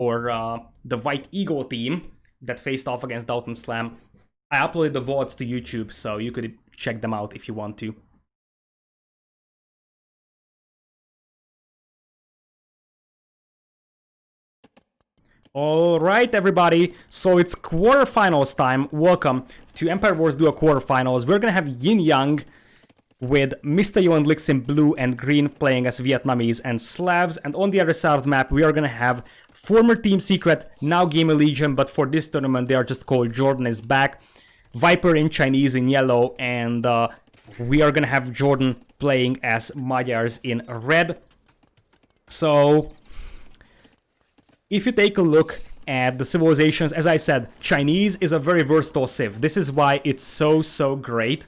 or the White Eagle team that faced off against Dalton Slam. I uploaded the VODs to YouTube, so you could check them out if you want to. Alright everybody, so it's quarterfinals time. Welcome to Empire Wars Duo quarterfinals. We're gonna have Yin Yang with Mr. Yo+Lyx in blue and green playing as Vietnamese and Slavs, and on the other side of the map we are gonna have former Team Secret, now Game Legion, but for this tournament they are just called Jordan is back, Viper in Chinese in yellow, and we are gonna have Jordan playing as Magyars in red. So if you take a look at the civilizations, as I said, Chinese is a very versatile civ. This is why it's so great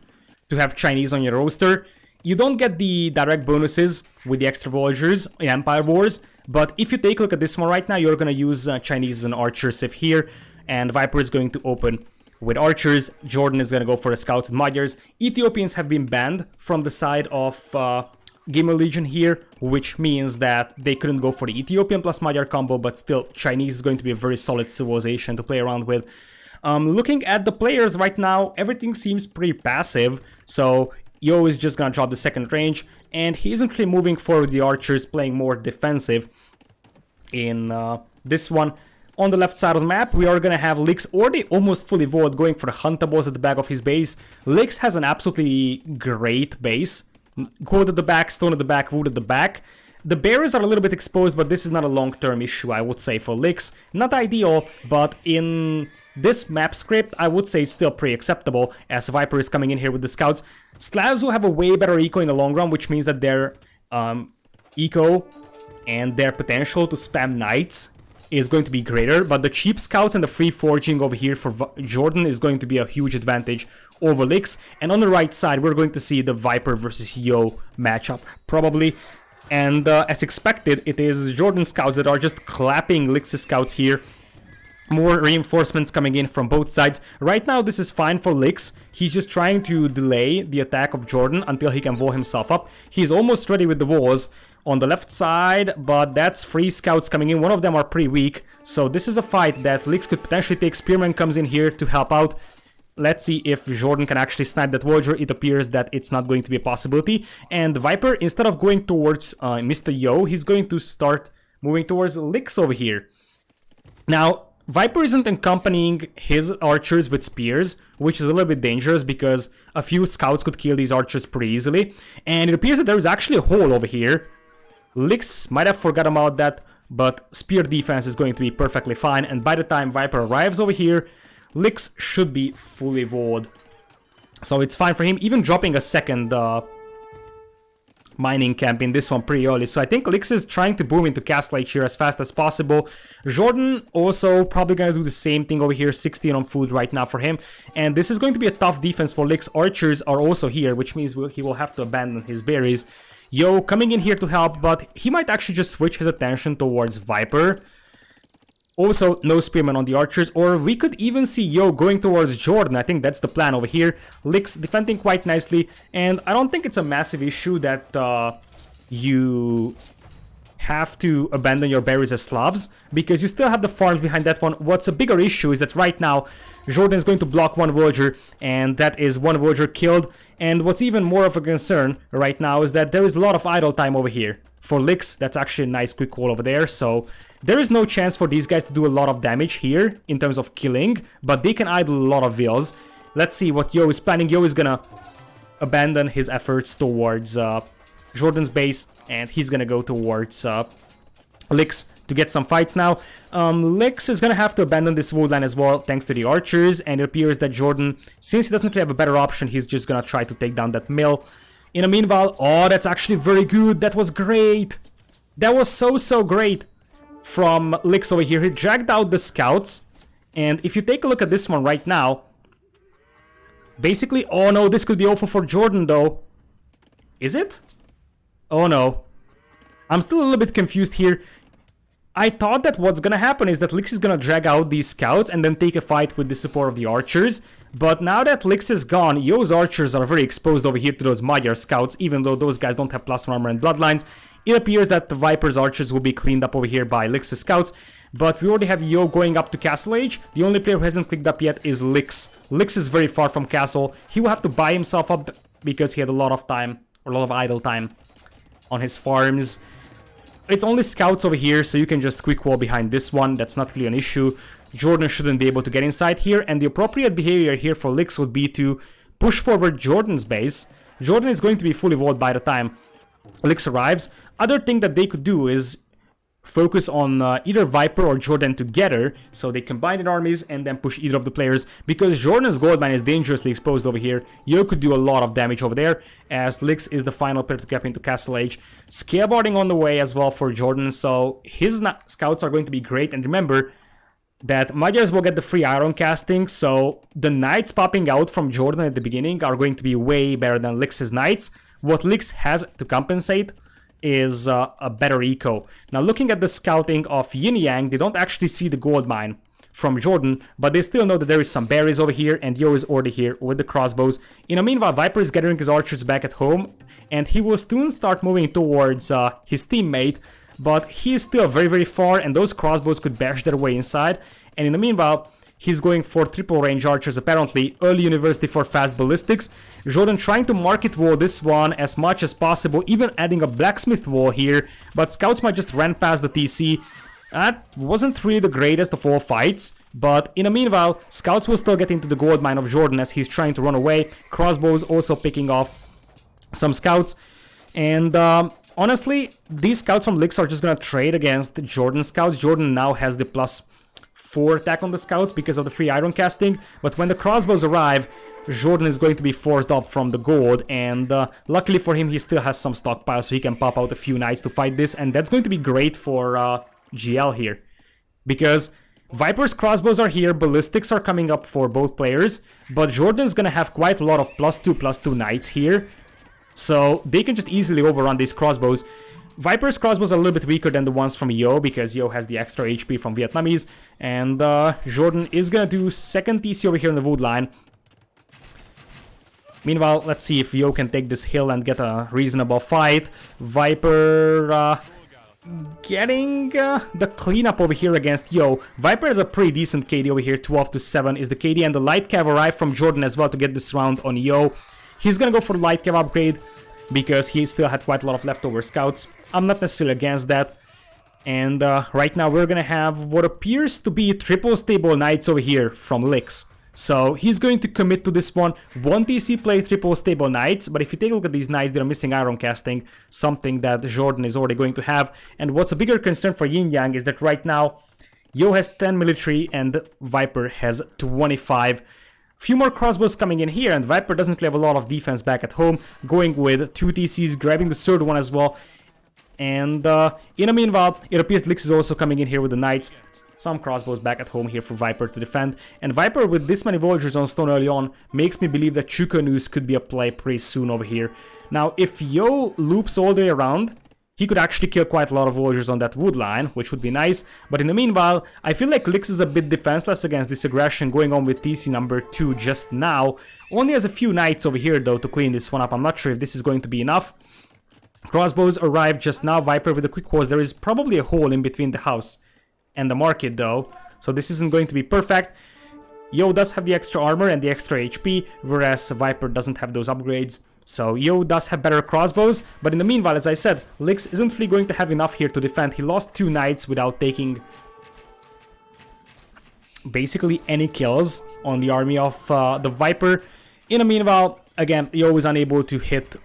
to have Chinese on your roster. You don't get the direct bonuses with the extra villagers in Empire Wars, but if you take a look at this one right now, you're going to use Chinese as an archer civ here, and Viper is going to open with archers. Jordan is going to go for the scouts with Magyars. Ethiopians have been banned from the side of Game Legion here, which means that they couldn't go for the Ethiopian plus Magyar combo, but still Chinese is going to be a very solid civilization to play around with. Looking at the players right now, everything seems pretty passive, so Yo is just gonna drop the second range, and he isn't really moving forward with the archers, playing more defensive in this one. On the left side of the map, we are gonna have Lyx already almost fully evolved, going for the Huntables at the back of his base. Lyx has an absolutely great base. Gold at the back, stone at the back, wood at the back. The barriers are a little bit exposed, but this is not a long-term issue, I would say, for Lyx. Not ideal, but in this map script, I would say it's still pretty acceptable, as Viper is coming in here with the scouts. Slavs will have a way better eco in the long run, which means that their eco and their potential to spam knights is going to be greater, but the cheap scouts and the free forging over here for Jordan is going to be a huge advantage over Lyx. And on the right side, we're going to see the Viper versus Yo matchup, probably. And as expected, it is Jordan scouts that are just clapping Lyx's scouts here. More reinforcements coming in from both sides. Right now, this is fine for Lyx. He's just trying to delay the attack of Jordan until he can wall himself up. He's almost ready with the walls on the left side, but that's 3 scouts coming in. One of them are pretty weak, so this is a fight that Lyx could potentially take. Spearman comes in here to help out. Let's see if Jordan can actually snipe that villager. It appears that it's not going to be a possibility. And Viper, instead of going towards Mr. Yo, he's going to start moving towards Lyx over here. Now, Viper isn't accompanying his archers with spears, which is a little bit dangerous because a few scouts could kill these archers pretty easily. And it appears that there is actually a hole over here. Lyx might have forgot about that, but spear defense is going to be perfectly fine. And by the time Viper arrives over here, Lyx should be fully walled. So it's fine for him, even dropping a second mining camp in this one pretty early. So I think Lyx is trying to boom into Castle Age here as fast as possible. Jordan also probably going to do the same thing over here, 16 on food right now for him. And this is going to be a tough defense for Lyx. Archers are also here, which means he will have to abandon his berries. Yo coming in here to help, but he might actually just switch his attention towards Viper. Also, no spearmen on the archers, or we could even see Yo going towards Jordan. I think that's the plan over here. Lyx defending quite nicely, and I don't think it's a massive issue that you have to abandon your berries as Slavs, because you still have the farms behind that one. What's a bigger issue is that right now, Jordan is going to block one villager, and that is one villager killed. And what's even more of a concern right now is that there is a lot of idle time over here. For Lyx, that's actually a nice quick wall over there, so there is no chance for these guys to do a lot of damage here in terms of killing, but they can idle a lot of vills. Let's see what Yo is planning. Yo is gonna abandon his efforts towards Jordan's base, and he's gonna go towards Lyx to get some fights now. Lyx is gonna have to abandon this woodland as well, thanks to the archers, and it appears that Jordan, since he doesn't really have a better option, he's just gonna try to take down that mill. In the meanwhile, oh, that's actually very good. That was great. That was so great from Lyx over here. He dragged out the scouts, and if you take a look at this one right now, basically, oh no, this could be awful for Jordan though. Is it? Oh no. I'm still a little bit confused here. I thought that what's gonna happen is that Lyx is gonna drag out these scouts and then take a fight with the support of the archers. But now that Lyx is gone, Yo's archers are very exposed over here to those Magyar scouts, even though those guys don't have +1 armor and bloodlines. It appears that the Viper's archers will be cleaned up over here by Lyx's scouts, but we already have Yo going up to Castle Age. The only player who hasn't clicked up yet is Lyx. Lyx is very far from Castle. He will have to buy himself up because he had a lot of time, or a lot of idle time on his farms. It's only scouts over here, so you can just quick wall behind this one. That's not really an issue. Jordan shouldn't be able to get inside here, and the appropriate behavior here for Lyx would be to push forward Jordan's base. Jordan is going to be fully walled by the time Lyx arrives. Other thing that they could do is focus on either Viper or Jordan together, so they combine their armies and then push either of the players, because Jordan's gold mine is dangerously exposed over here. Yo could do a lot of damage over there, as Lyx is the final player to cap into Castle Age. Scaleboarding on the way as well for Jordan, so his scouts are going to be great, and remember that Magyars will get the free iron casting, so the knights popping out from Jordan at the beginning are going to be way better than Lyx's knights. What Lyx has to compensate is a better eco. Now looking at the scouting of Yin Yang, they don't actually see the gold mine from Jordan, but they still know that there is some berries over here, and Yo is already here with the crossbows. In the meanwhile, Viper is gathering his archers back at home, and he will soon start moving towards his teammate, but he is still very, very far, and those crossbows could bash their way inside. And in the meanwhile, he's going for triple range archers apparently, early university for fast ballistics. Jordan trying to market wall this one as much as possible, even adding a blacksmith wall here, but scouts might just ran past the TC. That wasn't really the greatest of all fights, but in the meanwhile, scouts will still get into the gold mine of Jordan as he's trying to run away. Crossbows also picking off some scouts, and honestly, these scouts from Lyx are just gonna trade against Jordan scouts. Jordan now has the +4 attack on the scouts because of the free iron casting, but when the crossbows arrive, Jordan is going to be forced off from the gold, and luckily for him, he still has some stockpile, so he can pop out a few knights to fight this, and that's going to be great for GL here, because Viper's crossbows are here, ballistics are coming up for both players, but Jordan's gonna have quite a lot of +2/+2 knights here, so they can just easily overrun these crossbows. Viper's crossbows are a little bit weaker than the ones from Yo, because Yo has the extra HP from Vietnamese, and Jordan is gonna do second TC over here in the wood line. Meanwhile, let's see if Yo can take this hill and get a reasonable fight. Viper getting the cleanup over here against Yo. Viper has a pretty decent KD over here, 12-7 is the KD, and the light cav arrived from Jordan as well to get this round on Yo. He's gonna go for the light cav upgrade, because he still had quite a lot of leftover scouts. I'm not necessarily against that. And right now we're gonna have what appears to be triple stable knights over here from Lyx. So he's going to commit to this one. 1 TC play triple stable knights, but if you take a look at these knights, they're missing iron casting, something that Jordan is already going to have. And what's a bigger concern for Yin Yang is that right now Yo has 10 military and Viper has 25. Few more crossbows coming in here, and Viper doesn't really have a lot of defense back at home, going with 2 TCs, grabbing the third one as well. And in the meanwhile, it appears Lyx is also coming in here with the knights. Some crossbows back at home here for Viper to defend. And Viper with this many villagers on stone early on makes me believe that Chukanus could be a play pretty soon over here. Now, if Yo loops all the way around, he could actually kill quite a lot of villagers on that wood line, which would be nice. But in the meanwhile, I feel like Lyx is a bit defenseless against this aggression going on with TC number 2 just now. Only has a few knights over here though to clean this one up. I'm not sure if this is going to be enough. Crossbows arrived just now. Viper with a quick pause. There is probably a hole in between the house and the market though, so this isn't going to be perfect. Yo does have the extra armor and the extra HP, whereas Viper doesn't have those upgrades. So Yo does have better crossbows, but in the meanwhile, as I said, Lyx isn't really going to have enough here to defend. He lost 2 knights without taking basically any kills on the army of the Viper. In the meanwhile, again, Yo is unable to hit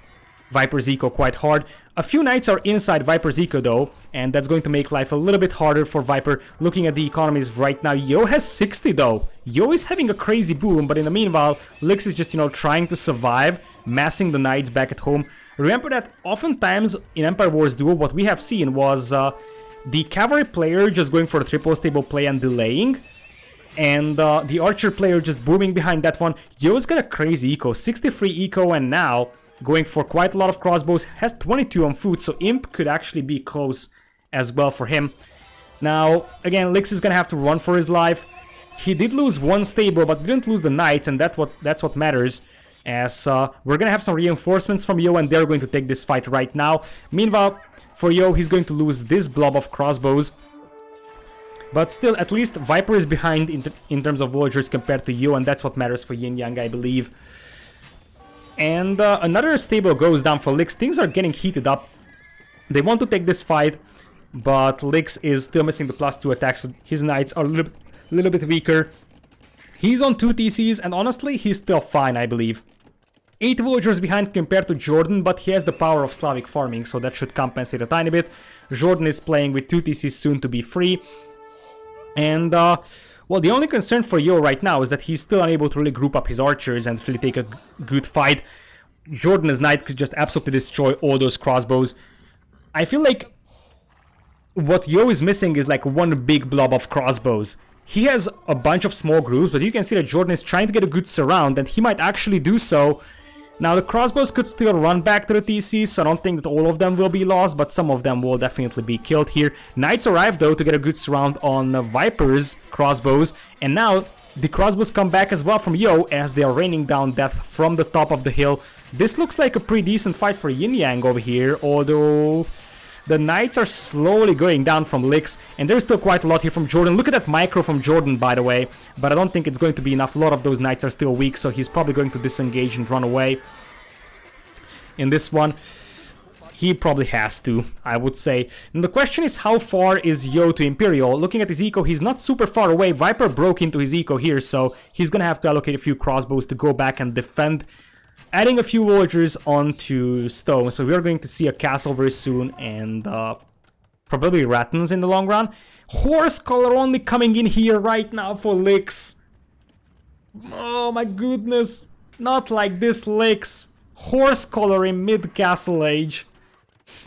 Viper's eco quite hard. A few knights are inside Viper's eco though, and that's going to make life a little bit harder for Viper. Looking at the economies right now, Yo has 60 though. Yo is having a crazy boom, but in the meanwhile, Lyx is just, trying to survive, massing the knights back at home. Remember that oftentimes in Empire Wars Duo, what we have seen was the cavalry player just going for a triple stable play and delaying, and the archer player just booming behind that one. Yo's got a crazy eco, 63 eco, and now going for quite a lot of crossbows, has 22 on foot, so Imp could actually be close as well for him. Now, again, Lyx is gonna have to run for his life. He did lose 1 stable, but didn't lose the knights, and that's what matters. as we're gonna have some reinforcements from Yo, and they're going to take this fight right now. Meanwhile, for Yo, he's going to lose this blob of crossbows. But still, at least Viper is behind in terms of villagers compared to Yo, and that's what matters for Yin Yang, I believe. And another stable goes down for Lyx. Things are getting heated up. They want to take this fight, but Lyx is still missing the +2 attacks, so his knights are a little bit weaker. He's on 2 TCs, and honestly, he's still fine, I believe. 8 villagers behind compared to Jordan, but he has the power of Slavic farming, so that should compensate a tiny bit. Jordan is playing with 2 TCs soon to be free. And, well, the only concern for Yo right now is that he's still unable to really group up his archers and really take a good fight. Jordan's knight could just absolutely destroy all those crossbows. I feel like what Yo is missing is like one big blob of crossbows. He has a bunch of small groups, but you can see that Jordan is trying to get a good surround, and he might actually do so. Now, the crossbows could still run back to the TC, so I don't think that all of them will be lost, but some of them will definitely be killed here. Knights arrive, though, to get a good surround on Viper's crossbows, and now the crossbows come back as well from Yo as they are raining down death from the top of the hill. This looks like a pretty decent fight for Yin Yang over here, although the knights are slowly going down from Lyx, and there's still quite a lot here from Jordan. Look at that micro from Jordan, by the way, but I don't think it's going to be enough. A lot of those knights are still weak, so he's probably going to disengage and run away. In this one, he probably has to, I would say. And the question is, how far is Yo to Imperial? Looking at his eco, he's not super far away. Viper broke into his eco here, so he's gonna have to allocate a few crossbows to go back and defend. Adding a few villagers onto stone, so we're going to see a castle very soon, and probably Rattans in the long run. Horse color only coming in here right now for Lyx. Oh my goodness, not like this, Lyx. Horse color in mid-castle age.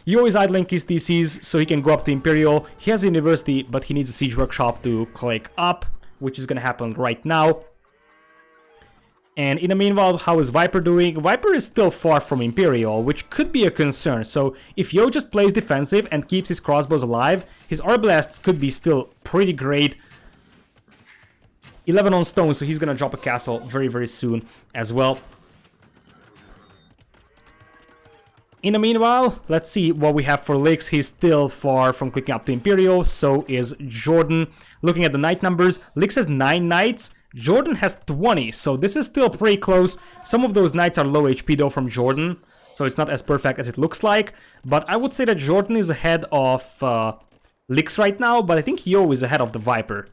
Yo is idling his TCs so he can go up to Imperial. He has a university, but he needs a siege workshop to click up, which is gonna happen right now. And in the meanwhile, how is Viper doing? Viper is still far from Imperial, which could be a concern. So if Yo just plays defensive and keeps his crossbows alive, his Arbalasts could be still pretty great. 11 on stone, so he's gonna drop a castle very, very soon as well. In the meanwhile, let's see what we have for Lyx. He's still far from clicking up to Imperial, so is Jordan. Looking at the knight numbers, Lyx has 9 knights, Jordan has 20, so this is still pretty close. Some of those knights are low HP though from Jordan, so it's not as perfect as it looks like. But I would say that Jordan is ahead of Lyx right now, but I think Yo is ahead of the Viper.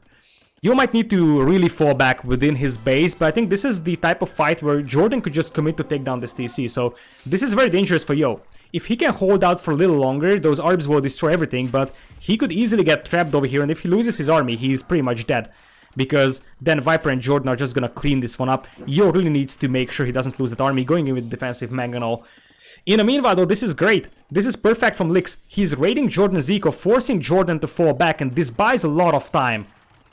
Yo might need to really fall back within his base, but I think this is the type of fight where Jordan could just commit to take down this TC, so this is very dangerous for Yo. If he can hold out for a little longer, those Arbs will destroy everything, but he could easily get trapped over here, and if he loses his army, he's pretty much dead. Because then Viper and Jordan are just gonna clean this one up. Yo really needs to make sure he doesn't lose that army, going in with defensive mangonel. In the meanwhile though, this is great. This is perfect from Lyx. He's raiding Jordan's eco, forcing Jordan to fall back, and this buys a lot of time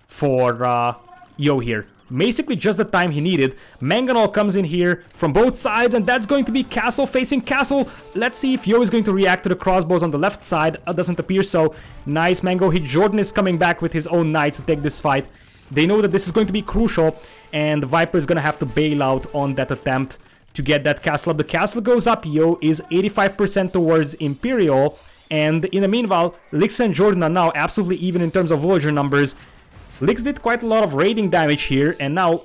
for Yo here. Basically just the time he needed. Mangonel comes in here from both sides, and that's going to be castle facing castle. Let's see if Yo is going to react to the crossbows on the left side. Doesn't appear so. Nice mango hit. Jordan is coming back with his own knights to take this fight. They know that this is going to be crucial, and Viper is going to have to bail out on that attempt to get that castle up. The castle goes up. Yo is 85% towards Imperial, and in the meanwhile, Lyx and Jordan are now absolutely even in terms of villager numbers. Lyx did quite a lot of raiding damage here, and now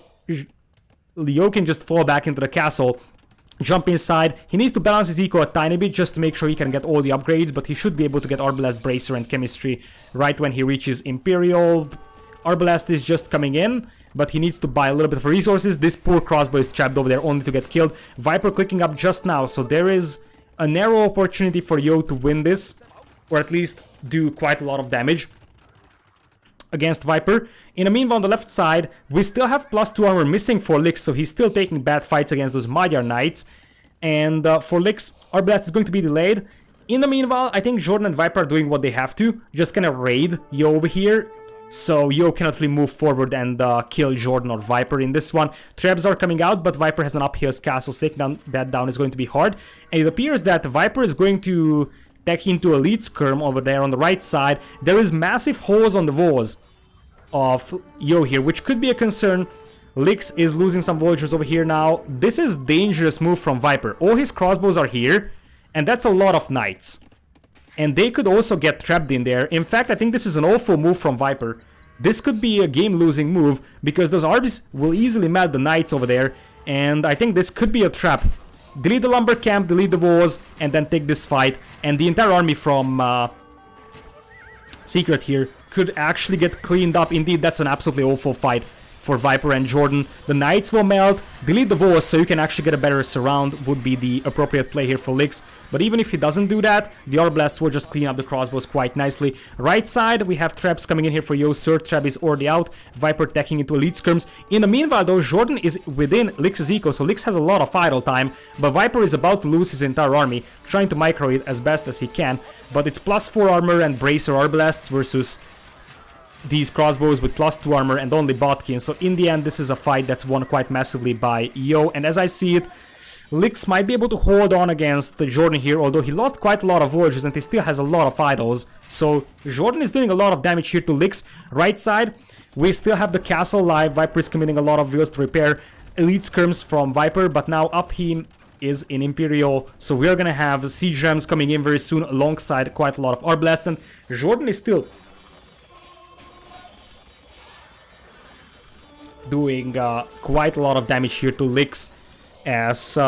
Yo can just fall back into the castle, jump inside. He needs to balance his eco a tiny bit just to make sure he can get all the upgrades, but he should be able to get Arbalest, Bracer, and Chemistry right when he reaches Imperial. Arbalest is just coming in, but he needs to buy a little bit of resources. This poor crossbow is trapped over there only to get killed. Viper clicking up just now, so there is a narrow opportunity for Yo to win this, or at least do quite a lot of damage against Viper. In the meanwhile, on the left side, we still have +2 armor missing for Lyx, so he's still taking bad fights against those Magyar Knights. And for Lyx, Arbalest is going to be delayed. In the meanwhile, I think Jordan and Viper are doing what they have to, just kind of raid Yo over here. So Yo cannot really move forward and kill Jordan or Viper in this one. Traps are coming out, but Viper has an uphill castle, so taking that down is going to be hard. And it appears that Viper is going to tech into Elite Skirm over there on the right side. There is massive holes on the walls of Yo here, which could be a concern Lyx is losing some villagers over here now. This is dangerous move from Viper. All his crossbows are here, and that's a lot of knights. And they could also get trapped in there. In fact, I think this is an awful move from Viper. This could be a game-losing move, because those arbs will easily melt the knights over there. And I think this could be a trap. Delete the lumber camp, delete the walls, and then take this fight. And the entire army from Secret here could actually get cleaned up. Indeed, that's an absolutely awful fight for Viper and Jordan. The knights will melt, delete the walls so you can actually get a better surround would be the appropriate play here for Lyx. But even if he doesn't do that, the Arblasts will just clean up the crossbows quite nicely. Right side, we have traps coming in here for Yo. Third trap is already out. Viper teching into elite skirms. In the meanwhile though, Jordan is within Lyx's eco, so Lyx has a lot of idle time. But Viper is about to lose his entire army, trying to micro it as best as he can. But it's +4 armor and Bracer Arblasts versus these crossbows with +2 armor and only Botkin. So in the end, this is a fight that's won quite massively by Yo. And as I see it, Lyx might be able to hold on against Jordan here, although he lost quite a lot of villagers and he still has a lot of idols. So Jordan is doing a lot of damage here to Lyx. Right side, we still have the castle live. Viper is committing a lot of vills to repair. Elite skirms from Viper, but now up him is in Imperial. So we are gonna have siege rams coming in very soon alongside quite a lot of Arblasts. And Jordan is still doing quite a lot of damage here to Lyx, as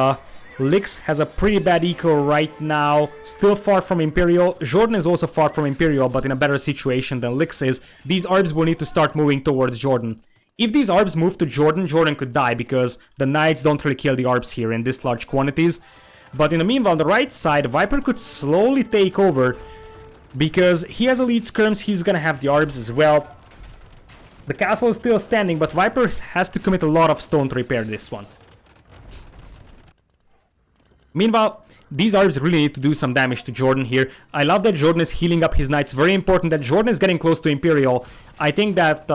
Lyx has a pretty bad eco right now, still far from Imperial. Jordan is also far from Imperial, but in a better situation than Lyx is. These arbs will need to start moving towards Jordan. If these arbs move to Jordan, Jordan could die, because the knights don't really kill the arbs here in this large quantities. But in the meanwhile, on the right side, Viper could slowly take over, because he has elite skirms, he's gonna have the arbs as well. The castle is still standing, but Viper has to commit a lot of stone to repair this one. Meanwhile, these arbs really need to do some damage to Jordan here. I love that Jordan is healing up his knights. Very important that Jordan is getting close to Imperial. I think that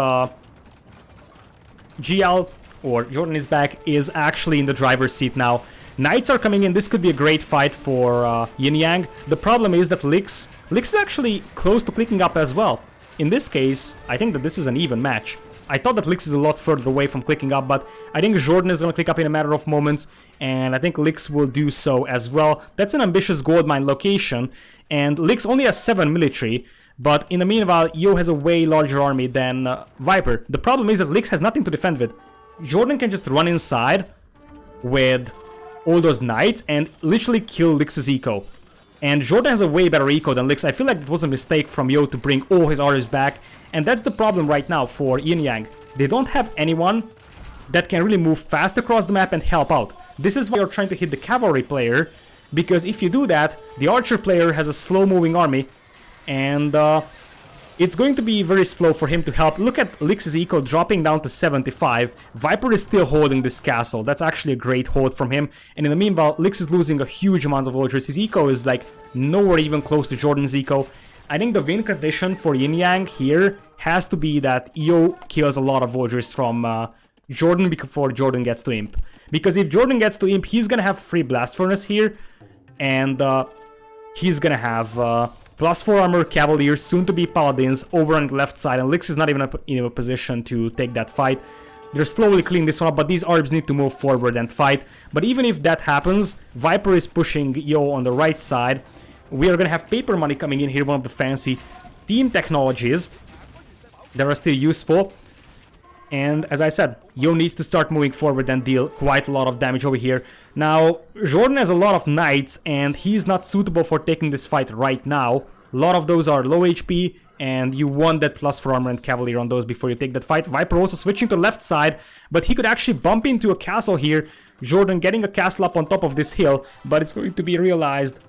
GL, or Jordan is back, is actually in the driver's seat now. Knights are coming in. This could be a great fight for Yin Yang. The problem is that Lyx is actually close to clicking up as well. In this case, I think that this is an even match. I thought that Lyx is a lot further away from clicking up, but I think Jordan is going to click up in a matter of moments, and I think Lyx will do so as well. That's an ambitious goldmine location, and Lyx only has 7 military, but in the meanwhile, Yo has a way larger army than Viper. The problem is that Lyx has nothing to defend with. Jordan can just run inside with all those knights and literally kill Lyx's eco. And Jordan has a way better eco than Lyx. I feel like it was a mistake from Yo to bring all his artists back. And that's the problem right now for Yin Yang. They don't have anyone that can really move fast across the map and help out. This is why you're trying to hit the cavalry player, because if you do that, the archer player has a slow-moving army, and it's going to be very slow for him to help. Look at Lyx's eco dropping down to 75. Viper is still holding this castle. That's actually a great hold from him. And in the meanwhile, Lyx is losing a huge amount of villagers. His eco is like nowhere even close to Jordan's eco. I think the win condition for Yin Yang here has to be that Yo kills a lot of villagers from Jordan before Jordan gets to Imp. Because if Jordan gets to Imp, he's gonna have free Blast Furnace here, and he's gonna have +4 armor Cavaliers, soon to be Paladins, over on the left side, and Lyx is not even in a position to take that fight. They're slowly cleaning this one up, but these arbs need to move forward and fight. But even if that happens, Viper is pushing Yo on the right side. We are gonna have paper money coming in here, one of the fancy team technologies that are still useful. And as I said, Yo needs to start moving forward and deal quite a lot of damage over here. Now, Jordan has a lot of knights, and he's not suitable for taking this fight right now. A lot of those are low HP, and you want that +4 armor and cavalier on those before you take that fight. Viper also switching to left side, but he could actually bump into a castle here. Jordan getting a castle up on top of this hill, but it's going to be realized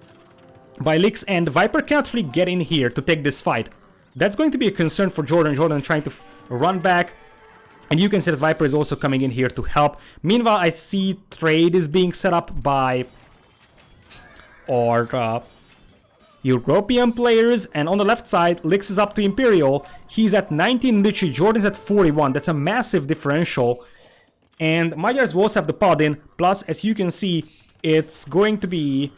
by Lyx, and Viper can't really get in here to take this fight. That's going to be a concern for Jordan. Jordan trying to run back. And you can see that Viper is also coming in here to help. Meanwhile, I see trade is being set up by our European players. And on the left side, Lyx is up to Imperial. He's at 19 literally. Jordan's at 41. That's a massive differential. And Magyars will also have the Paladin. Plus, as you can see, it's going to be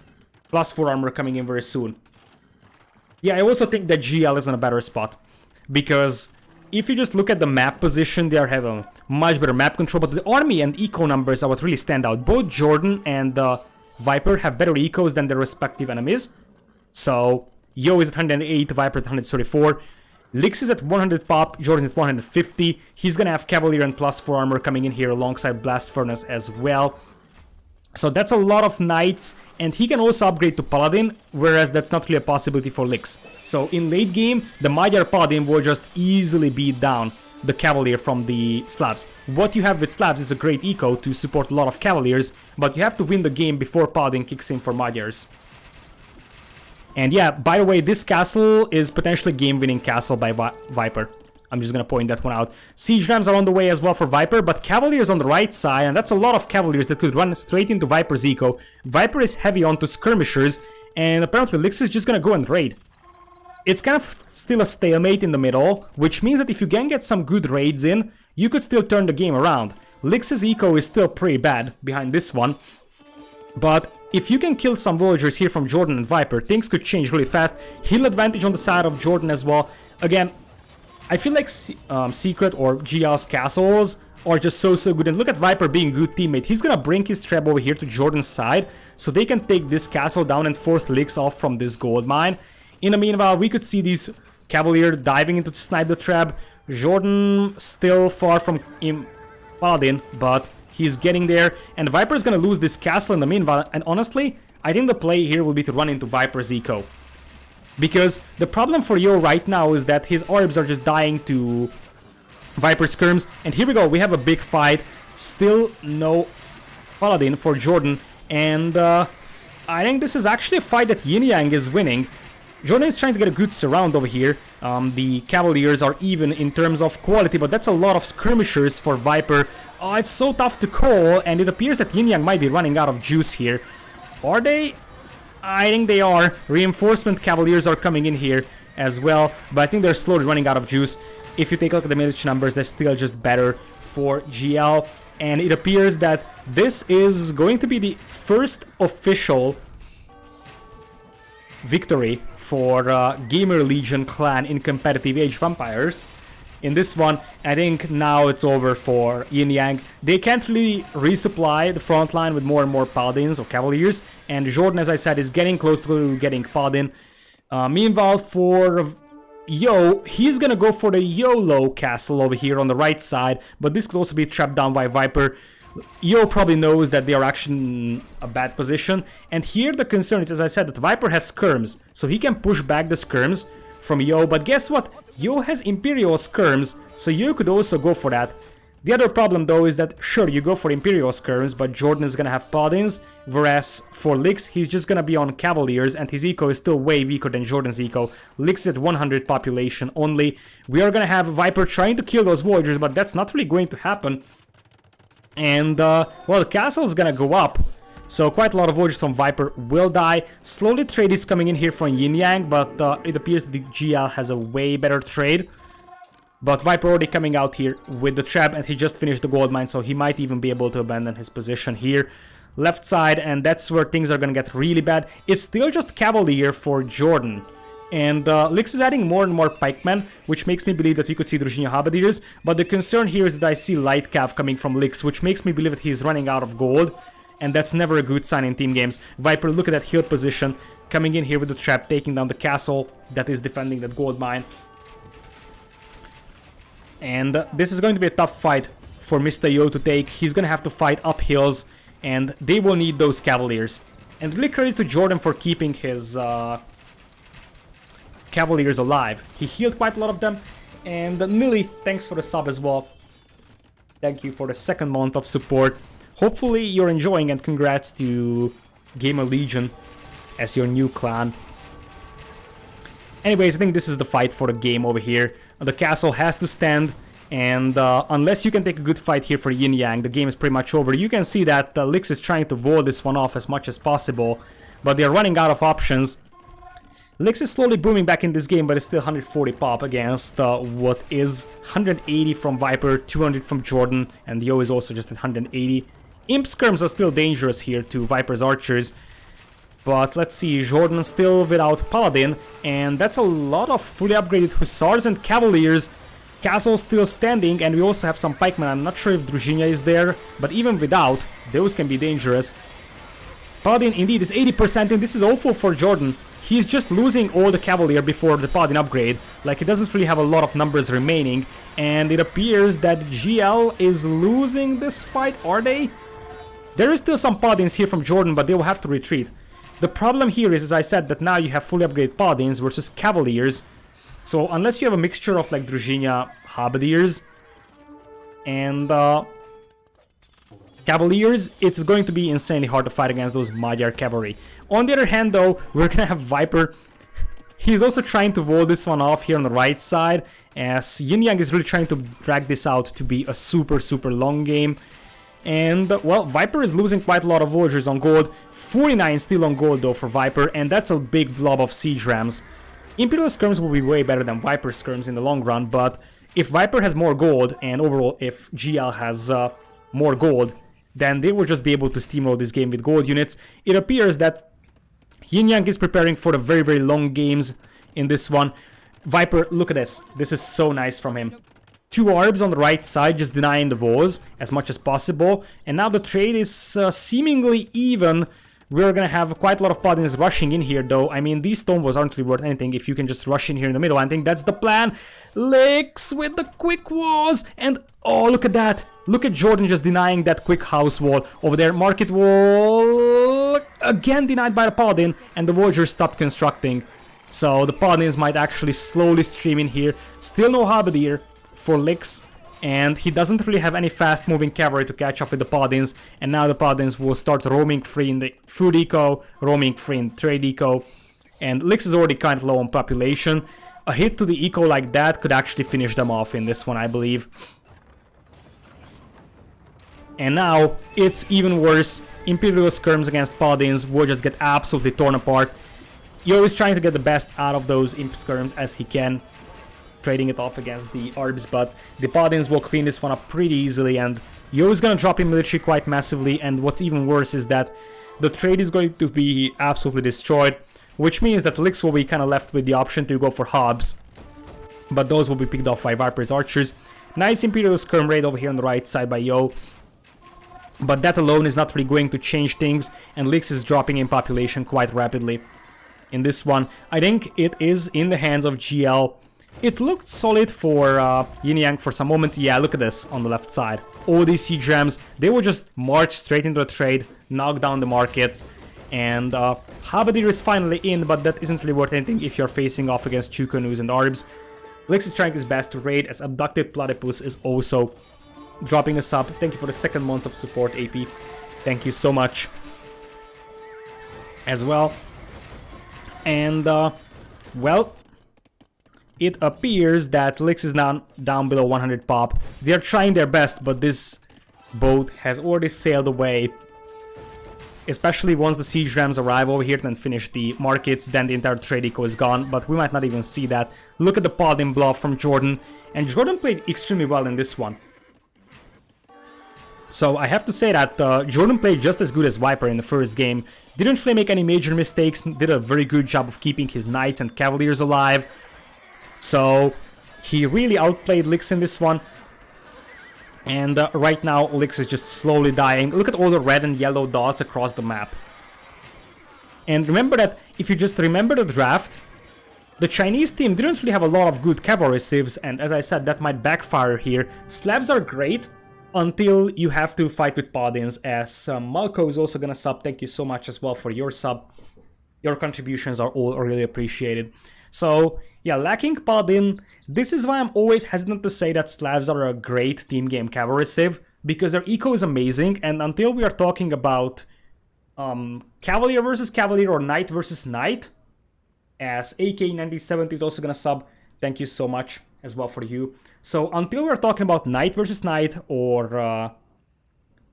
+4 armor coming in very soon. Yeah, I also think that GL is in a better spot, because if you just look at the map position, they are having much better map control, but the army and eco numbers are what really stand out. Both Jordan and Viper have better ecos than their respective enemies. So, Yo is at 108, Viper is at 134. Lyx is at 100 pop, Jordan is at 150. He's gonna have Cavalier and +4 armor coming in here alongside Blast Furnace as well. So that's a lot of knights, and he can also upgrade to Paladin, whereas that's not really a possibility for Lyx. So in late game, the Magyar Paladin will just easily beat down the Cavalier from the Slavs. What you have with Slavs is a great eco to support a lot of Cavaliers, but you have to win the game before Paladin kicks in for Magyars. And yeah, by the way, this castle is potentially game-winning castle by Viper. I'm just gonna point that one out. Siege Rams are on the way as well for Viper, but Cavaliers on the right side, and that's a lot of Cavaliers that could run straight into Viper's eco. Viper is heavy onto skirmishers, and apparently Lyx is just gonna go and raid. It's kind of still a stalemate in the middle, which means that if you can get some good raids in, you could still turn the game around. Lyx's eco is still pretty bad behind this one, but if you can kill some villagers here from Jordan and Viper, things could change really fast. Heal advantage on the side of Jordan as well. Again, I feel like Secret or GL's castles are just so good. And look at Viper being a good teammate. He's gonna bring his trap over here to Jordan's side, so they can take this castle down and force Lyx off from this gold mine. In the meanwhile, we could see these Cavalier diving into to snipe the trap. Jordan still far from Paladin, but he's getting there. And Viper's gonna lose this castle in the meanwhile. And honestly, I think the play here will be to run into Viper's eco. Because the problem for Yo right now is that his orbs are just dying to Viper skirms. And here we go, we have a big fight. Still no Paladin for Jordan. And I think this is actually a fight that Yin Yang is winning. Jordan is trying to get a good surround over here. The Cavaliers are even in terms of quality, but that's a lot of skirmishers for Viper. Oh, it's so tough to call, and it appears that Yin Yang might be running out of juice here. Are they? I think they are. Reinforcement Cavaliers are coming in here as well, but I think they're slowly running out of juice. If you take a look at the military numbers, they're still just better for GL, and it appears that this is going to be the first official victory for Gamer Legion clan in competitive Age of Empires. In this one, I think now it's over for Yin Yang. They can't really resupply the front line with more and more Paladins or Cavaliers, and Jordan, as I said, is getting close to getting Paladin. Meanwhile, for Yo, he's gonna go for the YOLO castle over here on the right side, but this could also be trapped down by Viper. Yo probably knows that they are actually in a bad position, and here the concern is, as I said, that Viper has skirms, so he can push back the skirms from Yo, but guess what? Yo has Imperial skirms, so Yo could also go for that. The other problem though is that, sure, you go for Imperial skirms, but Jordan is gonna have Paladins, whereas for Lyx, he's just gonna be on Cavaliers, and his eco is still way weaker than Jordan's eco. Lyx at 100 population only. We are gonna have Viper trying to kill those villagers, but that's not really going to happen. And, well, the castle is gonna go up, so quite a lot of villagers from Viper will die. Slowly trade is coming in here from Yin Yang, but it appears that the GL has a way better trade. But Viper already coming out here with the trap, and he just finished the gold mine, so he might even be able to abandon his position here. Left side, and that's where things are gonna get really bad. It's still just Cavalier for Jordan. And Lyx is adding more and more pikemen, which makes me believe that we could see Družina Habadirs. But the concern here is that I see light cav coming from Lyx, which makes me believe that he's running out of gold. And that's never a good sign in team games. Viper, look at that heal position, coming in here with the trap, taking down the castle that is defending that gold mine. And this is going to be a tough fight for Mr. Yo to take. He's going to have to fight up hills, and they will need those Cavaliers. And really credit to Jordan for keeping his Cavaliers alive. He healed quite a lot of them. And Nilly, thanks for the sub as well. Thank you for the second month of support. Hopefully you're enjoying, and congrats to Gamer Legion as your new clan. Anyways, I think this is the fight for the game over here. The castle has to stand, and unless you can take a good fight here for Yin Yang, the game is pretty much over. You can see that Lyx is trying to wall this one off as much as possible, but they're running out of options. Lyx is slowly booming back in this game, but it's still 140 pop against what is 180 from Viper, 200 from Jordan, and Yo is also just at 180. Imp skirms are still dangerous here to Viper's archers, but let's see, Jordan still without Paladin, and that's a lot of fully upgraded Hussars and Cavaliers. Castle still standing, and we also have some pikemen. I'm not sure if Družina is there, but even without, those can be dangerous. Paladin indeed is 80%, and this is awful for Jordan. He's just losing all the Cavalier before the Paladin upgrade. Like, he doesn't really have a lot of numbers remaining, and it appears that GL is losing this fight, are they? There is still some Paladins here from Jordan, but they will have to retreat. The problem here is, as I said, that now you have fully upgraded Paladins versus Cavaliers. So unless you have a mixture of like Družina Halberdiers and Cavaliers, it's going to be insanely hard to fight against those Magyar cavalry. On the other hand though, we're gonna have Viper. He's also trying to wall this one off here on the right side, as Yin Yang is really trying to drag this out to be a super long game. And, well, Viper is losing quite a lot of villagers on gold. 49 still on gold though for Viper, and that's a big blob of siege rams. Imperial skirms will be way better than Viper skirms in the long run, but if Viper has more gold, and overall if GL has more gold, then they will just be able to steamroll this game with gold units. It appears that Yin Yang is preparing for the very long games in this one. Viper, look at this. This is so nice from him. 2 orbs on the right side, just denying the walls as much as possible. And now the trade is seemingly even. We're gonna have quite a lot of Paladins rushing in here, though. I mean, these stone walls aren't really worth anything if you can just rush in here in the middle. I think that's the plan. Lyx with the quick walls. And, oh, look at that. Look at Jordan just denying that quick house wall over there. Market wall again denied by the Paladin, and the villagers stopped constructing. So the Paladins might actually slowly stream in here. Still no Halberdier for Lyx, and he doesn't really have any fast moving cavalry to catch up with the Paladins, and now the Paladins will start roaming free in the food eco, roaming free in trade eco, and Lyx is already kind of low on population. A hit to the eco like that could actually finish them off in this one, I believe. And now it's even worse. Imperial skirms against Paladins will just get absolutely torn apart. Yo is trying to get the best out of those imp skirms as he can, trading it off against the Arbs, but the Paladins will clean this one up pretty easily, and Yo is gonna drop in military quite massively, and what's even worse is that the trade is going to be absolutely destroyed, which means that Lyx will be kind of left with the option to go for Hobbs, but those will be picked off by Viper's archers. Nice Imperial skirm raid over here on the right side by Yo, but that alone is not really going to change things, and Lyx is dropping in population quite rapidly in this one. I think it is in the hands of GL. It looked solid for Yin Yang for some moments. Yeah, look at this on the left side. All these siege rams, they will just march straight into the trade, knock down the markets, and Halberdier is finally in, but that isn't really worth anything if you're facing off against 2 canoes and Arbs. Lyx is trying his best to raid, as Abducted Platypus is also dropping a sub. Thank you for the 2nd month of support, AP. Thank you so much as well. And, well, it appears that Lyx is now down below 100 pop. They're trying their best, but this boat has already sailed away. Especially once the siege rams arrive over here and finish the markets, then the entire trade eco is gone, but we might not even see that. Look at the Paladin bluff from Jordan, and Jordan played extremely well in this one. So I have to say that Jordan played just as good as Viper in the first game. Didn't really make any major mistakes, did a very good job of keeping his knights and cavaliers alive. So he really outplayed Lyx in this one. And right now Lyx is just slowly dying. Look at all the red and yellow dots across the map. And remember that if you just remember the draft, the Chinese team didn't really have a lot of good cavalry civs, and as I said, that might backfire here. Slavs are great until you have to fight with Paladins, as Malko is also gonna sub. Thank you so much as well for your sub. Your contributions are all really appreciated. So yeah, lacking Paladin, this is why I'm always hesitant to say that Slavs are a great team game cavalry civ, because their eco is amazing, and until we are talking about Cavalier versus Cavalier or Knight versus Knight, as AK97 is also gonna sub, thank you so much as well for you. So until we're talking about Knight versus Knight or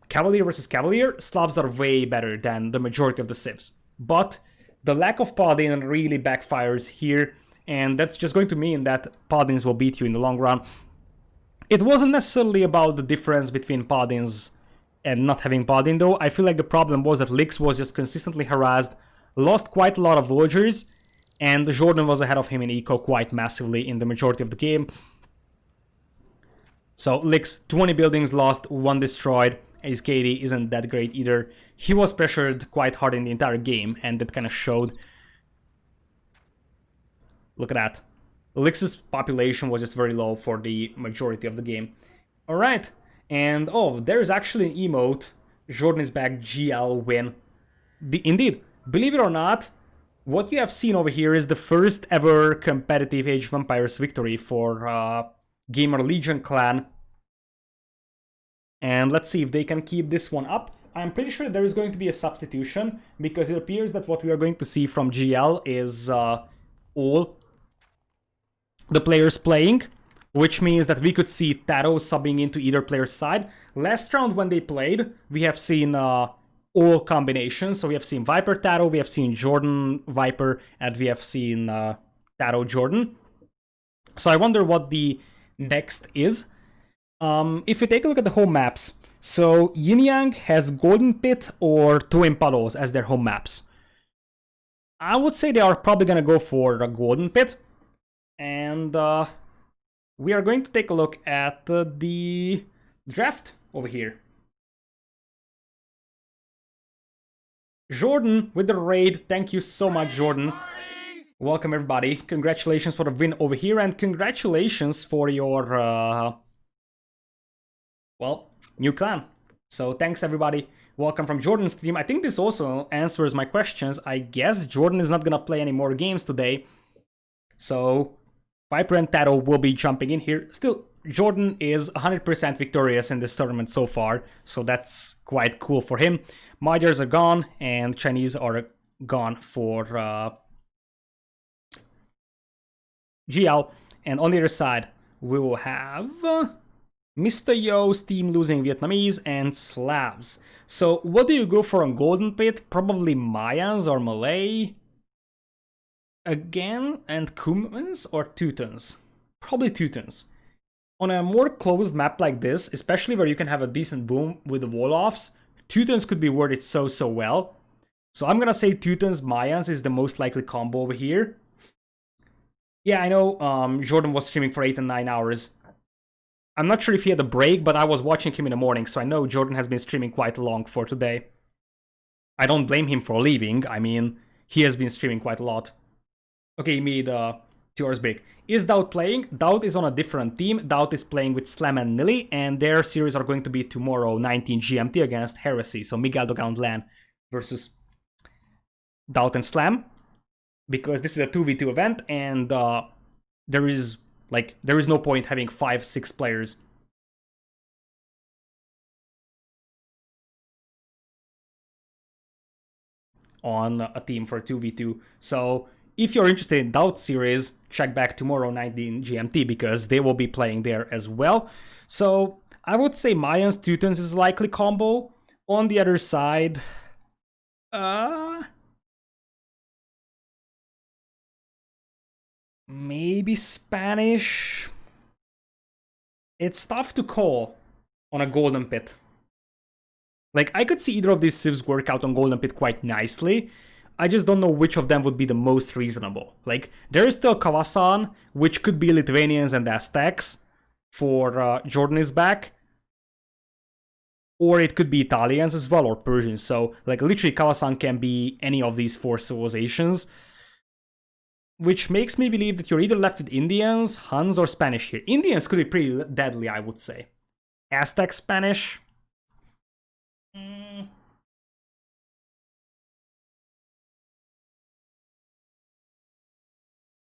Cavalier versus Cavalier, Slavs are way better than the majority of the civs. But the lack of Paladin really backfires here, and that's just going to mean that Paladins will beat you in the long run. It wasn't necessarily about the difference between Paladins and not having Paladin though. I feel like the problem was that Lyx was just consistently harassed, lost quite a lot of villagers, and Jordan was ahead of him in eco quite massively in the majority of the game. So Lyx, 20 buildings lost, 1 destroyed. His KD isn't that great either. He was pressured quite hard in the entire game, and that kind of showed. Look at that. Lyx's population was just very low for the majority of the game. Alright, and oh, there's actually an emote. Jordan is back, GL win. Indeed, believe it or not, what you have seen over here is the first ever competitive Age of Empires victory for Gamer Legion clan. And let's see if they can keep this one up. I'm pretty sure there is going to be a substitution, because it appears that what we are going to see from GL is all the players playing, which means that we could see TaToH subbing into either player's side. Last round when they played, we have seen all combinations. So we have seen Viper+TaToH, we have seen Jordan Viper, and we have seen TaToH Jordan. So I wonder what the next is. If you take a look at the home maps, so Yin Yang has Golden Pit or Twin Puddles as their home maps. I would say they are probably gonna go for a Golden Pit. And we are going to take a look at the draft over here. Jordan with the raid. Thank you so much, Jordan. Welcome, everybody. Congratulations for the win over here, and congratulations for your, well, new clan. So thanks, everybody. Welcome from Jordan's stream. I think this also answers my questions. I guess Jordan is not gonna play any more games today. So Viper and TaToH will be jumping in here. Still, Jordan is 100% victorious in this tournament so far, so that's quite cool for him. Magyars are gone, and Chinese are gone for GL. And on the other side, we will have Mr. Yo's team losing Vietnamese and Slavs. So what do you go for on Golden Pit? Probably Mayans or Malay again, and Kumans or Teutons? Probably Teutons. On a more closed map like this, especially where you can have a decent boom with the wall-offs, Teutons could be worded so well. So I'm gonna say Teutons Mayans is the most likely combo over here. Yeah, I know Jordan was streaming for 8 and 9 hours. I'm not sure if he had a break, but I was watching him in the morning, so I know Jordan has been streaming quite long for today. I don't blame him for leaving. I mean, he has been streaming quite a lot. Okay, he made 2 hours break. Is TaToH playing? TaToH is on a different team. TaToH is playing with Slam and Nilly, and their series are going to be tomorrow, 19 GMT, against Heresy. So Miguel Dogan Lan versus TaToH and Slam, because this is a 2v2 event, and there is no point having 5-6 players. On a team for 2v2. So if you're interested in TaToH series, check back tomorrow 19 GMT, because they will be playing there as well. So I would say Mayans Teutons is likely combo. On the other side, maybe Spanish. It's tough to call on a Golden Pit. Like, I could see either of these civs work out on Golden Pit quite nicely. I just don't know which of them would be the most reasonable. Like, there is still Kawasan, which could be Lithuanians and Aztecs for Jordan is back. Or it could be Italians as well, or Persians. So, like, literally Kawasan can be any of these 4 civilizations. Which makes me believe that you're either left with Indians, Huns, or Spanish here. Indians could be pretty deadly, I would say. Aztec, Spanish.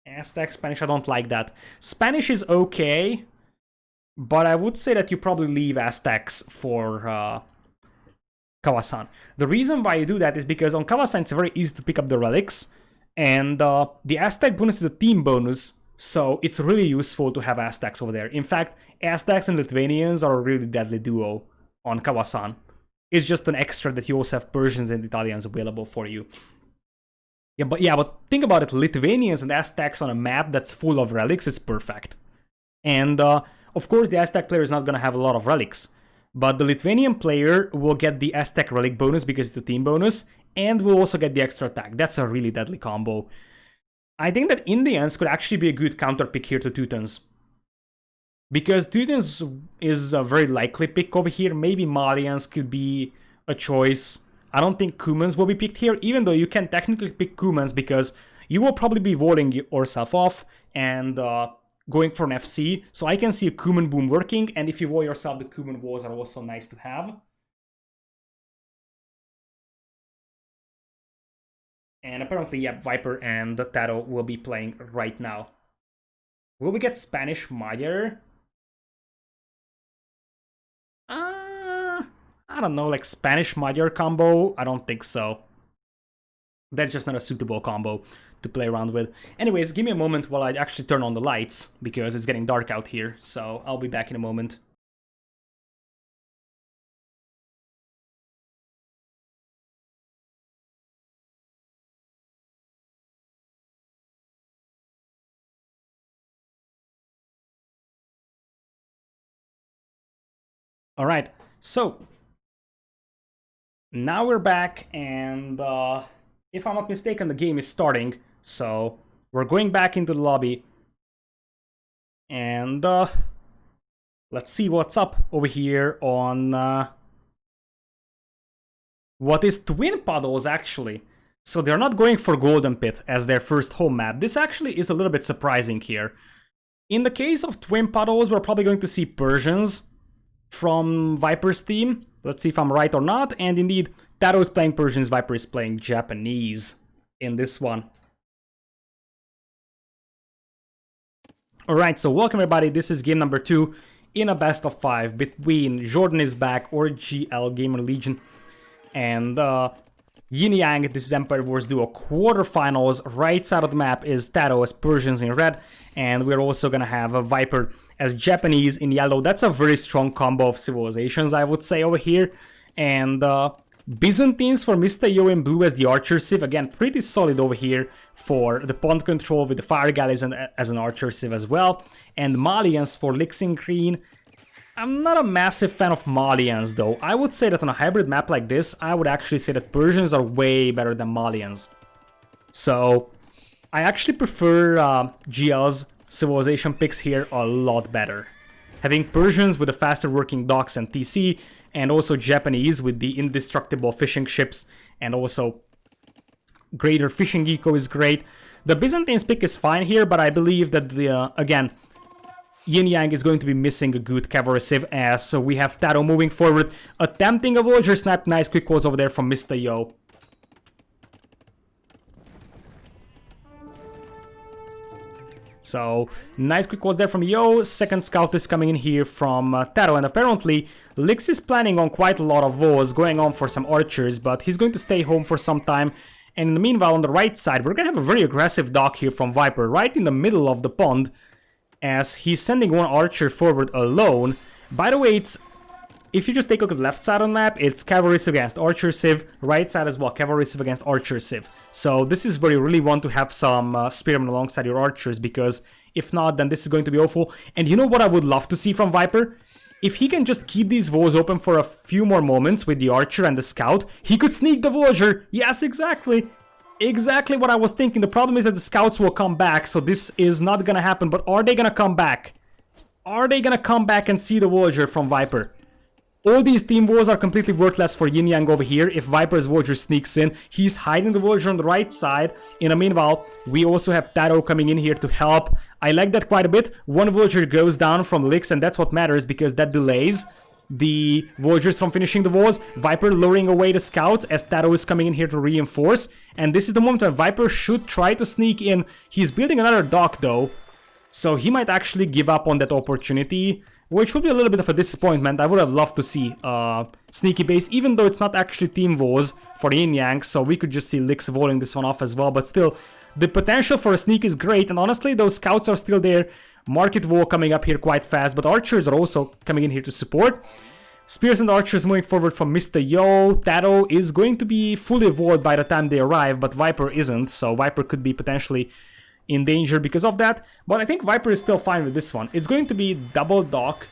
Aztec, Spanish, I don't like that. Spanish is okay, but I would say that you probably leave Aztecs for Kawasan. The reason why you do that is because on Kawasan it's very easy to pick up the relics, and the Aztec bonus is a team bonus, so it's really useful to have Aztecs over there. In fact, Aztecs and Lithuanians are a really deadly duo on Kawasan. It's just an extra that you also have Persians and Italians available for you. But think about it, Lithuanians and Aztecs on a map that's full of relics, it's perfect. And of course the Aztec player is not gonna have a lot of relics, but the Lithuanian player will get the Aztec relic bonus because it's a team bonus, and will also get the extra attack. That's a really deadly combo. I think that Indians could actually be a good counter pick here to Teutons. Because Titans is a very likely pick over here. Maybe Malians could be a choice. I don't think Kumans will be picked here, even though you can technically pick Kumans because you will probably be voting yourself off and going for an FC. So I can see a Kuman boom working, and if you vote yourself, the Kuman walls are also nice to have. And apparently, yeah, Viper and TaToH will be playing right now. Will we get Spanish Magyar? I don't know, like Spanish Magyar combo? I don't think so. That's just not a suitable combo to play around with. Anyways, give me a moment while I actually turn on the lights, because it's getting dark out here, so I'll be back in a moment. Alright, so now we're back, and if I'm not mistaken, the game is starting, so we're going back into the lobby, and let's see what's up over here on what is Twin Puddles, actually. So they're not going for Golden Pit as their first home map. This actually is a little bit surprising here. In the case of Twin Puddles, we're probably going to see Persians from Viper's team. Let's see if I'm right or not. And indeed, TaToH is playing Persians, Viper is playing Japanese in this one. Alright, so welcome everybody. This is game number 2 in a best of 5 between Jordan is back or GL Gamer Legion and Yin Yang. This is Empire Wars Duo quarterfinals. Right side of the map is TaToH as Persians in red, and we're also gonna have a Viper as Japanese in yellow. That's a very strong combo of civilizations, I would say, over here. And Byzantines for Mr. Yo in blue as the Archer Civ. Again, pretty solid over here for the pond control with the Fire Galleys and as an Archer Civ as well. And Malians for Lyx in green. I'm not a massive fan of Malians though. I would say that on a hybrid map like this, I would actually say that Persians are way better than Malians. So I actually prefer GL's civilization picks here a lot better. Having Persians with the faster working docks and TC, and also Japanese with the indestructible fishing ships, and also greater fishing eco is great. The Byzantines pick is fine here, but I believe that the again, Yin Yang is going to be missing a good cavalry civ, as so we have TaToH moving forward, attempting a Voyager snap. Nice quick calls over there from Mr. Yo. So, nice quick calls there from Yo. Second scout is coming in here from TaToH, and apparently Lyx is planning on quite a lot of Vols, going on for some archers, but he's going to stay home for some time. And in the meanwhile, on the right side, we're going to have a very aggressive dock here from Viper, right in the middle of the pond, as he's sending one archer forward alone. By the way, if you just take a look at the left side on the map, it's cavalry civ against archer civ, right side as well, cavalry civ against archer civ. So this is where you really want to have some spearmen alongside your archers, because if not, then this is going to be awful. And you know what I would love to see from Viper? If he can just keep these Vols open for a few more moments with the archer and the scout, he could sneak the Voyager. Yes, exactly. Exactly what I was thinking. The problem is that the scouts will come back, so this is not gonna happen. But are they gonna come back? Are they gonna come back and see the Voyager from Viper? All these team Vols are completely worthless for Yin Yang over here. If Viper's Voyager sneaks in, he's hiding the Voyager on the right side. In the meanwhile, we also have TaToH coming in here to help. I like that quite a bit. One Voyager goes down from Lyx, and that's what matters, because that delays the Voyagers from finishing the Vols. Viper luring away the scouts as TaToH is coming in here to reinforce. And this is the moment when Viper should try to sneak in. He's building another dock though, so he might actually give up on that opportunity, which would be a little bit of a disappointment. I would have loved to see sneaky base, even though it's not actually team Vols for Yin Yang, so we could just see Lyx voling this one off as well. But still, the potential for a sneak is great, and honestly, those scouts are still there. Market Vol coming up here quite fast, but archers are also coming in here to support. Spears and archers moving forward from Mr. Yo. TaToH is going to be fully Voled by the time they arrive, but Viper isn't, so Viper could be potentially in danger because of that. But I think Viper is still fine with this one. It's going to be double dock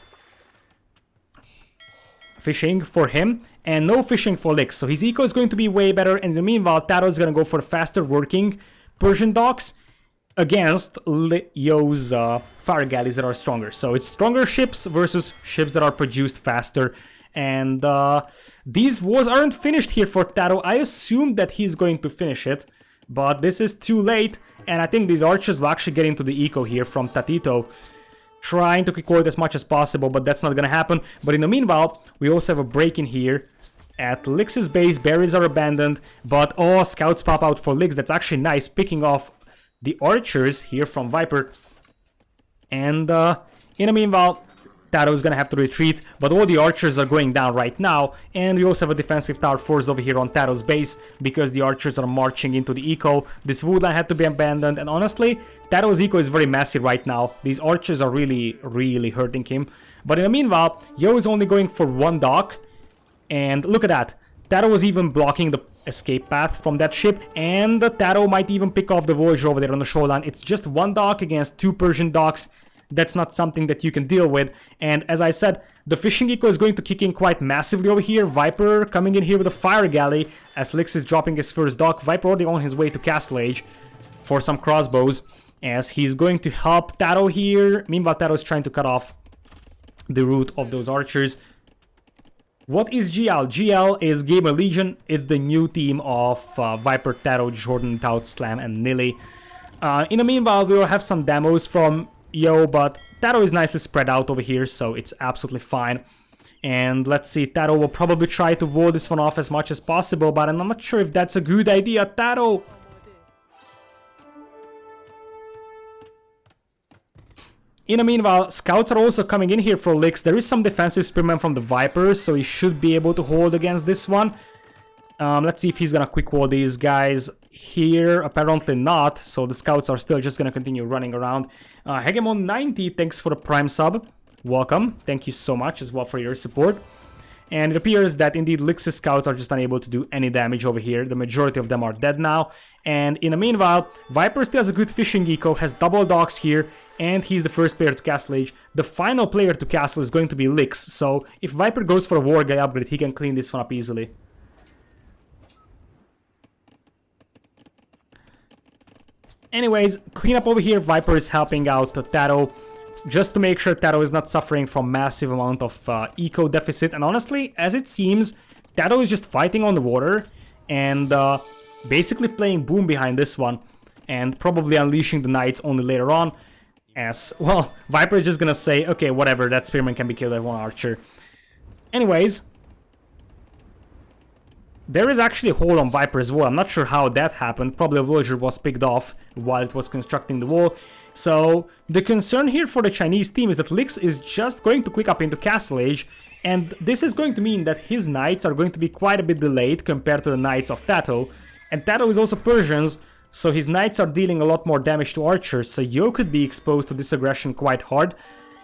fishing for him, and no fishing for Lyx, so his eco is going to be way better. And in the meanwhile, TaToH is going to go for faster working Persian docks. against Yo's fire galleys that are stronger. So it's stronger ships versus ships that are produced faster. And these wars aren't finished here for TaToH. I assume that he's going to finish it, but this is too late. And I think these archers will actually get into the eco here from TaToH, trying to quick wall it as much as possible, but that's not going to happen. But in the meanwhile, we also have a break in here at Lyx's base. Berries are abandoned, but oh, scouts pop out for Lyx. That's actually nice, picking off the archers here from Viper. And in the meanwhile, TaToH is gonna have to retreat, but all the archers are going down right now, and we also have a defensive tower forced over here on TaToH's base because the archers are marching into the eco. This wood line had to be abandoned, and honestly, TaToH's eco is very messy right now. These archers are really hurting him. But in the meanwhile, Yo is only going for one dock, and look at that. TaToH was even blocking the escape path from that ship, and TaToH might even pick off the Voyager over there on the shoreline. It's just one dock against two Persian docks. That's not something that you can deal with. And as I said, the fishing eco is going to kick in quite massively over here. Viper coming in here with a fire galley as Lyx is dropping his first dock. Viper already on his way to Castle Age for some crossbows as he's going to help TaToH here. Meanwhile, TaToH is trying to cut off the route of those archers. What is GL? GL is Gamer Legion. It's the new team of Viper, TaToH, Jordan, TaToH, Slam, and Nili. In the meanwhile, we will have some demos from Yo, but TaToH is nicely spread out over here, so it's absolutely fine. And let's see, TaToH will probably try to wall this one off as much as possible, but I'm not sure if that's a good idea. TaToH! In the meanwhile, scouts are also coming in here for Lyx. There is some defensive spearmen from the Viper, so he should be able to hold against this one. Let's see if he's gonna quick wall these guys here. Apparently not, so the scouts are still just gonna continue running around. Hegemon 90, thanks for the Prime sub. Welcome. Thank you so much as well for your support. And it appears that indeed Lyx's scouts are just unable to do any damage over here. The majority of them are dead now. And in the meanwhile, Viper still has a good fishing eco, has double docks here, and he's the first player to Castle Age. The final player to Castle is going to be Lyx, so if Viper goes for a War Guy upgrade, he can clean this one up easily. Anyways, cleanup over here, Viper is helping out TaToH just to make sure TaToH is not suffering from massive amount of eco deficit. And honestly, as it seems, TaToH is just fighting on the water and basically playing boom behind this one and probably unleashing the knights only later on. As, well, Viper is just gonna say, okay, whatever, that spearman can be killed by one archer. Anyways, there is actually a hole on Viper as well. I'm not sure how that happened. Probably a villager was picked off while it was constructing the wall. So the concern here for the Chinese team is that Lyx is just going to click up into Castle Age, and this is going to mean that his knights are going to be quite a bit delayed compared to the knights of TaToH. And TaToH is also Persians, so his knights are dealing a lot more damage to archers, so Yo could be exposed to this aggression quite hard.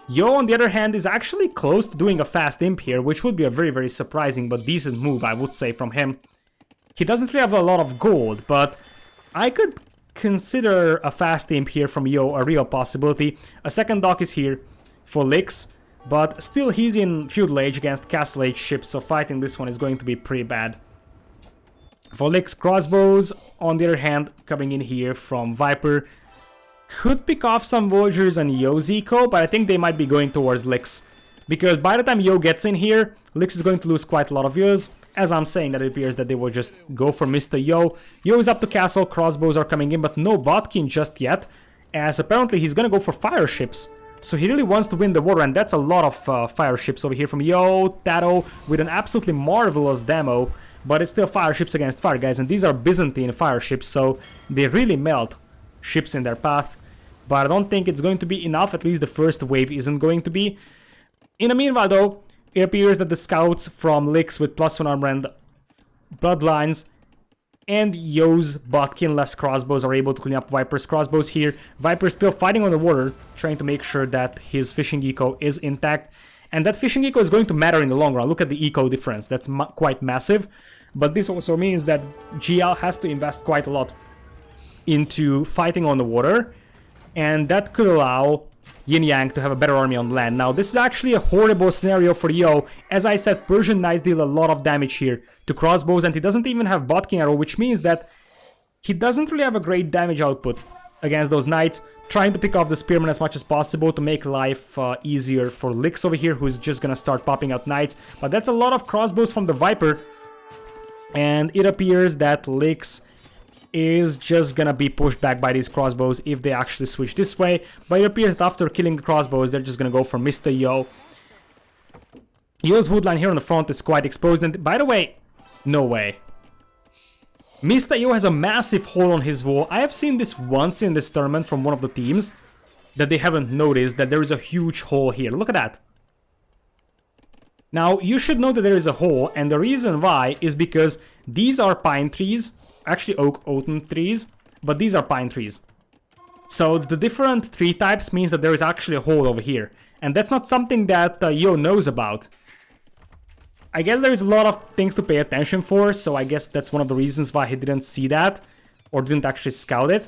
Yo, on the other hand, is actually close to doing a fast imp here, which would be a very surprising but decent move, I would say, from him. He doesn't really have a lot of gold, but I could consider a fast imp here from Yo a real possibility. A second dock is here for Lyx, but still he's in Feudal Age against Castle Age ships, so fighting this one is going to be pretty bad. For Lyx, crossbows, on the other hand, coming in here from Viper, could pick off some Voyagers and Yo's eco, but I think they might be going towards Lyx. Because by the time Yo gets in here, Lyx is going to lose quite a lot of years. As I'm saying, that it appears that they will just go for Mr. Yo. Yo is up to castle, crossbows are coming in, but no Botkin just yet, as apparently he's gonna go for fire ships. So he really wants to win the war, and that's a lot of fire ships over here from Yo, TaToH, with an absolutely marvelous demo. But it's still fire ships against fire guys, and these are Byzantine fire ships, so they really melt ships in their path. But I don't think it's going to be enough, at least the first wave isn't going to be. In the meanwhile though, it appears that the scouts from Lyx with +1 armor and bloodlines and Yo's Botkin-less crossbows are able to clean up Viper's crossbows here. Viper's still fighting on the water, trying to make sure that his fishing eco is intact. And that fishing eco is going to matter in the long run. Look at the eco difference, that's quite massive. But this also means that GL has to invest quite a lot into fighting on the water. And that could allow Yin Yang to have a better army on land. Now, this is actually a horrible scenario for Yo. As I said, Persian knights deal a lot of damage here to crossbows, and he doesn't even have Botkin arrow, which means that he doesn't really have a great damage output against those knights, trying to pick off the spearman as much as possible to make life easier for Lyx over here, who's just gonna start popping out knights. But that's a lot of crossbows from the Viper, and it appears that Lyx is just gonna be pushed back by these crossbows if they actually switch this way. But it appears that after killing the crossbows, they're just gonna go for Mr. Yo. Yo's woodline here on the front is quite exposed, and by the way, no way. Mr. Yo has a massive hole on his wall. I have seen this once in this tournament from one of the teams, that they haven't noticed that there is a huge hole here. Look at that. Now, you should know that there is a hole, and the reason why is because these are pine trees, actually oak trees, but these are pine trees. So the different tree types means that there is actually a hole over here, and that's not something that Yo knows about. I guess there is a lot of things to pay attention for, so I guess that's one of the reasons why he didn't see that, or didn't actually scout it.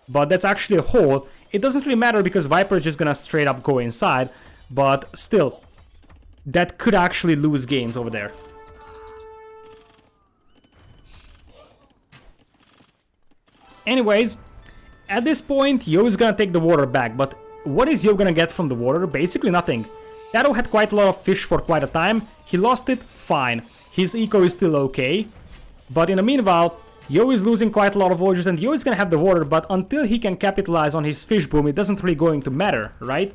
But that's actually a hole. It doesn't really matter because Viper is just gonna straight up go inside, but still, that could actually lose games over there. Anyways, at this point, Yo is gonna take the water back, but what is Yo gonna get from the water? Basically nothing. TaToH had quite a lot of fish for quite a time. He lost it, fine. His eco is still okay. But in the meanwhile, Yo is losing quite a lot of villagers, and Yo is gonna have the water, but until he can capitalize on his fish boom, it doesn't really going to matter, right?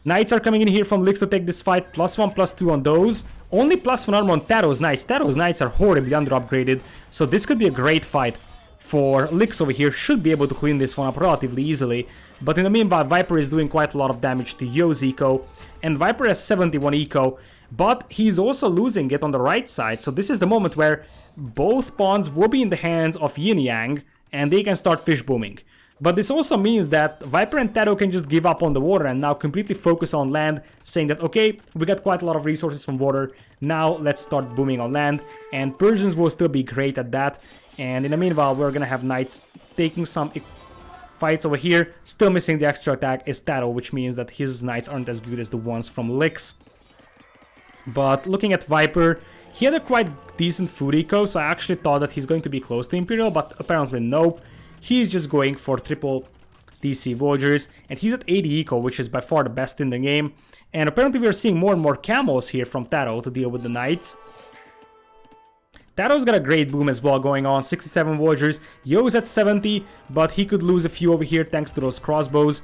Knights are coming in here from Lyx to take this fight, +1, +2 on those. Only +1 armor on TaToH's Knights. TaToH's Knights are horribly under upgraded, so this could be a great fight for Lyx over here. Should be able to clean this one up relatively easily. But in the meanwhile, Viper is doing quite a lot of damage to Yo's eco, and Viper has 71 eco, but he's also losing it on the right side, so this is the moment where both pawns will be in the hands of Yin Yang, and they can start fish booming. But this also means that Viper and TaToH can just give up on the water and now completely focus on land, saying that, okay, we got quite a lot of resources from water, now let's start booming on land, and Persians will still be great at that, and in the meanwhile, we're gonna have Knights taking some fights over here. Still missing the extra attack is TaToH, which means that his Knights aren't as good as the ones from Lyx. But looking at Viper, he had a quite decent food eco, so I actually thought that he's going to be close to Imperial, but apparently nope. He's just going for triple TC Villagers, and he's at 80 eco, which is by far the best in the game. And apparently we are seeing more and more camels here from TaToH to deal with the Knights. TaToH's got a great boom as well going on, 67 villagers. Yo's at 70, but he could lose a few over here thanks to those crossbows.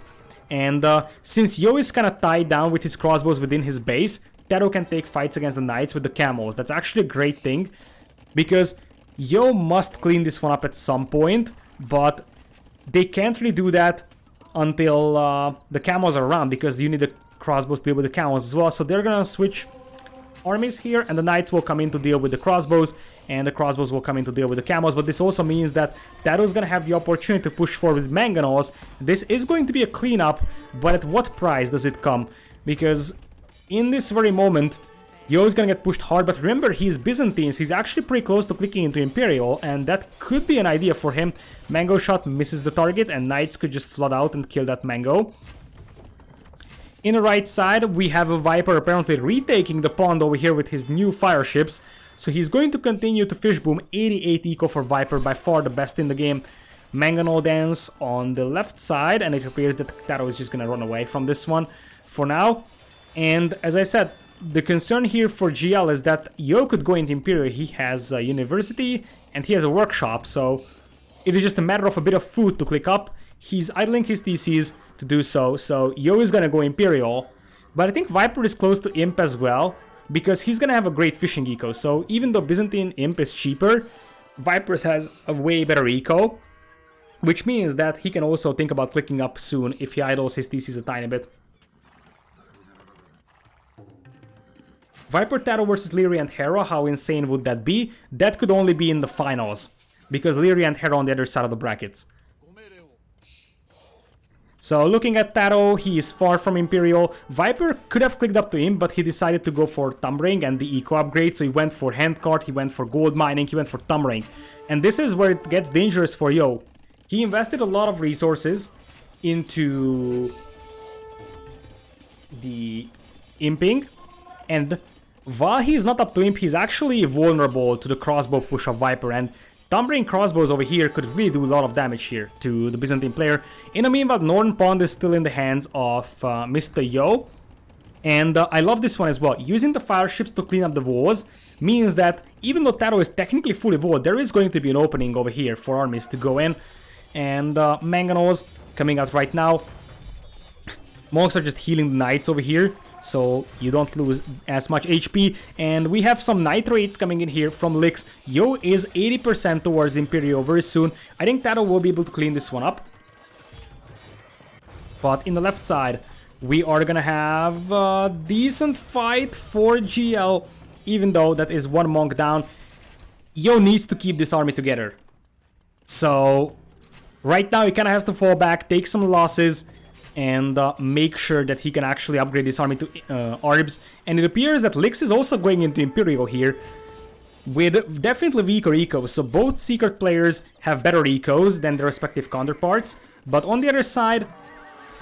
And since Yo is kind of tied down with his crossbows within his base, TaToH can take fights against the Knights with the camels. That's actually a great thing, because Yo must clean this one up at some point, but they can't really do that until the camels are around, because you need the crossbows to deal with the camels as well. So they're gonna switch armies here, and the Knights will come in to deal with the crossbows, and the crossbows will come in to deal with the camels. But this also means that TaToH's gonna have the opportunity to push forward with mangonels. This is going to be a cleanup, but at what price does it come? Because in this very moment, Yo is gonna get pushed hard, but remember, he's Byzantines, he's actually pretty close to clicking into Imperial, and that could be an idea for him. Mango shot misses the target, and Knights could just flood out and kill that Mango. In the right side, we have a Viper apparently retaking the pond over here with his new fire ships, so he's going to continue to fish boom. 88 eco for Viper, by far the best in the game. Mangonel dance on the left side, and it appears that TaToH is just gonna run away from this one for now. And as I said, the concern here for GL is that Yo could go into Imperial. He has a university and he has a workshop, so it is just a matter of a bit of food to click up. He's idling his TCs to do so, so Yo is gonna go Imperial. But I think Viper is close to Imp as well, because he's gonna have a great fishing eco. So even though Byzantine Imp is cheaper, Viper has a way better eco, which means that he can also think about clicking up soon if he idles his TCs a tiny bit. Viper TaToH versus Leary and Hera, how insane would that be? That could only be in the finals, because Leary and Hera on the other side of the brackets. So looking at TaToH, he is far from Imperial. Viper could have clicked up to him, but he decided to go for Thumb Ring and the eco upgrade, so he went for Handcart, he went for Gold Mining, he went for Thumb Ring. And this is where it gets dangerous for Yo. He invested a lot of resources into the imping, and while he's not up to Imp, he's actually vulnerable to the crossbow push of Viper, and Thumbering crossbows over here could really do a lot of damage here to the Byzantine player. In the meanwhile, Northern Pond is still in the hands of Mr. Yo. And I love this one as well. Using the fire ships to clean up the walls means that even though TaToH is technically fully walled, there is going to be an opening over here for armies to go in. And Manganose coming out right now. Monks are just healing the knights over here, so you don't lose as much HP. And we have some nitrates coming in here from Lyx. Yo is 80% towards Imperio very soon. I think TaToH will be able to clean this one up. But in the left side, we are gonna have a decent fight for GL, even though that is one monk down. Yo needs to keep this army together. So right now he kind of has to fall back, take some losses, and make sure that he can actually upgrade this army to Arbs. And it appears that Lyx is also going into Imperial here, with definitely weaker ecos. So both secret players have better ecos than their respective counterparts. But on the other side,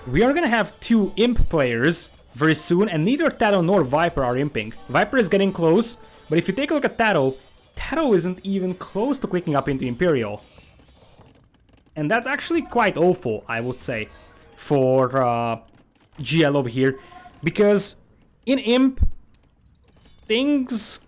we are gonna have two imp players very soon, and neither TaToH nor Viper are imping. Viper is getting close, but if you take a look at TaToH, TaToH isn't even close to clicking up into Imperial. And that's actually quite awful, I would say, for GL over here. Because in imp, things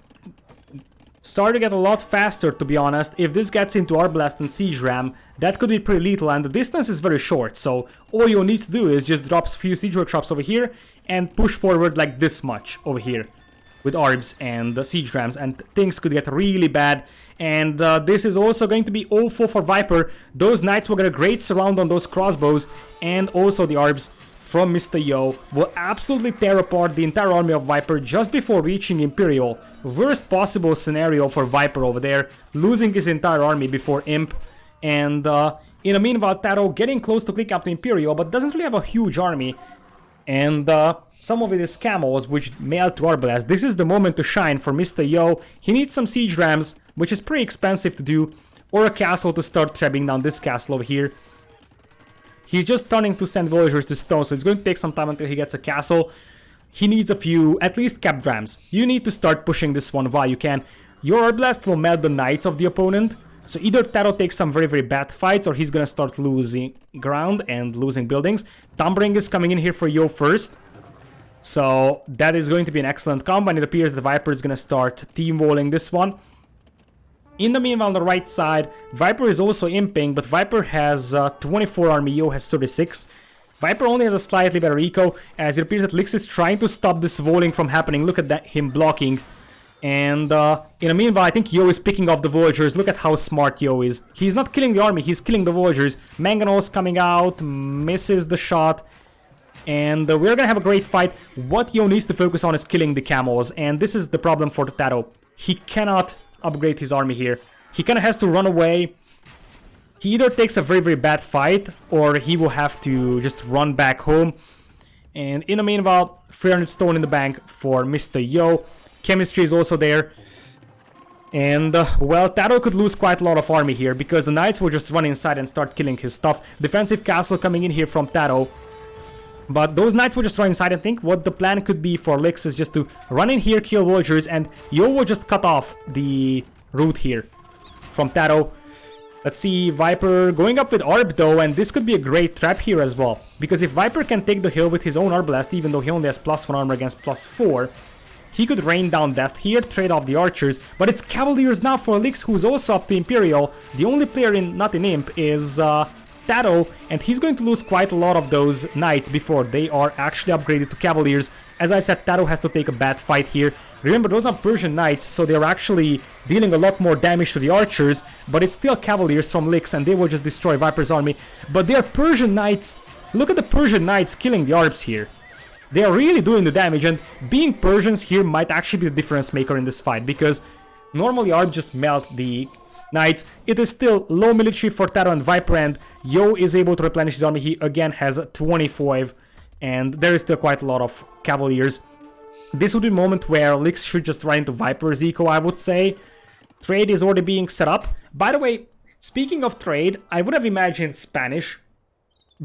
start to get a lot faster, to be honest. If this gets into Arblast and Siege Ram, that could be pretty lethal, and the distance is very short, so all you need to do is just drop a few Siege Workshops over here and push forward like this much over here with Arbs and the Siege Rams, and things could get really bad. And this is also going to be awful for Viper. Those Knights will get a great surround on those crossbows, and also the Arbs from Mr. Yo will absolutely tear apart the entire army of Viper just before reaching Imperial. Worst possible scenario for Viper over there, losing his entire army before Imp. And in the meanwhile, TaToH getting close to click up to Imperial, but doesn't really have a huge army. And some of it is camels, which mail to Arbalest. This is the moment to shine for Mr. Yo. He needs some Siege Rams, which is pretty expensive to do, or a castle to start trapping down this castle over here. He's just starting to send villagers to stone, so it's going to take some time until he gets a castle. He needs a few, at least capped rams. You need to start pushing this one while you can. Your Arbalest will melt the knights of the opponent, so either TaToH takes some very, very bad fights, or he's gonna start losing ground and losing buildings. Thumbering is coming in here for Yo first. So that is going to be an excellent combo, and it appears that Viper is gonna start team walling this one. In the meanwhile, on the right side, Viper is also imping, but Viper has 24 army, Yo has 36. Viper only has a slightly better eco, as it appears that Lyx is trying to stop this walling from happening. Look at that, him blocking. And in the meanwhile, I think Yo is picking off the villagers. Look at how smart Yo is. He's not killing the army, he's killing the villagers. Manganose coming out, misses the shot. And we're gonna have a great fight. What Yo needs to focus on is killing the camels, and this is the problem for the TaToH. He cannot upgrade his army here. He kind of has to run away. He either takes a very, very bad fight, or he will have to just run back home. And in the meanwhile, 300 stone in the bank for Mr. Yo. Chemistry is also there. And, well, TaToH could lose quite a lot of army here, because the knights will just run inside and start killing his stuff. Defensive castle coming in here from TaToH. But those knights will just run inside, and think what the plan could be for Lyx is just to run in here, kill villagers, and Yo will just cut off the route here from TaToH. Let's see, Viper going up with Arb though, and this could be a great trap here as well. Because if Viper can take the hill with his own Arbalest, even though he only has +1 armor against +4, he could rain down death here, trade off the archers. But it's Cavaliers now for Lyx, who's also up to Imperial. The only player not in Imp is TaToH, and he's going to lose quite a lot of those knights before they are actually upgraded to Cavaliers. As I said, TaToH has to take a bad fight here. Remember, those are Persian knights, so they're actually dealing a lot more damage to the archers, but it's still Cavaliers from Lyx, and they will just destroy Viper's army. But they are Persian knights. Look at the Persian knights killing the Arbs here. They are really doing the damage, and being Persians here might actually be the difference maker in this fight, because normally Arbs just melt the knights. It is still low military for TaToH and Viper, and Yo is able to replenish his army. He again has 25, and there is still quite a lot of Cavaliers. This would be a moment where Lyx should just run into Viper's eco, I would say. Trade is already being set up. By the way, speaking of trade, I would have imagined Spanish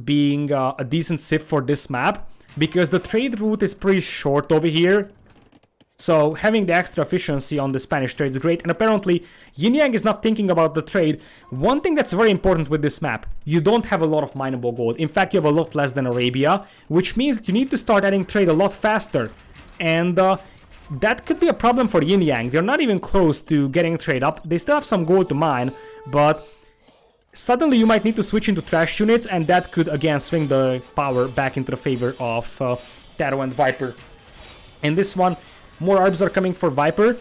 being a decent civ for this map, because the trade route is pretty short over here. So having the extra efficiency on the Spanish trade is great, and apparently Yin Yang is not thinking about the trade. One thing that's very important with this map, you don't have a lot of mineable gold. In fact, you have a lot less than Arabia, which means that you need to start adding trade a lot faster. And that could be a problem for Yin Yang. They're not even close to getting trade up. They still have some gold to mine, but suddenly you might need to switch into trash units, and that could again swing the power back into the favor of TaToH and Viper. In this one, more arbs are coming for Viper,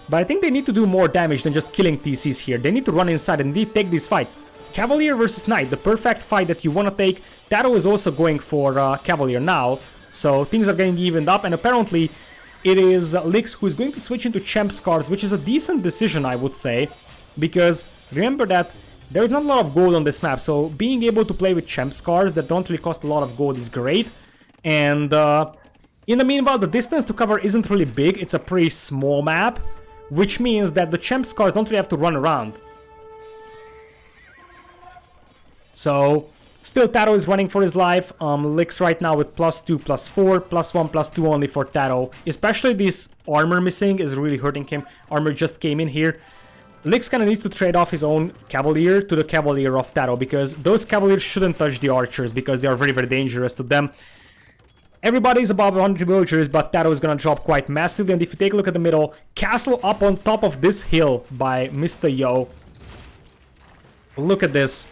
but I think they need to do more damage than just killing TCs here. They need to run inside and indeed take these fights. Cavalier versus Knight, the perfect fight that you want to take. TaToH is also going for Cavalier now, so things are getting evened up, and apparently it is Lyx who is going to switch into Champ's cards, which is a decent decision, I would say, because remember that there is not a lot of gold on this map, so being able to play with Champ's cards that don't really cost a lot of gold is great, and in the meanwhile, the distance to cover isn't really big, it's a pretty small map, which means that the Champ's cards don't really have to run around. So, still TaToH is running for his life. Lyx right now with +2, +4, +1, +2 only for TaToH. Especially this armor missing is really hurting him. Armor just came in here. Lyx kind of needs to trade off his own Cavalier to the Cavalier of TaToH, because those Cavaliers shouldn't touch the archers, because they are very, very dangerous to them. Everybody's above 100 villagers, but TaToH is gonna drop quite massively, and if you take a look at the middle, castle up on top of this hill by Mr. Yo. Look at this.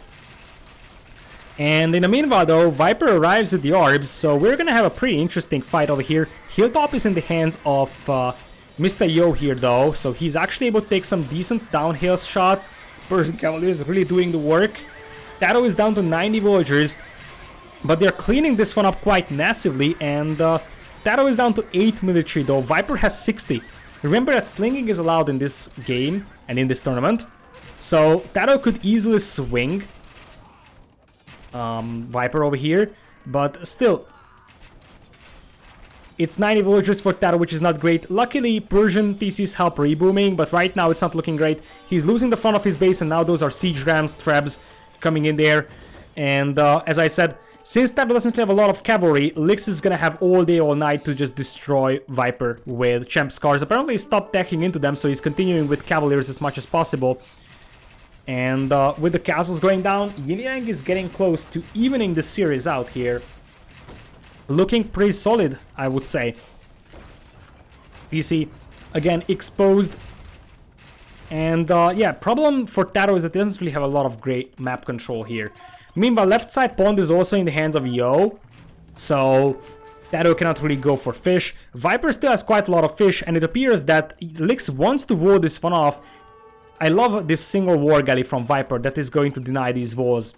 And in the meanwhile though, Viper arrives at the Arbs, so we're gonna have a pretty interesting fight over here. Hilltop is in the hands of Mr. Yo here though, so he's actually able to take some decent downhill shots. Persian Cavalier is really doing the work. TaToH is down to 90 villagers, but they're cleaning this one up quite massively, and TaToH is down to 8 military though. Viper has 60. Remember that slinging is allowed in this game and in this tournament, so TaToH could easily swing Viper over here, but still, it's 90 villagers for TaToH, which is not great. Luckily, Persian TCs help rebooming, but right now it's not looking great. He's losing the front of his base, and now those are siege rams, trebs coming in there, and as I said, since TaToH doesn't have a lot of cavalry, Lyx is gonna have all day, all night to just destroy Viper with Champ Scars. Apparently he stopped tacking into them, so he's continuing with Cavaliers as much as possible. And with the castles going down, Yin Yang is getting close to evening the series out here. Looking pretty solid, I would say. PC, again, exposed. And yeah, problem for TaToH is that it doesn't really have a lot of great map control here. Meanwhile, left side pond is also in the hands of Yo, so TaToH cannot really go for fish. Viper still has quite a lot of fish, and it appears that Lyx wants to wall this one off. I love this single war galley from Viper that is going to deny these walls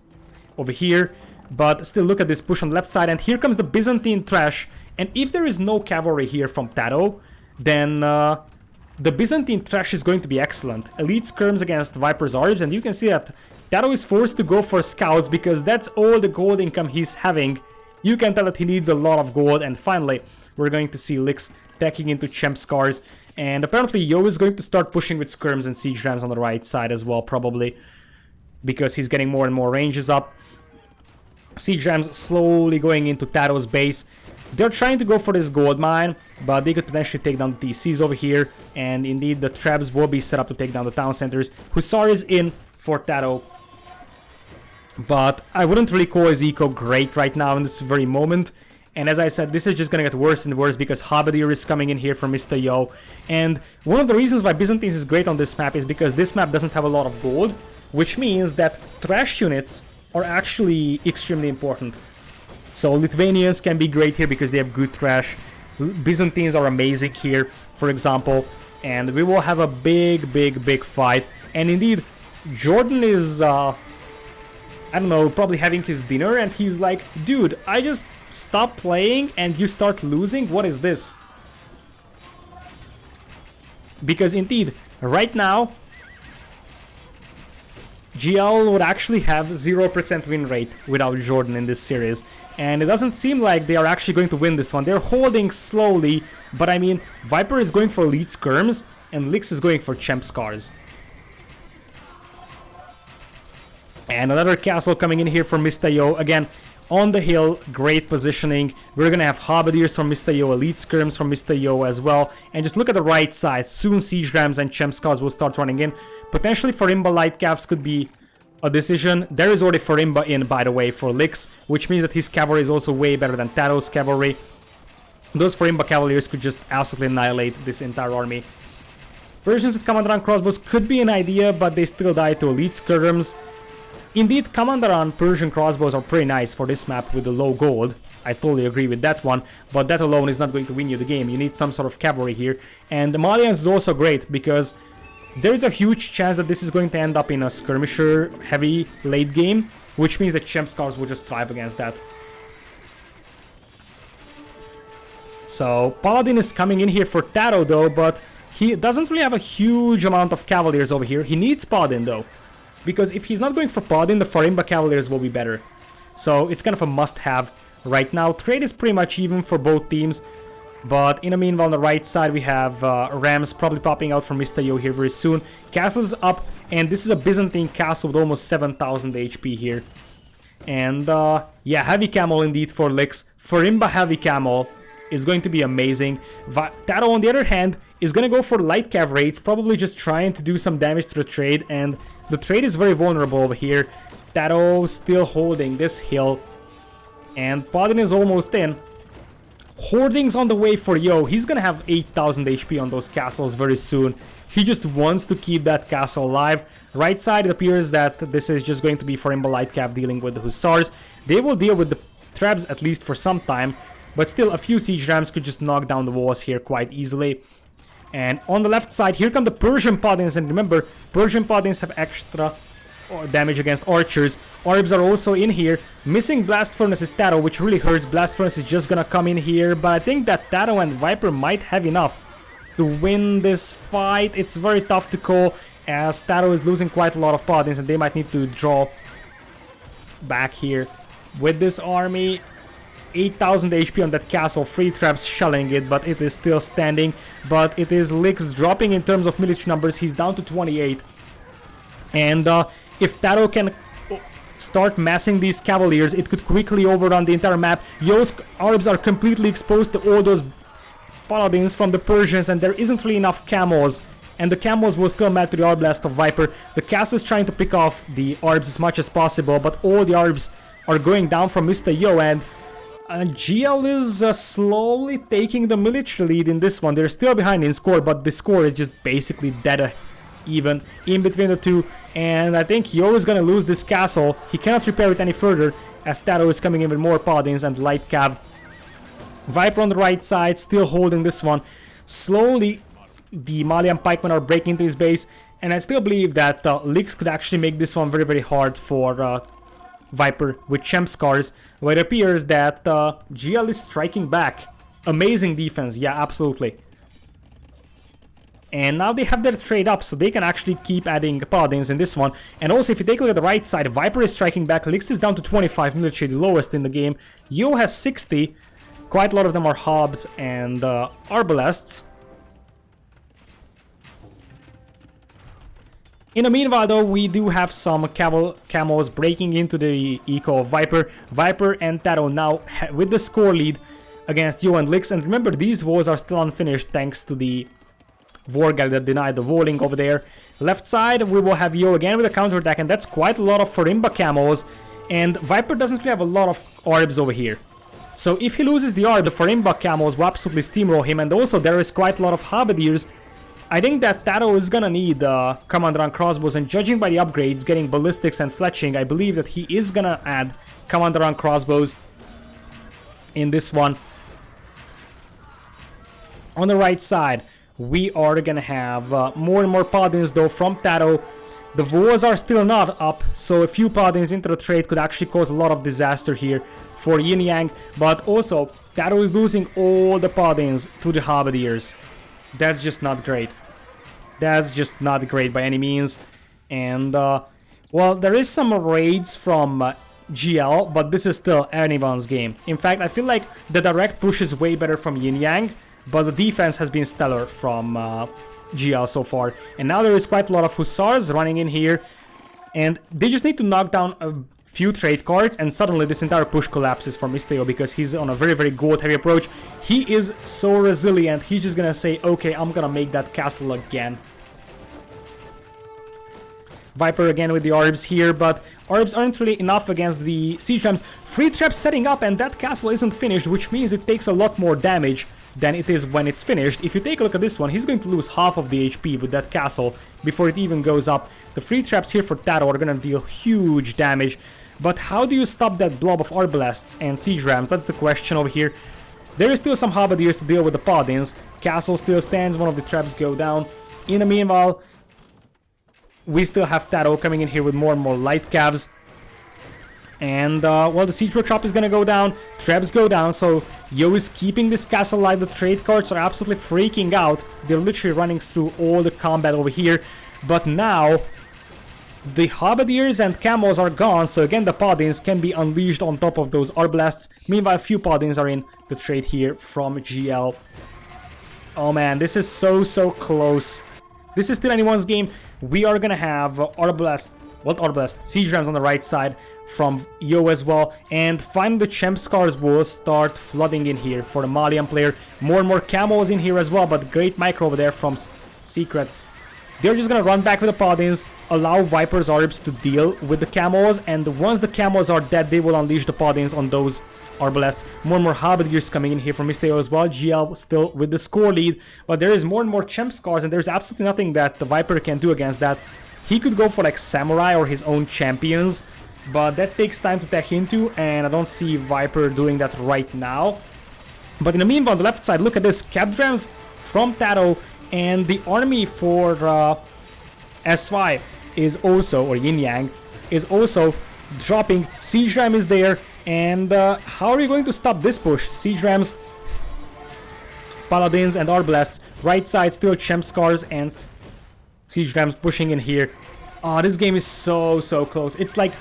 over here, but still look at this push on the left side, and here comes the Byzantine trash, and if there is no cavalry here from TaToH, then the Byzantine trash is going to be excellent. Elite skirms against Viper's Arbs, and you can see that TaToH is forced to go for scouts because that's all the gold income he's having. You can tell that he needs a lot of gold, and finally we're going to see Lyx tacking into Champ Scars, and apparently Yo is going to start pushing with skirms and siege rams on the right side as well, probably, because he's getting more and more ranges up. Siege rams slowly going into TaToH's base. They're trying to go for this gold mine, but they could potentially take down the TCs over here, and indeed the traps will be set up to take down the town centers. Hussar is in for TaToH, but I wouldn't really call his eco great right now in this very moment. And as I said, this is just gonna get worse and worse because Halberdier is coming in here from Mr. Yo. And one of the reasons why Byzantines is great on this map is because this map doesn't have a lot of gold, which means that trash units are actually extremely important. So Lithuanians can be great here because they have good trash. Byzantines are amazing here, for example. And we will have a big fight. And indeed, Jordan is, I don't know, probably having his dinner, and he's like, dude, I just stopped playing and you start losing? What is this? Because indeed, right now, GL would actually have 0% win rate without Jordan in this series. And it doesn't seem like they are actually going to win this one. They're holding slowly, but I mean, Viper is going for elite skirms, and Lyx is going for Champ Scars. And another castle coming in here from Mr. Yo. Again, On the hill, great positioning. We're gonna have Halberdiers from Mr. Yo, Elite Skirms from Mr. Yo as well. And just look at the right side. Soon Siege Rams and Champ Scouts will start running in. Potentially Farimba Light Cavs could be a decision. There is already Farimba in, by the way, for Lyx, which means that his cavalry is also way better than TaToH's cavalry. Those Farimba Cavaliers could just absolutely annihilate this entire army. Persians with Commanderan crossbows could be an idea, but they still die to Elite Skirms. Indeed, Commanderan Persian crossbows are pretty nice for this map with the low gold. I totally agree with that one, but that alone is not going to win you the game. You need some sort of cavalry here. And the Malians is also great, because there is a huge chance that this is going to end up in a skirmisher-heavy late game, which means that Champ Scouts will just thrive against that. So, Paladin is coming in here for TaToH though, but he doesn't really have a huge amount of Cavaliers over here. He needs Paladin though, because if he's not going for Paladin, the Farimba Cavaliers will be better. So, it's kind of a must-have right now. Trade is pretty much even for both teams. But in the meanwhile, on the right side, we have Rams probably popping out from Mr. Yo here very soon. Castle is up, and this is a Byzantine castle with almost 7,000 HP here. And yeah, heavy camel indeed for Lyx. Farimba heavy camel is going to be amazing. TaToH, on the other hand, is going to go for light cavalry. It's probably just trying to do some damage to the trade, and the trade is very vulnerable over here. TaToH still holding this hill, and Paladin is almost in. Hoarding's on the way for Yo. He's gonna have 8,000 HP on those castles very soon. He just wants to keep that castle alive. Right side, it appears that this is just going to be Farimba Light Cav dealing with the Hussars. They will deal with the traps at least for some time, but still a few Siege Rams could just knock down the walls here quite easily. And on the left side, here come the Persian Paladins, and remember, Persian Paladins have extra damage against archers. Orbs are also in here. Missing Blast Furnace is TaToH, which really hurts. Blast Furnace is just gonna come in here, but I think that TaToH and Viper might have enough to win this fight. It's very tough to call, as TaToH is losing quite a lot of Paladins, and they might need to draw back here with this army. 8,000 HP on that castle, 3 traps shelling it, but it is still standing. But it is Lyx dropping in terms of military numbers. He's down to 28. And if TaToH can start massing these Cavaliers, it could quickly overrun the entire map. Yo's Arabs are completely exposed to all those Paladins from the Persians, and there isn't really enough Camels. And the Camels will still match to the Arblast of Viper. The castle is trying to pick off the Arabs as much as possible, but all the Arabs are going down from Mr. Yo, and GL is slowly taking the military lead in this one. They're still behind in score, but the score is just basically dead even in between the two. And I think Yo is gonna lose this castle. He cannot repair it any further, as TaToH is coming in with more Paladins and Light Cav. Viper on the right side, still holding this one. Slowly, the Malian pikemen are breaking into his base, and I still believe that Lyx could actually make this one very, very hard for Viper with Champ Scars, where it appears that GL is striking back. Amazing defense, yeah, absolutely. And now they have their trade up, so they can actually keep adding Paladins in this one. And also, if you take a look at the right side, Viper is striking back. Lyx is down to 25 military, the lowest in the game. Yo has 60. Quite a lot of them are Hobbs and Arbalests. In the meanwhile, though, we do have some Camels breaking into the eco of Viper. Viper and TaToH now with the score lead against Yo and Lyx. And remember, these wars are still unfinished thanks to the War Galley that denied the walling over there. Left side, we will have Yo again with a counterattack, and that's quite a lot of Farimba Camels. And Viper doesn't really have a lot of Arbs over here. So if he loses the Arb, the Farimba Camels will absolutely steamroll him, and also there is quite a lot of Halberdiers. I think that TaToH is gonna need Commanderan crossbows, and judging by the upgrades, getting ballistics and fletching, I believe that he is gonna add Commanderan crossbows in this one. On the right side, we are gonna have more and more Paladins though from TaToH. The wars are still not up, so a few Paladins into the trade could actually cause a lot of disaster here for Yin Yang, but also TaToH is losing all the Paladins to the Halberdiers. That's just not great. That's just not great by any means. And, well, there is some raids from GL, but this is still anyone's game. In fact, I feel like the direct push is way better from Yin Yang, but the defense has been stellar from GL so far. And now there is quite a lot of Hussars running in here, and they just need to knock down a few trade cards, and suddenly this entire push collapses for Mr. because he's on a very, very gold-heavy approach. He is so resilient. He's just gonna say, okay, I'm gonna make that castle again. Viper again with the orbs here, but orbs aren't really enough against the siege rams. Free traps setting up, and that castle isn't finished, which means it takes a lot more damage than it is when it's finished. If you take a look at this one, he's going to lose half of the HP with that castle before it even goes up. The free traps here for TaToH are gonna deal huge damage, but how do you stop that blob of arbalasts and siege rams? That's the question over here. There is still some halberdiers to deal with the paladins. Castle still stands, one of the traps go down. In the meanwhile, we still have TaToH coming in here with more and more light cavs. And, well, the siege workshop is gonna go down, traps go down, so Yo is keeping this castle alive. The trade cards are absolutely freaking out. They're literally running through all the combat over here. But now, the halberdiers and camels are gone, so again the paladins can be unleashed on top of those arbalasts. Meanwhile, a few paladins are in the trade here from GL. Oh man, this is so close. This is still anyone's game. We are gonna have arbalast, siege rams on the right side from Yo as well, and finally the champ scars will start flooding in here for the Malian player. More and more camos in here as well, but great micro over there from Secret. They're just gonna run back with the paladins, allow Viper's orbs to deal with the camos, and once the camos are dead, they will unleash the paladins on those arbalasts. More and more halberdiers coming in here from Mr. as well. GL still with the score lead, but there is more and more champ scars, and there's absolutely nothing that the Viper can do against that. He could go for like samurai or his own champions, but that takes time to tech into, and I don't see Viper doing that right now. But in the meanwhile, on the left side, look at this. Capdrams from TaToH, and the army for S5 is also, or Yin Yang, is also dropping. Siege Ram is there, and how are you going to stop this push? Siege Rams, Paladins, and Arbalasts. Right side, still Champ Scars and Siege Rams pushing in here. Oh, this game is so close. It's like,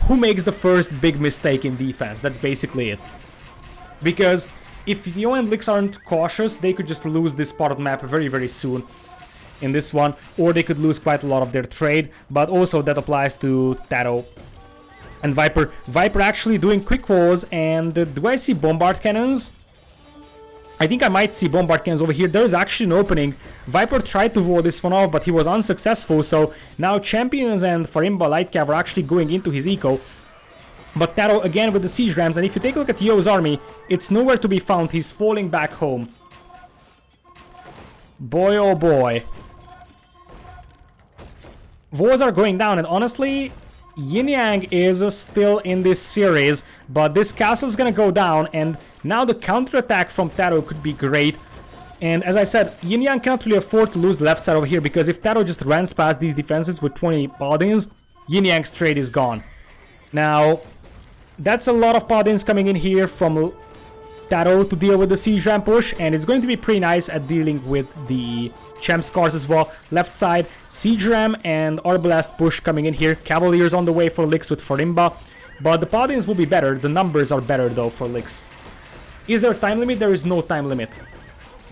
who makes the first big mistake in defense? That's basically it. Because if Yo and Lyx aren't cautious, they could just lose this part of the map very soon in this one, or they could lose quite a lot of their trade, but also that applies to TaToH and Viper. Viper actually doing quick walls, and do I see bombard cannons? I think I might see bombard cannons over here. There's actually an opening. Viper tried to wall this one off, but he was unsuccessful, so now Champions and Farimba Light Cav are actually going into his eco. But TaToH again with the siege rams, and if you take a look at Yo's army, it's nowhere to be found. He's falling back home. Boy oh boy. Wars are going down, and honestly, Yin Yang is still in this series, but this castle is gonna go down, and now the counterattack from TaToH could be great. And as I said, Yin Yang cannot really afford to lose the left side over here, because if TaToH just runs past these defenses with 20 paladins, Yin Yang's trade is gone. Now, that's a lot of paladins coming in here from TaToH to deal with the siege ram push, and it's going to be pretty nice at dealing with the champ scars as well. Left side, siege ram and arbalast push coming in here. Cavaliers on the way for Lyx with Farimba, but the paladins will be better. The numbers are better though for Lyx. Is there a time limit? There is no time limit.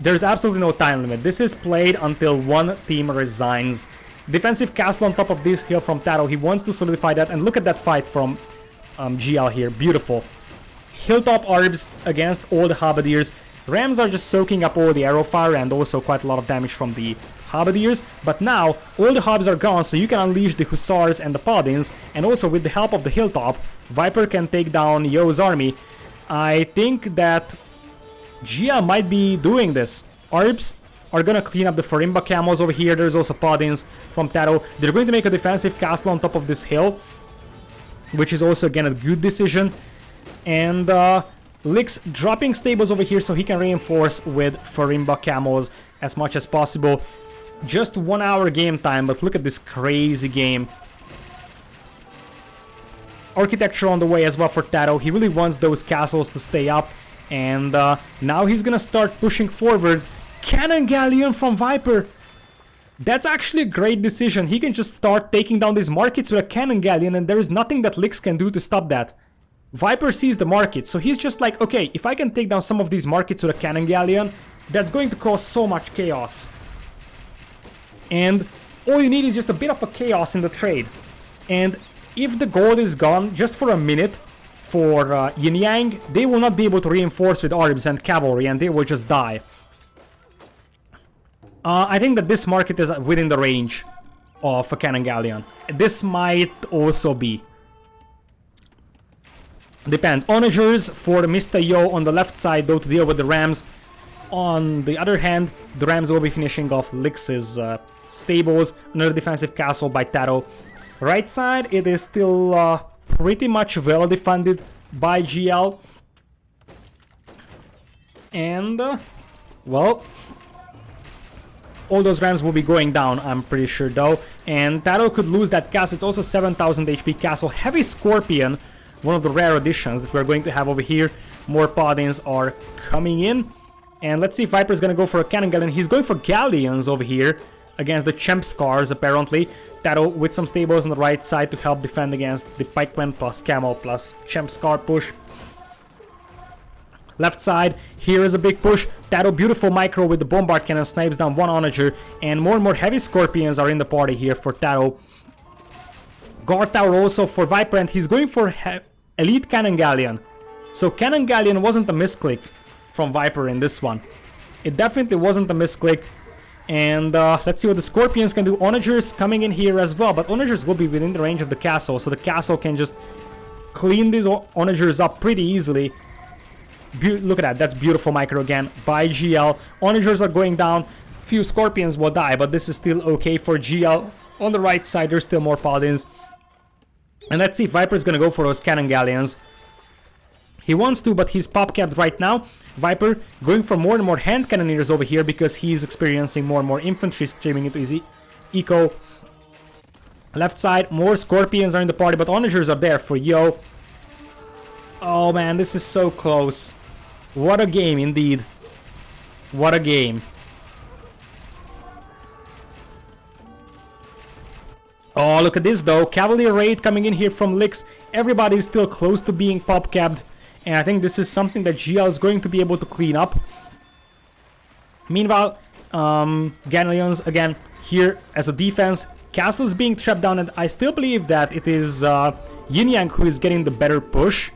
There's absolutely no time limit. This is played until one team resigns. Defensive castle on top of this hill from TaToH. He wants to solidify that, and look at that fight from GL here. Beautiful. Hilltop orbs against all the halberdiers. Rams are just soaking up all the arrow fire and also quite a lot of damage from the halberdiers. But now all the hubs are gone, so you can unleash the hussars and the paladins, and also with the help of the hilltop, Viper can take down Yo's army. I think that GL might be doing this. Orbs are gonna clean up the Farimba camos over here. There's also paladins from TaToH. They're going to make a defensive castle on top of this hill, which is also again a good decision. And Lyx dropping stables over here so he can reinforce with Farimba camos as much as possible. Just 1 hour game time, but look at this crazy game. Architecture on the way as well for TaToH. He really wants those castles to stay up, and now he's gonna start pushing forward. Cannon Galleon from Viper. That's actually a great decision. He can just start taking down these markets with a Cannon Galleon, and there is nothing that Lyx can do to stop that. Viper sees the market, so he's just like, okay, if I can take down some of these markets with a Cannon Galleon, that's going to cause so much chaos. And all you need is just a bit of a chaos in the trade. And if the gold is gone just for a minute for Yin Yang, they will not be able to reinforce with Arbs and Cavalry, and they will just die. I think that this market is within the range of a Cannon Galleon. This might also be. Depends. Onagers for Mr. Yo on the left side, though, to deal with the Rams. On the other hand, the Rams will be finishing off Lyx's stables. Another defensive castle by TaToH. Right side, it is still pretty much well defended by GL. And, well, all those Rams will be going down, I'm pretty sure, though. And TaToH could lose that castle. It's also 7,000 HP castle. Heavy Scorpion, one of the rare additions that we're going to have over here. More Paladins are coming in. And let's see if Viper's gonna go for a Cannon Galleon. He's going for Galleons over here against the Champ Scars, apparently. TaToH with some stables on the right side to help defend against the Pikemen plus Camel plus Champ Scar push. Left side, here is a big push. TaToH, beautiful micro with the Bombard Cannon, snipes down one Onager. And more Heavy Scorpions are in the party here for TaToH. Guard Tower also for Viper, and he's going for Elite Cannon Galleon. So Cannon Galleon wasn't a misclick from Viper in this one. It definitely wasn't a misclick. And let's see what the Scorpions can do. Onagers coming in here as well, but Onagers will be within the range of the castle, so the castle can just clean these Onagers up pretty easily. Look at that, that's beautiful micro again by GL. Onagers are going down, few Scorpions will die, but this is still okay for GL. On the right side, there's still more Paladins. And let's see if Viper is gonna go for those Cannon Galleons. He wants to, but he's pop-capped right now. Viper going for more and more hand cannoneers over here because he's experiencing more and more infantry streaming into his eco. Left side, more Scorpions are in the party, but Onagers are there for Yo. Oh man, this is so close. What a game indeed. What a game. Oh, look at this though. Cavalier raid coming in here from Lyx. Everybody is still close to being pop-capped. And I think this is something that GL is going to be able to clean up. Meanwhile, Galleons again here as a defense. Castle is being trapped down, and I still believe that it is Yin Yang who is getting the better push.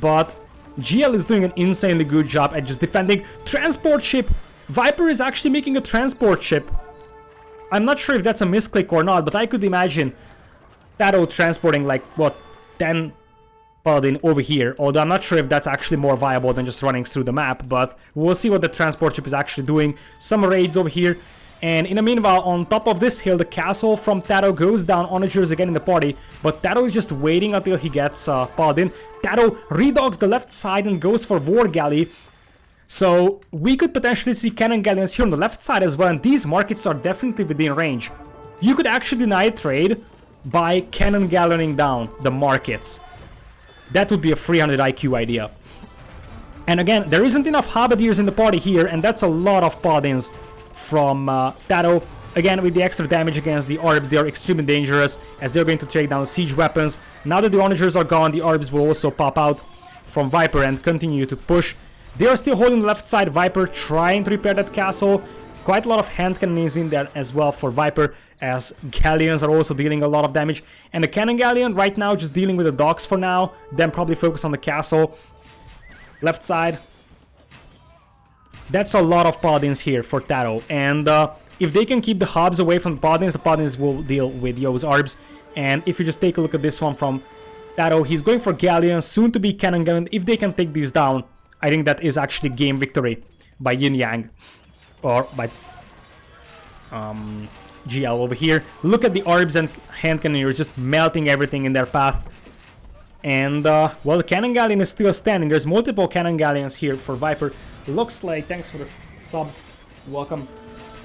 But GL is doing an insanely good job at just defending. Transport ship! Viper is actually making a transport ship. I'm not sure if that's a misclick or not, but I could imagine TaToH transporting like, what, 10 Paladin over here, although I'm not sure if that's actually more viable than just running through the map, but we'll see what the transport ship is actually doing. Some raids over here, and in the meanwhile, on top of this hill, the castle from TaToH goes down. Onagers again in the party, but TaToH is just waiting until he gets Paladin. TaToH redogs the left side and goes for War Galley. So we could potentially see Cannon Galleons here on the left side as well, and these markets are definitely within range. You could actually deny a trade by Cannon Galleoning down the markets. That would be a 300 IQ idea. And again, there isn't enough Halberdiers in the party here, and that's a lot of Paladins from TaToH. Again, with the extra damage against the Arbs, they are extremely dangerous, as they're going to take down siege weapons. Now that the Onagers are gone, the Arbs will also pop out from Viper and continue to push. They are still holding the left side. Viper trying to repair that castle. Quite a lot of hand cannons in there as well for Viper, as Galleons are also dealing a lot of damage. And the Cannon Galleon right now just dealing with the docks for now, then probably focus on the castle. Left side. That's a lot of Paladins here for TaToH, and if they can keep the hubs away from the Paladins will deal with Yo's Arbs. And if you just take a look at this one from TaToH, he's going for Galleons, soon to be Cannon Galleon. If they can take these down, I think that is actually game victory by Yin Yang. Or by GL over here. Look at the Arbs and hand cannoneers just melting everything in their path. And, well, the Cannon Galleon is still standing. There's multiple Cannon Galleons here for Viper. Looks like, thanks for the sub. Welcome.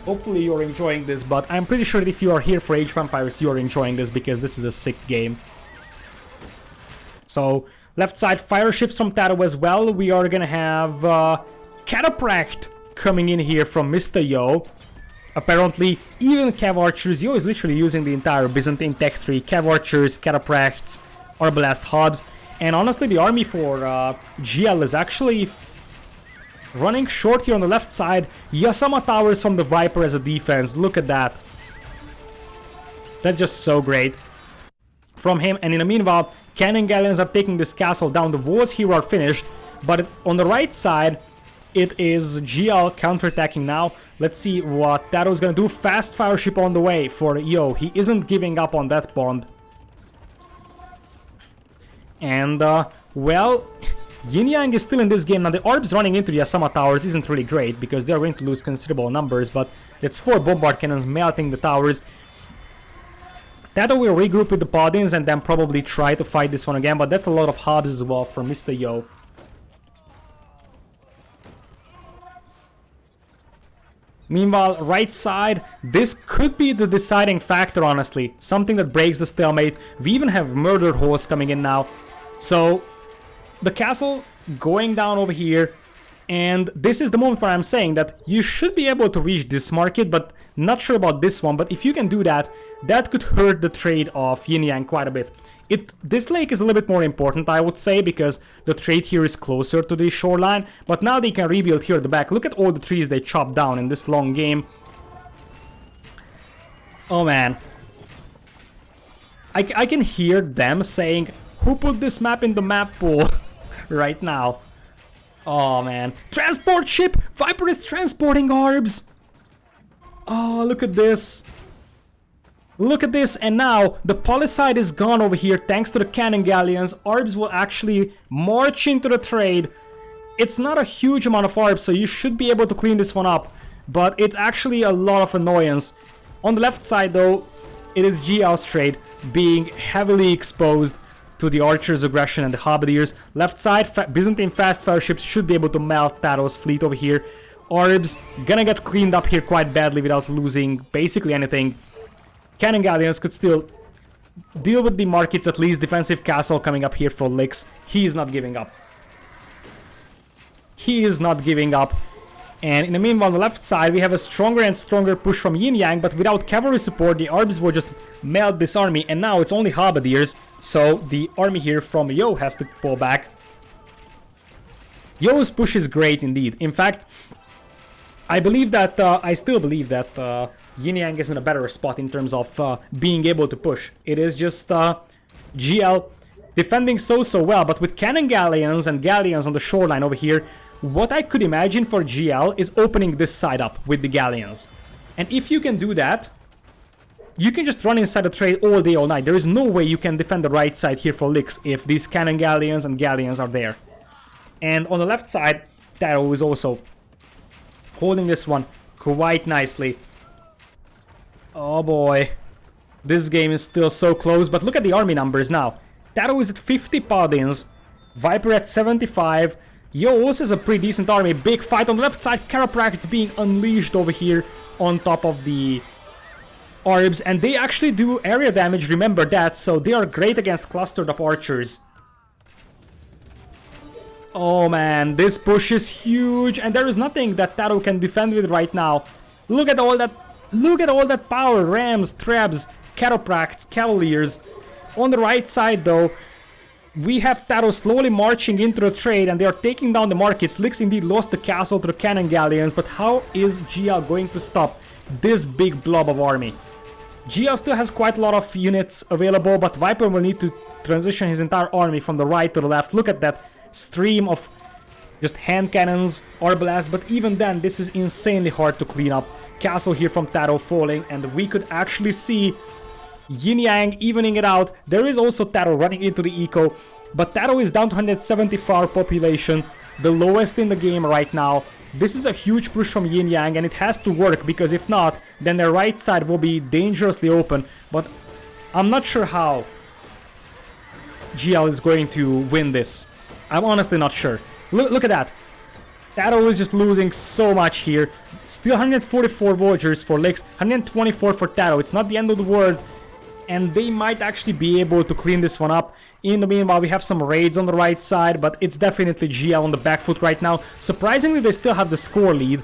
Hopefully you're enjoying this, but I'm pretty sure that if you are here for Age of Empires, you're enjoying this because this is a sick game. So, left side fire ships from TaToH as well. We are gonna have Cataphract coming in here from Mr. Yo. Apparently, even Cav Archers. Yo is literally using the entire Byzantine tech tree. Cav Archers, Cataphracts, Arbalest hubs. And honestly, the army for GL is actually running short here on the left side. Yasama Towers from the Viper as a defense. Look at that. That's just so great. from him. And in the meanwhile, cannon galleons are taking this castle down. The walls here are finished, but on the right side, it is GL counterattacking now. Let's see what TaToH's gonna do. Fast fire ship on the way for Yo. He isn't giving up on that bond. And, well, Yin Yang is still in this game. Now, the orbs running into the Asama towers isn't really great because they're going to lose considerable numbers, but it's 4 bombard cannons melting the towers. TaToH will regroup with the Paladins and then probably try to fight this one again, but that's a lot of hubs as well for Mr. Yo. Meanwhile, right side, this could be the deciding factor, honestly. Something that breaks the stalemate. We even have Murder Horse coming in now. So, the castle going down over here. And this is the moment where I'm saying that you should be able to reach this market, but not sure about this one. But if you can do that, that could hurt the trade of Yin Yang quite a bit. This lake is a little bit more important, I would say, because the trade here is closer to the shoreline. But now they can rebuild here at the back. Look at all the trees they chopped down in this long game. Oh man. I can hear them saying, who put this map in the map pool right now? Oh man. Transport ship! Viper is transporting orbs! Oh, look at this. Look at this, and now the Policide is gone over here thanks to the cannon galleons. Orbs will actually march into the trade. It's not a huge amount of orbs, so you should be able to clean this one up. But it's actually a lot of annoyance. On the left side though, it is GL's trade being heavily exposed to the archers' aggression and the halberdiers. Left side, Byzantine fast fire ships should be able to melt TaToH's fleet over here. Orbs gonna get cleaned up here quite badly without losing basically anything. Cannon galleons could still deal with the markets, at least. Defensive castle coming up here for Lyx. He is not giving up. He is not giving up. And in the meanwhile, on the left side, we have a stronger and stronger push from Yin Yang, but without cavalry support, the orbs will just melt this army. And now it's only halberdiers, so the army here from Yo has to pull back. Yo's push is great indeed. In fact, I still believe that Yin Yang is in a better spot in terms of being able to push. It is just GL defending so well, but with cannon galleons and galleons on the shoreline over here, what I could imagine for GL is opening this side up with the galleons. And if you can do that, you can just run inside the trade all day, all night. There is no way you can defend the right side here for Lyx if these cannon galleons and galleons are there. And on the left side, TaToH is also holding this one quite nicely. Oh boy, this game is still so close, but look at the army numbers now. TaToH is at 50 paladins, Viper at 75, Yo also has a pretty decent army. Big fight on the left side, chiropractors being unleashed over here on top of the orbs, and they actually do area damage, remember that, so they are great against clustered up archers. Oh man, this push is huge, and there is nothing that TaToH can defend with right now. Look at all that power, rams, trebs, chiropracts, cavaliers. On the right side though, we have TaToH slowly marching into the trade, and they are taking down the markets. Lyx indeed lost the castle to the cannon galleons, but how is GL going to stop this big blob of army? GL still has quite a lot of units available, but Viper will need to transition his entire army from the right to the left. Look at that stream of just hand cannons, arbalasts, but even then, this is insanely hard to clean up. Castle here from TaToH falling, and we could actually see Yin Yang evening it out. There is also TaToH running into the eco, but TaToH is down to 174 population, the lowest in the game right now. This is a huge push from Yin Yang, and it has to work, because if not, then their right side will be dangerously open. But I'm not sure how GL is going to win this. I'm honestly not sure. Look at that. TaToH is just losing so much here. Still 144 villagers for Lyx, 124 for TaToH. It's not the end of the world, and they might actually be able to clean this one up. In the meanwhile, we have some raids on the right side, but it's definitely GL on the back foot right now. Surprisingly, they still have the score lead,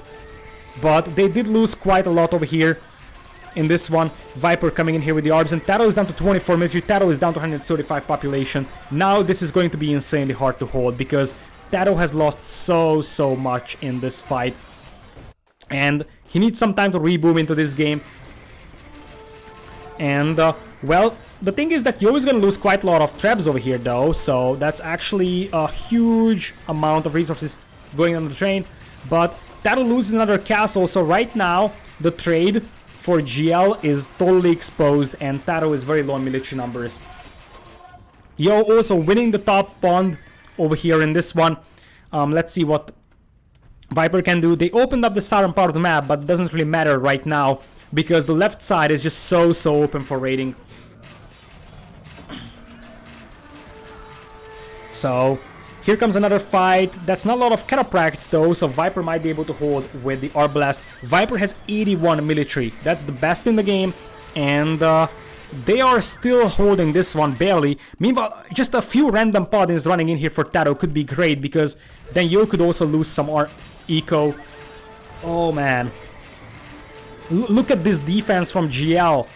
but they did lose quite a lot over here in this one. Viper coming in here with the orbs, and TaToH is down to 24 military. TaToH is down to 135 population. Now this is going to be insanely hard to hold, because TaToH has lost so much in this fight, and he needs some time to reboot into this game. And well, The thing is that Yo is going to lose quite a lot of trebs over here though, so that's actually a huge amount of resources going on the train. But TaToH loses another castle, so right now the trade for GL is totally exposed and TaToH is very low on military numbers. Yo also winning the top pond over here in this one. Let's see what Viper can do. They opened up the southern part of the map, but it doesn't really matter right now because the left side is just so open for raiding. So here comes another fight. That's not a lot of catapracts though, so Viper might be able to hold with the Arbalest. Viper has 81 military. That's the best in the game, and they are still holding this one barely. Meanwhile, just a few random paladins running in here for TaToH could be great, because then Yo could also lose some eco. Oh man. Look at this defense from GL.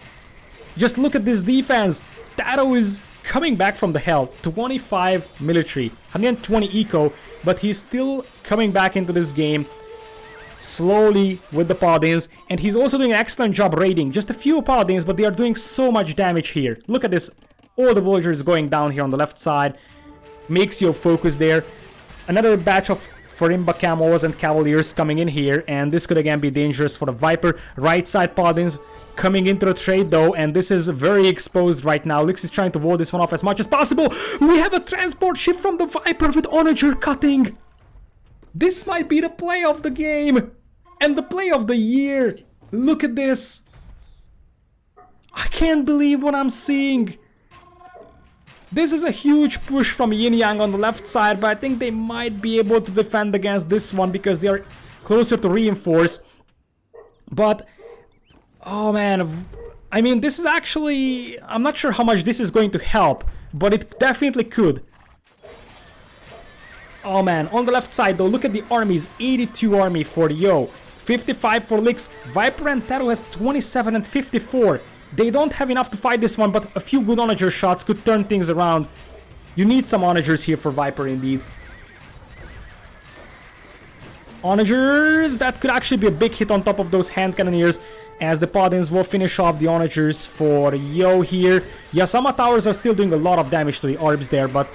Just look at this defense. TaToH is coming back from the hell. 25 military, 120 eco, but he's still coming back into this game slowly with the paladins, and he's also doing an excellent job raiding. Just a few paladins, but they are doing so much damage here. Look at this. All the villagers going down here on the left side. Makes you focus there. Another batch of Farimba camels and cavaliers coming in here, and this could again be dangerous for the Viper. Right side paladins coming into the trade though, and this is very exposed right now. Lyx is trying to ward this one off as much as possible. We have a transport ship from the Viper with onager cutting. This might be the play of the game and the play of the year. Look at this. I can't believe what I'm seeing. This is a huge push from Yin Yang on the left side, but I think they might be able to defend against this one because they are closer to reinforce. But, oh man, I mean, this is actually, I'm not sure how much this is going to help, but it definitely could. Oh man, on the left side though, look at the armies. 82 army for Yo, 55 for Lyx. Viper and TaToH has 27 and 54. They don't have enough to fight this one, but a few good onager shots could turn things around. You need some onagers here for Viper indeed. Onagers, that could actually be a big hit on top of those hand cannoneers, as the paladins will finish off the onagers for Yo here. Yasama towers are still doing a lot of damage to the orbs there, but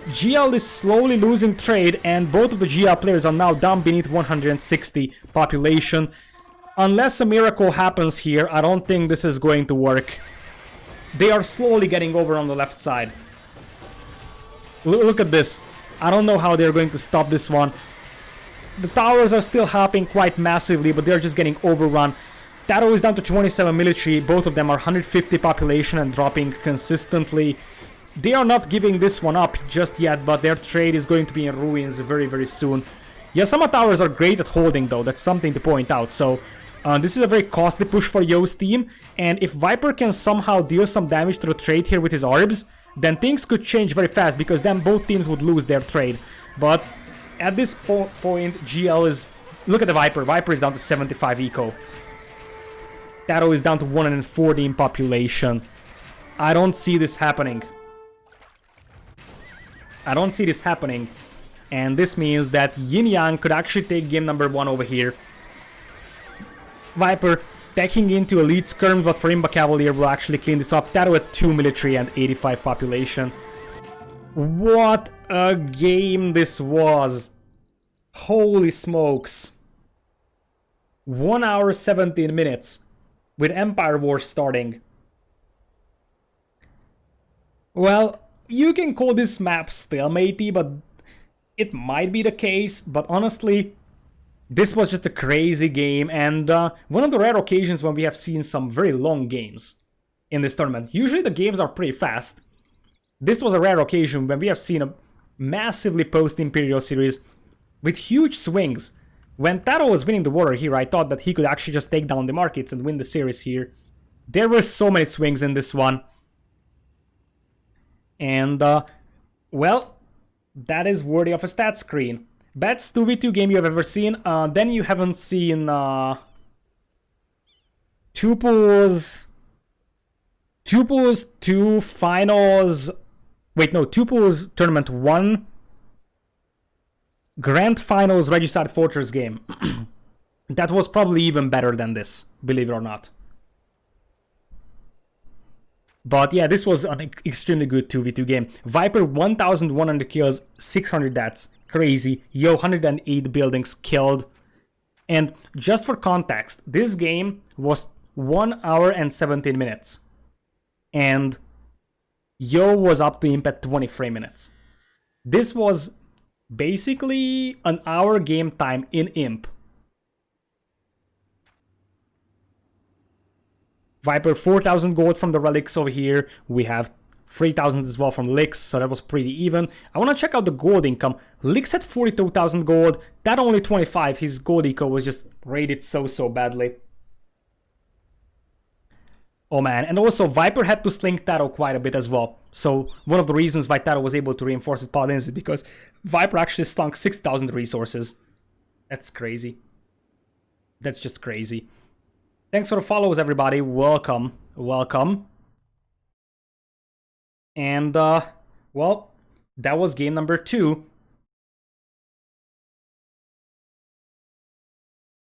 GL is slowly losing trade, and both of the GL players are now down beneath 160 population. Unless a miracle happens here, I don't think this is going to work. They are slowly getting over on the left side. Look at this. I don't know how they're going to stop this one. The towers are still helping quite massively, but they're just getting overrun. TaToH is down to 27 military. Both of them are 150 population and dropping consistently. They are not giving this one up just yet, but their trade is going to be in ruins very soon. Yasama towers are great at holding though, that's something to point out. So this is a very costly push for Yo's team, and if Viper can somehow deal some damage to the trade here with his orbs, then things could change very fast, because then both teams would lose their trade. But at this point, GL is... Look at the Viper. Viper is down to 75 eco. TaToH is down to 140 in population. I don't see this happening. I don't see this happening. And this means that Yin Yang could actually take game number 1 over here. Viper taking into elite skirm, but Farimba Cavalier will actually clean this up. TaToH at 2 military and 85 population. What a game this was. Holy smokes. 1 hour 17 minutes with Empire Wars starting. Well, you can call this map stalematey, but it might be the case. But honestly, this was just a crazy game, and one of the rare occasions when we have seen some very long games in this tournament. Usually the games are pretty fast. This was a rare occasion when we have seen a massively post-Imperial series with huge swings. When TaToH was winning the war here, I thought that he could actually just take down the markets and win the series here. There were so many swings in this one. And, well, that is worthy of a stat screen. Best 2v2 game you have ever seen. Then you haven't seen two pools, 2 finals. Wait, no, 2 pools tournament 1. Grand Finals Regicide Fortress game. That was probably even better than this, believe it or not. But yeah, this was an extremely good 2v2 game. Viper 1,100 kills, 600 deaths. Crazy. Yo, 108 buildings killed. And just for context, this game was 1 hour and 17 minutes. And Yo was up to imp at 23 minutes. This was basically an hour game time in imp. Viper 4,000 gold from the relics over here. We have 3,000 as well from Lyx, so that was pretty even. I want to check out the gold income. Lyx had 42,000 gold, that only 25. His gold eco was just rated so badly. Oh man, and also Viper had to sling TaToH quite a bit as well. So one of the reasons why TaToH was able to reinforce his paladins is because Viper actually stunk 6,000 resources. That's crazy. That's just crazy. Thanks for the follows, everybody. Welcome. Welcome. And, well, that was game number 2.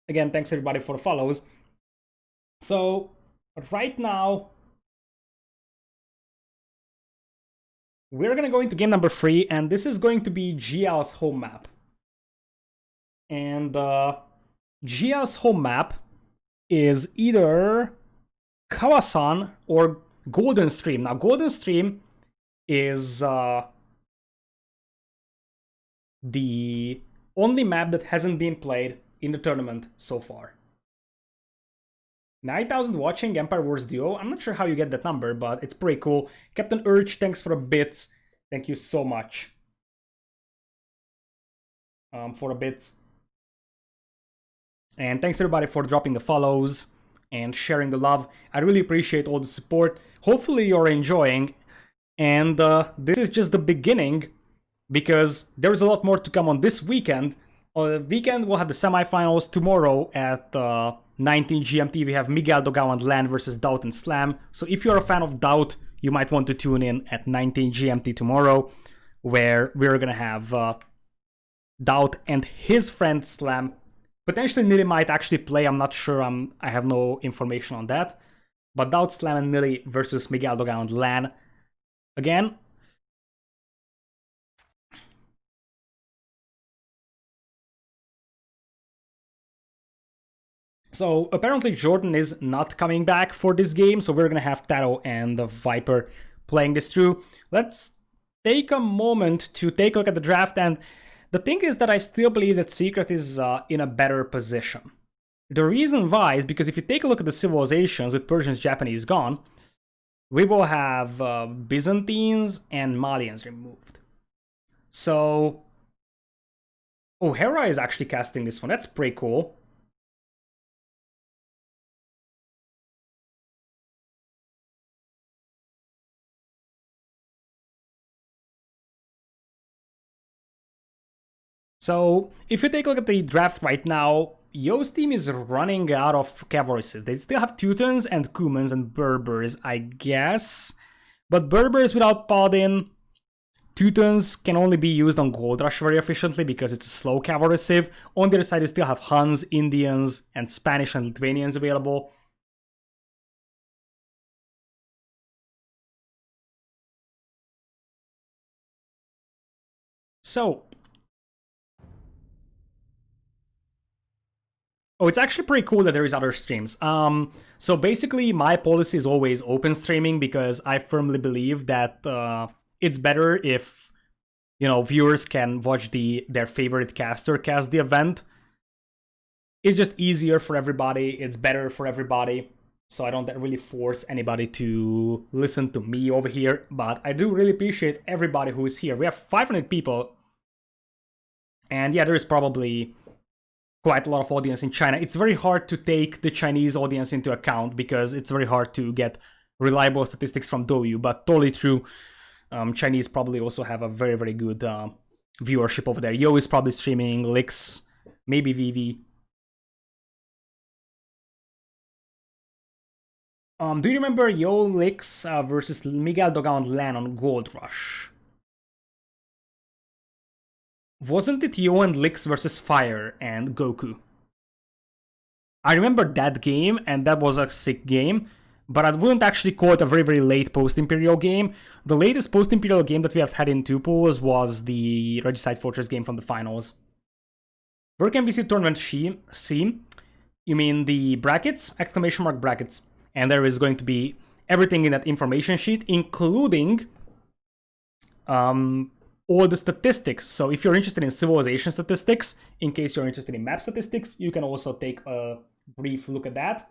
Again, thanks everybody for the follows. So, right now, we're gonna go into game number 3, and this is going to be GL's home map. And, GL's home map is either Kawasan or Golden Stream. Now, Golden Stream is the only map that hasn't been played in the tournament so far. 9,000 watching Empire Wars Duo. I'm not sure how you get that number, but it's pretty cool. Captain Urge, thanks for the bits. Thank you so much for the bits. And thanks everybody for dropping the follows and sharing the love. I really appreciate all the support. Hopefully you're enjoying. And this is just the beginning, because there's a lot more to come on this weekend. On the weekend, we'll have the semifinals tomorrow at 19 GMT. We have Miguel Dogao and Lan versus TaToH and Slam. So if you're a fan of TaToH, you might want to tune in at 19 GMT tomorrow, where we're gonna have TaToH and his friend Slam. Potentially Nili might actually play, I'm not sure, I have no information on that. But TaToH, Slam, and Nili versus Miguel Dogao and Lan. Again, so apparently Jordan is not coming back for this game, so we're gonna have TaToH and the Viper playing this through. Let's take a moment to take a look at the draft, and the thing is that I still believe that Secret is in a better position. The reason why is because if you take a look at the civilizations with Persians, Japanese gone, we will have Byzantines and Malians removed. So, oh, Hera is actually casting this one. That's pretty cool. So, if you take a look at the draft right now, Yo's team is running out of cavalrycists. They still have Teutons and Cumans and Berbers, I guess. But Berbers without Paladin, Teutons can only be used on Gold Rush very efficiently because it's a slow cavalry civ. On the other side, you still have Huns, Indians, and Spanish and Lithuanians available. So, oh, it's actually pretty cool that there is other streams. So basically, my policy is always open streaming because I firmly believe that it's better if, you know, viewers can watch their favorite caster cast the event. It's just easier for everybody. It's better for everybody. So I don't really force anybody to listen to me over here. But I do really appreciate everybody who is here. We have 500 people. And yeah, there is probably quite a lot of audience in China. It's very hard to take the Chinese audience into account because it's very hard to get reliable statistics from Douyu, but totally true. Chinese probably also have a very good viewership over there. Yo is probably streaming, Lyx, maybe Vivi. Do you remember Yo+Lyx versus Miguel Dogao and Lan on Gold Rush? Wasn't it Yo and Lyx versus Fire and Goku? I remember that game, and that was a sick game, but I wouldn't actually call it a very, very late post-Imperial game. The latest post-Imperial game that we have had in 2 pools was the Regicide Fortress game from the finals. Where can we see tournament C? You mean the brackets? Exclamation mark brackets. And there is going to be everything in that information sheet, including all the statistics. So if you're interested in civilization statistics, in case you're interested in map statistics, you can also take a brief look at that.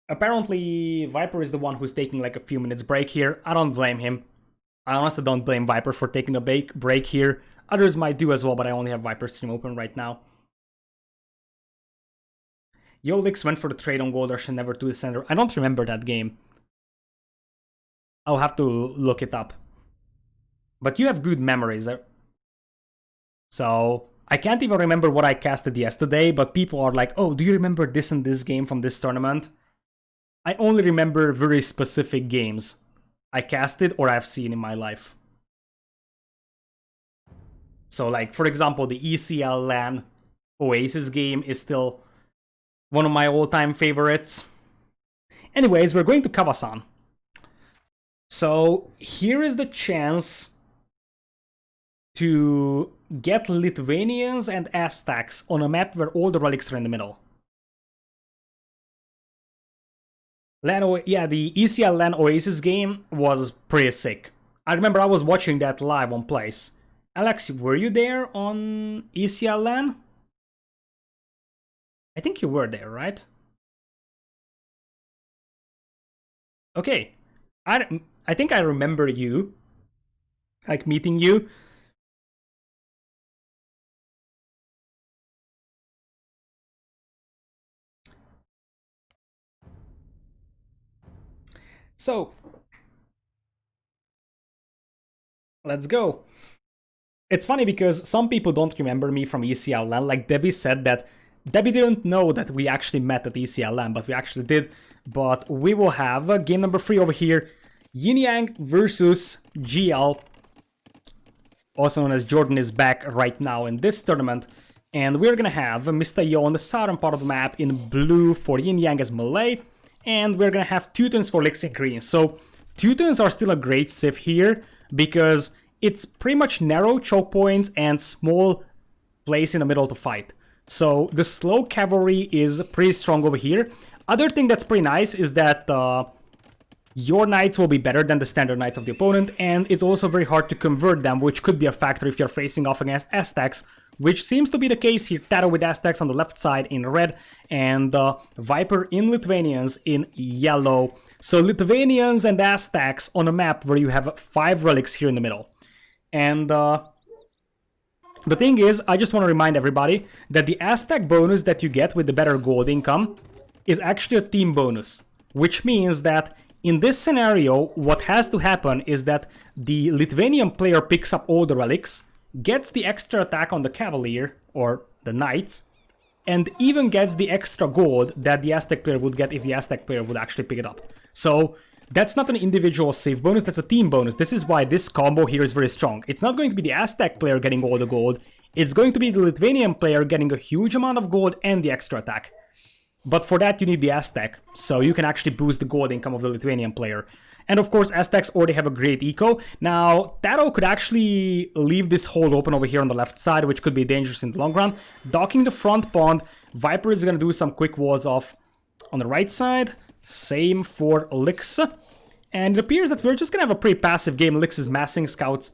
Apparently, Viper is the one who's taking like a few minutes break here. I don't blame him. I honestly don't blame Viper for taking a break here. Others might do as well, but I only have Viper stream open right now. Yo+Lyx went for the trade on Gold Rush and never to the center. I don't remember that game. I'll have to look it up. But you have good memories. So, I can't even remember what I casted yesterday, but people are like, oh, do you remember this and this game from this tournament? I only remember very specific games I casted or I've seen in my life. So, like, for example, the ECL LAN Oasis game is still one of my all-time favorites. Anyways, we're going to Kawasan. So, here is the chance to get Lithuanians and Aztecs on a map where all the relics are in the middle. Yeah, the ECL LAN Oasis game was pretty sick. I remember I was watching that live on Place. Alex, were you there on ECL LAN? I think you were there, right? Okay. I think I remember you. Like, meeting you. So, let's go. It's funny because some people don't remember me from ECL LAN. Like, Debbie said that Debbie didn't know that we actually met at ECL LAN, but we actually did. But we will have game number 3 over here. Yin Yang versus GL. Also known as Jordan is back right now in this tournament. And we're gonna have Mr. Yo on the southern part of the map in blue for Yin Yang as melee. And we're gonna have Teutons for Lyx in green. So Teutons are still a great civ here because it's pretty much narrow choke points and small place in the middle to fight. So the slow cavalry is pretty strong over here. Other thing that's pretty nice is that your knights will be better than the standard knights of the opponent, and it's also very hard to convert them, which could be a factor if you're facing off against Aztecs, which seems to be the case here. TaToH with Aztecs on the left side in red, and Viper in Lithuanians in yellow. So Lithuanians and Aztecs on a map where you have 5 relics here in the middle. And the thing is, I just want to remind everybody that the Aztec bonus that you get with the better gold income is actually a team bonus, which means that in this scenario, what has to happen is that the Lithuanian player picks up all the relics, gets the extra attack on the Cavalier, or the Knights, and even gets the extra gold that the Aztec player would get if the Aztec player would actually pick it up. So that's not an individual save bonus, that's a team bonus. This is why this combo here is very strong. It's not going to be the Aztec player getting all the gold, it's going to be the Lithuanian player getting a huge amount of gold and the extra attack. But for that you need the Aztec, so you can actually boost the gold income of the Lithuanian player. And of course, Aztecs already have a great eco. Now, TaToH could actually leave this hole open over here on the left side, which could be dangerous in the long run. Docking the front pond, Viper is going to do some quick walls off on the right side. Same for Lyx. And it appears that we're just going to have a pretty passive game. Lyx is massing scouts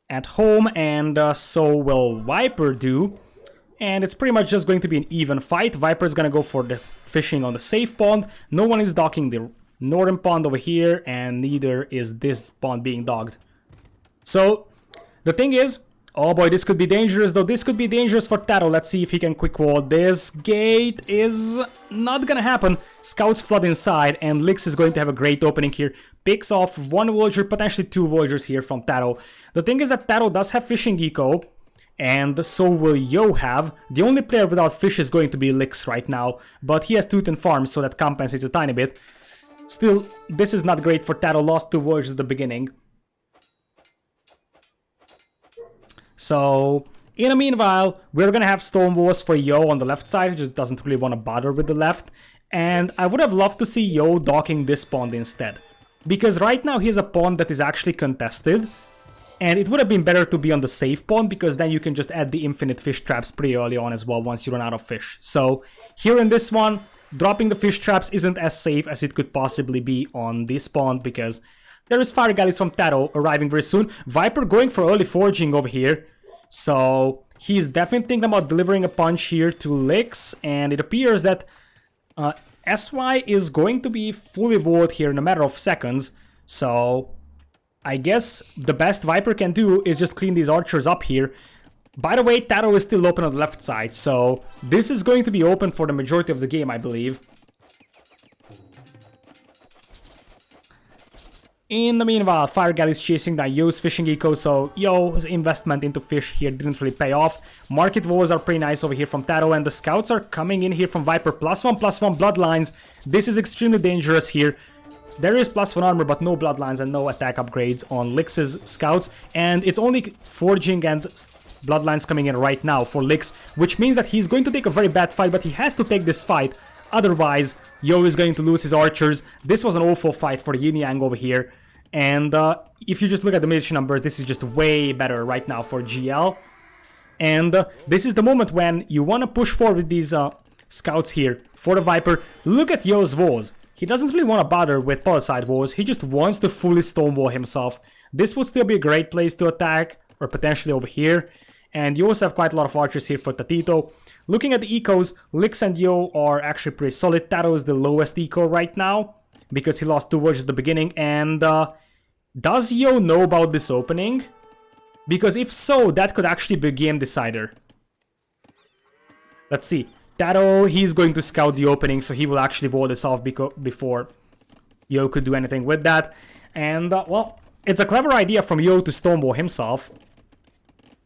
at home, and so will Viper do. And it's pretty much just going to be an even fight. Viper is going to go for the fishing on the safe pond. No one is docking the northern pond over here, and neither is this pond being dogged. So, the thing is, oh boy, this could be dangerous, though. This could be dangerous for TaToH. Let's see if he can quick wall. This gate is not gonna happen. Scouts flood inside, and Lyx is going to have a great opening here. Picks off 1 villager, potentially 2 villagers here from TaToH. The thing is that TaToH does have fishing eco, and so will Yo have. The only player without fish is going to be Lyx right now, but he has Teuton farms, so that compensates a tiny bit. Still, this is not great for TaToH. Lost 2 villagers at the beginning. So, in the meanwhile, we're gonna have stone walls for Yo on the left side, who just doesn't really want to bother with the left. And I would have loved to see Yo docking this pawn instead. Because right now he has a pawn that is actually contested. And it would have been better to be on the safe pawn, because then you can just add the infinite fish traps pretty early on as well once you run out of fish. So here in this one, dropping the fish traps isn't as safe as it could possibly be on this pawn, because there is fire galleys from TaToH arriving very soon. Viper going for early foraging over here. So he's definitely thinking about delivering a punch here to Lyx, and it appears that SY is going to be fully walled here in a matter of seconds. So I guess the best Viper can do is just clean these archers up here. By the way, TaToH is still open on the left side, so this is going to be open for the majority of the game, I believe. In the meanwhile, Fire Galley is chasing down Yo's fishing eco, so Yo's investment into fish here didn't really pay off. Market walls are pretty nice over here from TaToH, and the scouts are coming in here from Viper. +1/+1 bloodlines. This is extremely dangerous here. There is +1 armor, but no bloodlines and no attack upgrades on Lyx's scouts, and it's only forging and bloodlines coming in right now for Lyx, which means that he's going to take a very bad fight, but he has to take this fight. Otherwise, Yo is going to lose his archers. This was an awful fight for Yin Yang over here. And if you just look at the militia numbers, this is just way better right now for GL. And this is the moment when you want to push forward with these scouts here for the Viper. Look at Yo's walls. He doesn't really want to bother with palisade walls. He just wants to fully stonewall himself. This would still be a great place to attack, or potentially over here. And you also have quite a lot of archers here for TaToH. Looking at the ecos, Lyx and Yo are actually pretty solid. TaToH is the lowest eco right now, because he lost 2 villages at the beginning. And does Yo know about this opening? Because if so, that could actually be a game decider. Let's see. TaToH, he's going to scout the opening, so he will actually wall this off before Yo could do anything with that. And, well, it's a clever idea from Yo to stonewall himself.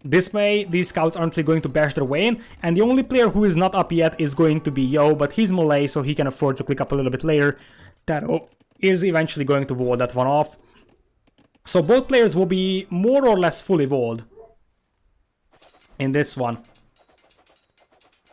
This way, these scouts aren't really going to bash their way in, and the only player who is not up yet is going to be Yo, but he's melee, so he can afford to click up a little bit later. TaToH is eventually going to wall that one off. So both players will be more or less fully walled in this one.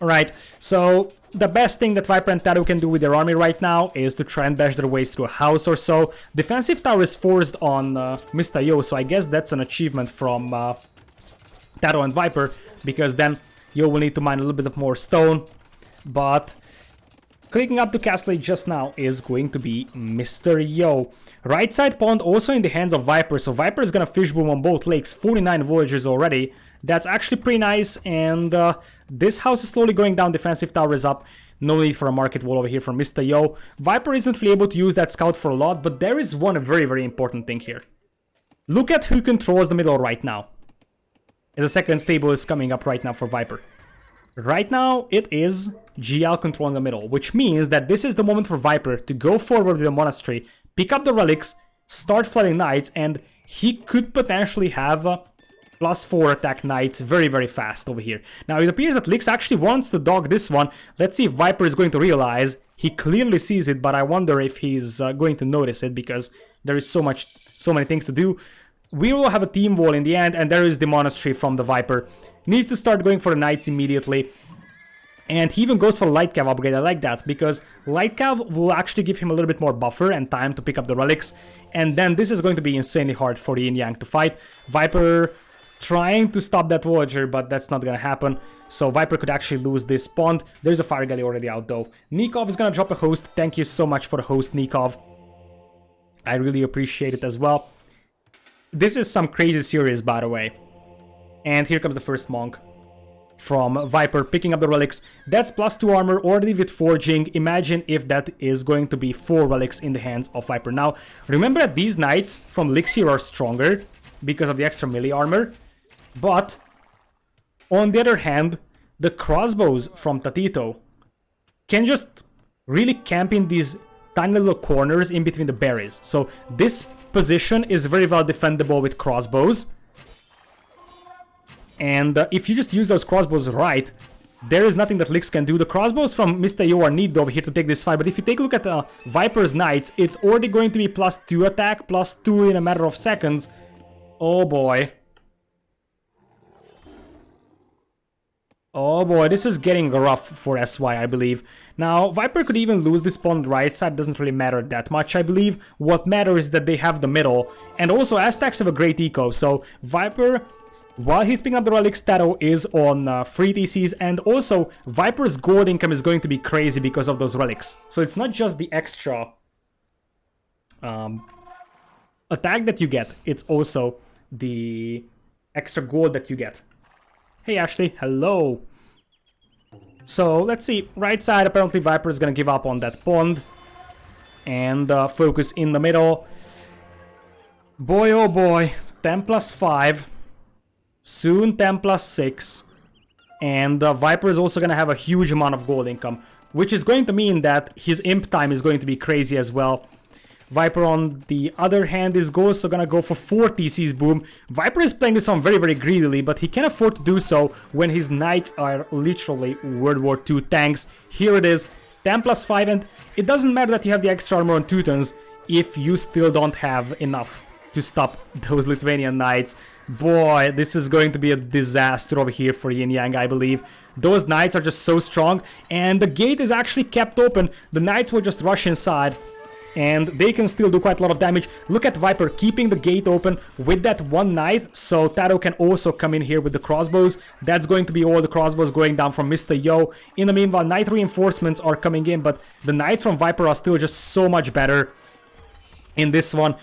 Alright, so the best thing that Viper and TaToH can do with their army right now is to try and bash their ways through a house or so. Defensive tower is forced on Mr. Yo, so I guess that's an achievement from TaToH and Viper, because then Yo will need to mine a little bit of more stone. But clicking up to Castle just now is going to be Mr. Yo. Right side pond also in the hands of Viper, so Viper is gonna fish boom on both lakes, 49 voyagers already. That's actually pretty nice, and this house is slowly going down, defensive tower is up. No need for a market wall over here from Mr. Yo. Viper isn't really able to use that scout for a lot, but there is one very, very important thing here. Look at who controls the middle right now. As a second stable is coming up right now for Viper. Right now, it is GL controlling the middle, which means that this is the moment for Viper to go forward with the monastery, pick up the relics, start flooding knights, and he could potentially have +4 attack knights very, very fast over here. Now, it appears that Lyx actually wants to dog this one. Let's see if Viper is going to realize. He clearly sees it, but I wonder if he's going to notice it, because there is so many things to do. We will have a team wall in the end, and there is the monastery from the Viper. Needs to start going for the knights immediately. And he even goes for a light cav upgrade. I like that, because light cav will actually give him a little bit more buffer and time to pick up the relics. And then this is going to be insanely hard for the Yin Yang to fight. Viper trying to stop that voyager, but that's not gonna happen. So Viper could actually lose this pond. There's a fire galley already out though. Nikov is gonna drop a host. Thank you so much for the host, Nikov. I really appreciate it as well. This is some crazy series, by the way. And here comes the first monk from Viper, picking up the relics. That's +2 armor, already with forging. Imagine if that is going to be 4 relics in the hands of Viper. Now, remember that these knights from Lyx here are stronger because of the extra melee armor. But, on the other hand, the crossbows from TaToH can just really camp in these tiny little corners in between the berries. So, this position is very well defendable with crossbows. And if you just use those crossbows right, there is nothing that Lyx can do. The crossbows from Mr. Yo are needed over here to take this fight, but if you take a look at Viper's Knights, it's already going to be +2 attack, +2 in a matter of seconds. Oh boy. Oh boy, this is getting rough for SY, I believe. Now, Viper could even lose this pawn on the right side, doesn't really matter that much, I believe. What matters is that they have the middle, and also Aztecs have a great eco, so Viper, while he's picking up the relics, TaToH is on free TCs, and also Viper's gold income is going to be crazy because of those relics. So it's not just the extra attack that you get, it's also the extra gold that you get. Hey Ashley, hello! So let's see, right side, apparently Viper is gonna give up on that pond and focus in the middle. Boy oh boy, 10 plus 5, soon 10 plus 6, and Viper is also gonna have a huge amount of gold income, which is going to mean that his imp time is going to be crazy as well. Viper, on the other hand, is also gonna go for 4 TCs, boom. Viper is playing this one very, very greedily, but he can afford to do so when his knights are literally World War II tanks. Here it is, 10 plus 5, and it doesn't matter that you have the extra armor on Teutons if you still don't have enough to stop those Lithuanian knights. Boy, this is going to be a disaster over here for Yin Yang, I believe. Those knights are just so strong, and the gate is actually kept open. The knights will just rush inside, and they can still do quite a lot of damage. Look at Viper keeping the gate open with that one knight, so TaToH can also come in here with the crossbows. That's going to be all the crossbows going down from Mr. Yo. In the meanwhile, knight reinforcements are coming in, but the knights from Viper are still just so much better in this one.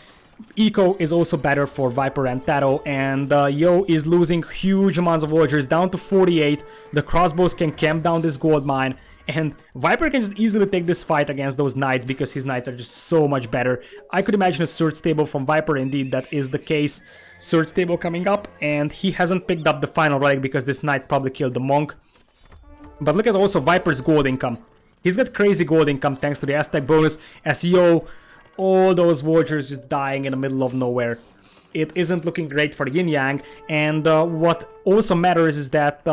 Eco is also better for Viper and TaToH, and Yo is losing huge amounts of villagers, down to 48. The crossbows can camp down this gold mine, and Viper can just easily take this fight against those knights because his knights are just so much better. I could imagine a Surge Stable from Viper, indeed that is the case. Surge Stable coming up, and he hasn't picked up the final relic because this knight probably killed the monk. But look at also Viper's gold income. He's got crazy gold income thanks to the Aztec bonus, as Yo, all those villagers just dying in the middle of nowhere. It isn't looking great for Yin Yang, and what also matters is that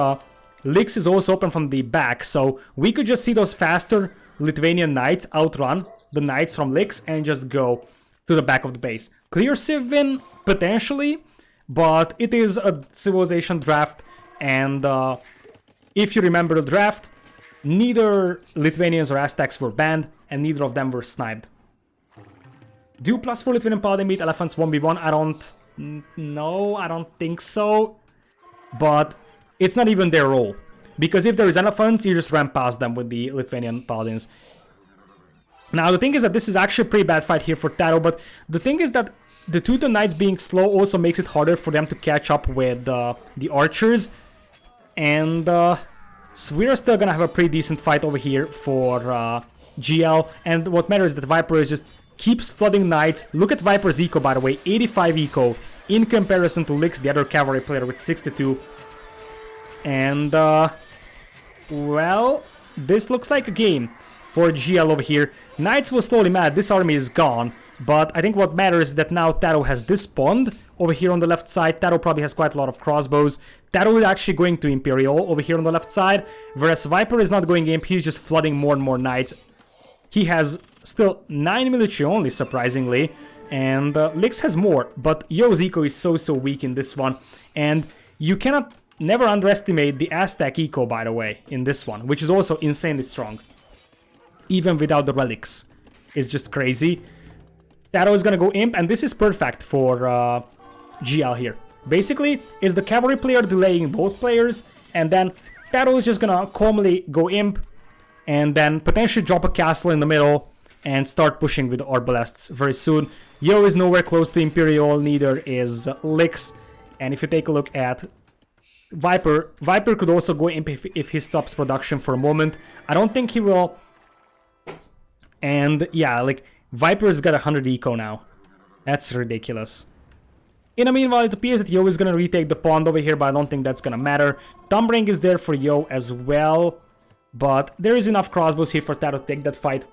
Lyx is also open from the back, so we could just see those faster Lithuanian knights outrun the knights from Lyx and just go to the back of the base. Clear civ win, potentially, but it is a civilization draft, and if you remember the draft, neither Lithuanians or Aztecs were banned, and neither of them were sniped. Do +4 Lithuanian Paladin beat Elephants 1v1? I don't know, I don't think so, but it's not even their role, because if there is Elephants, you just ram past them with the Lithuanian Paladins. Now, the thing is that this is actually a pretty bad fight here for TaToH, but the thing is that the Teuton Knights being slow also makes it harder for them to catch up with the archers, and so we're still gonna have a pretty decent fight over here for GL, and what matters is that Viper is just keeps flooding knights. Look at Viper's eco, by the way, 85 eco, in comparison to Lyx, the other cavalry player, with 62. And, well, this looks like a game for GL over here. Knights will slowly mad, this army is gone, but I think what matters is that now TaToH has this pond over here on the left side. TaToH probably has quite a lot of crossbows. TaToH is actually going to Imperial over here on the left side, whereas Viper is not going imp, he's just flooding more and more knights. He has still 9 military only, surprisingly, and Lyx has more, but Yo's eco is so weak in this one, and you cannot never underestimate the Aztec eco, by the way, in this one, which is also insanely strong. Even without the relics. It's just crazy. TaToH is gonna go imp, and this is perfect for GL here. Basically, is the cavalry player delaying both players, and then TaToH is just gonna calmly go imp, and then potentially drop a castle in the middle, and start pushing with Arbalests very soon. Yo is nowhere close to Imperial, neither is Lyx, and if you take a look at Viper could also go imp if he stops production for a moment. I don't think he will. And yeah, like, Viper's got 100 eco now. That's ridiculous. In the meanwhile, it appears that Yo is gonna retake the pond over here, but I don't think that's gonna matter. Thumbring is there for Yo as well, but there is enough crossbows here for TaToH to take that fight.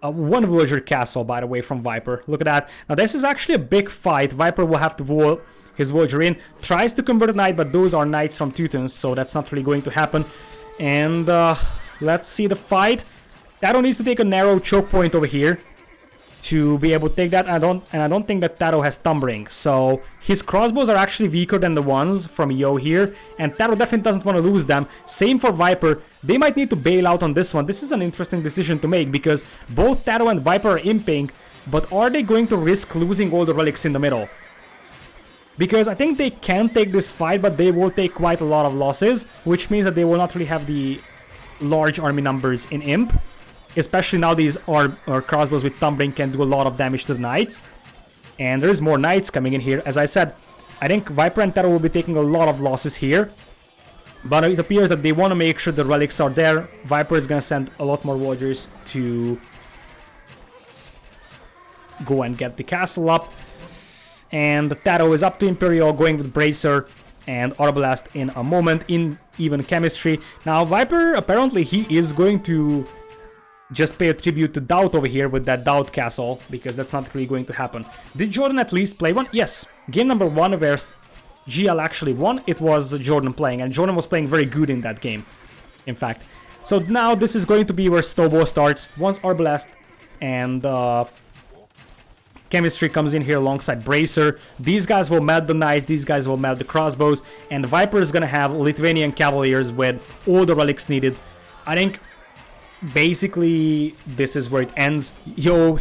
One villager castle, by the way, from Viper. Look at that. Now, this is actually a big fight. Viper will have to wall his villager in. Tries to convert a knight, but those are knights from Teutons, so that's not really going to happen. And let's see the fight. TaToH needs to take a narrow choke point over here. to be able to take that. And I don't think that TaToH has Tumbling. So his crossbows are actually weaker than the ones from Yo here, and TaToH definitely doesn't want to lose them. Same for Viper. They might need to bail out on this one. This is an interesting decision to make because both TaToH and Viper are imping, but are they going to risk losing all the relics in the middle? Because I think they can take this fight, but they will take quite a lot of losses, which means that they will not really have the large army numbers in Imp. Especially now these crossbows with Tumbling can do a lot of damage to the Knights. And there's more Knights coming in here. As I said, I think Viper and TaToH will be taking a lot of losses here. But it appears that they want to make sure the relics are there. Viper is going to send a lot more warriors to go and get the castle up. And TaToH is up to Imperial, going with Bracer and Arbalest in a moment, in even chemistry. Now Viper, apparently he is going to just pay a tribute to TaToH over here with that TaToH castle, because that's not really going to happen. Did Jordan at least play one? Yes. Game number 1 where GL actually won, it was Jordan playing, and Jordan was playing very good in that game, in fact. So now this is going to be where Snowball starts, once Arbalest and Chemistry comes in here alongside Bracer. These guys will melt the Knights, these guys will melt the crossbows, and Viper is gonna have Lithuanian Cavaliers with all the relics needed. I think basically this is where it ends. Yo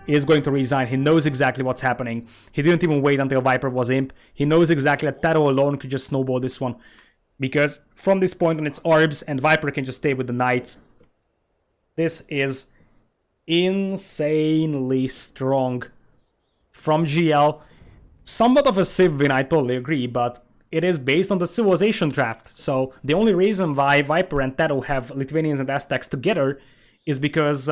is going to resign. He knows exactly what's happening. He didn't even wait until Viper was Imp. He knows exactly that TaToH alone could just snowball this one, because from this point on it's Arbs and Viper can just stay with the Knights. This is insanely strong from GL. Somewhat of a Civ win, I totally agree, but it is based on the Civilization draft. So the only reason why Viper and TaToH have Lithuanians and Aztecs together is because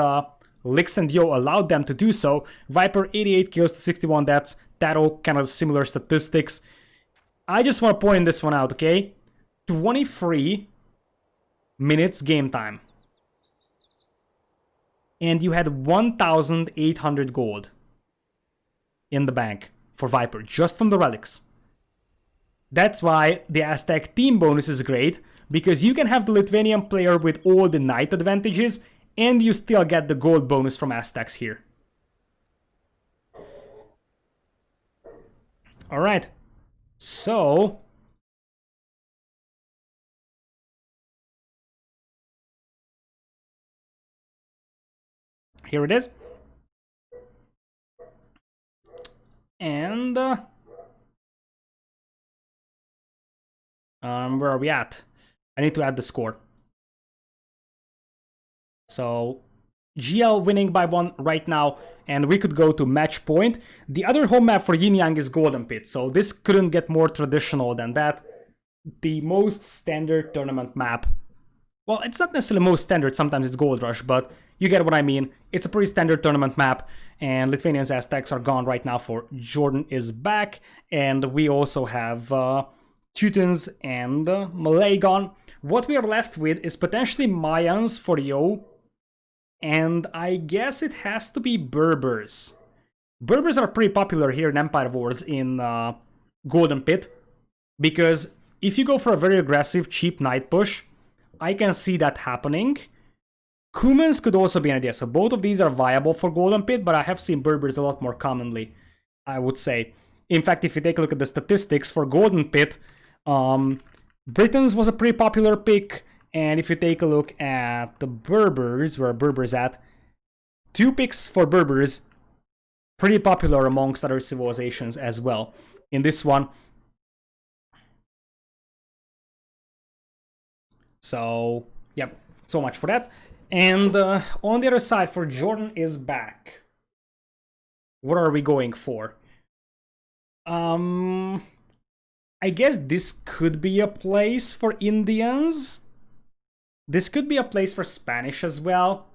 Lyx and Yo allowed them to do so. Viper 88 kills to 61 deaths. TaToH kind of similar statistics. I just want to point this one out, okay? 23 minutes game time. And you had 1,800 gold in the bank for Viper, just from the relics. That's why the Aztec team bonus is great, because you can have the Lithuanian player with all the Knight advantages, and you still get the gold bonus from Aztecs here. Alright, so here it is. And where are we at? I need to add the score. So GL winning by 1 right now, and we could go to match point. The other home map for Yin Yang is Golden Pit, so this couldn't get more traditional than that. The most standard tournament map. Well, it's not necessarily most standard, sometimes it's Gold Rush, but you get what I mean. It's a pretty standard tournament map, and Lithuanians Aztecs are gone right now for Jordan is back, and we also have Teutons and Malay gone. What we are left with is potentially Mayans for Yo, and I guess it has to be Berbers. Berbers are pretty popular here in Empire Wars in Golden Pit, because if you go for a very aggressive, cheap Knight push, I can see that happening. Cumans could also be an idea, so both of these are viable for Golden Pit, but I have seen Berbers a lot more commonly, I would say. In fact, if you take a look at the statistics for Golden Pit, Britons was a pretty popular pick, and if you take a look at the Berbers, where are Berbers at? 2 picks for Berbers, pretty popular amongst other civilizations as well. In this one, so yep, so much for that. And on the other side, for Jordan is back. What are we going for? I guess this could be a place for Indians. This could be a place for Spanish as well.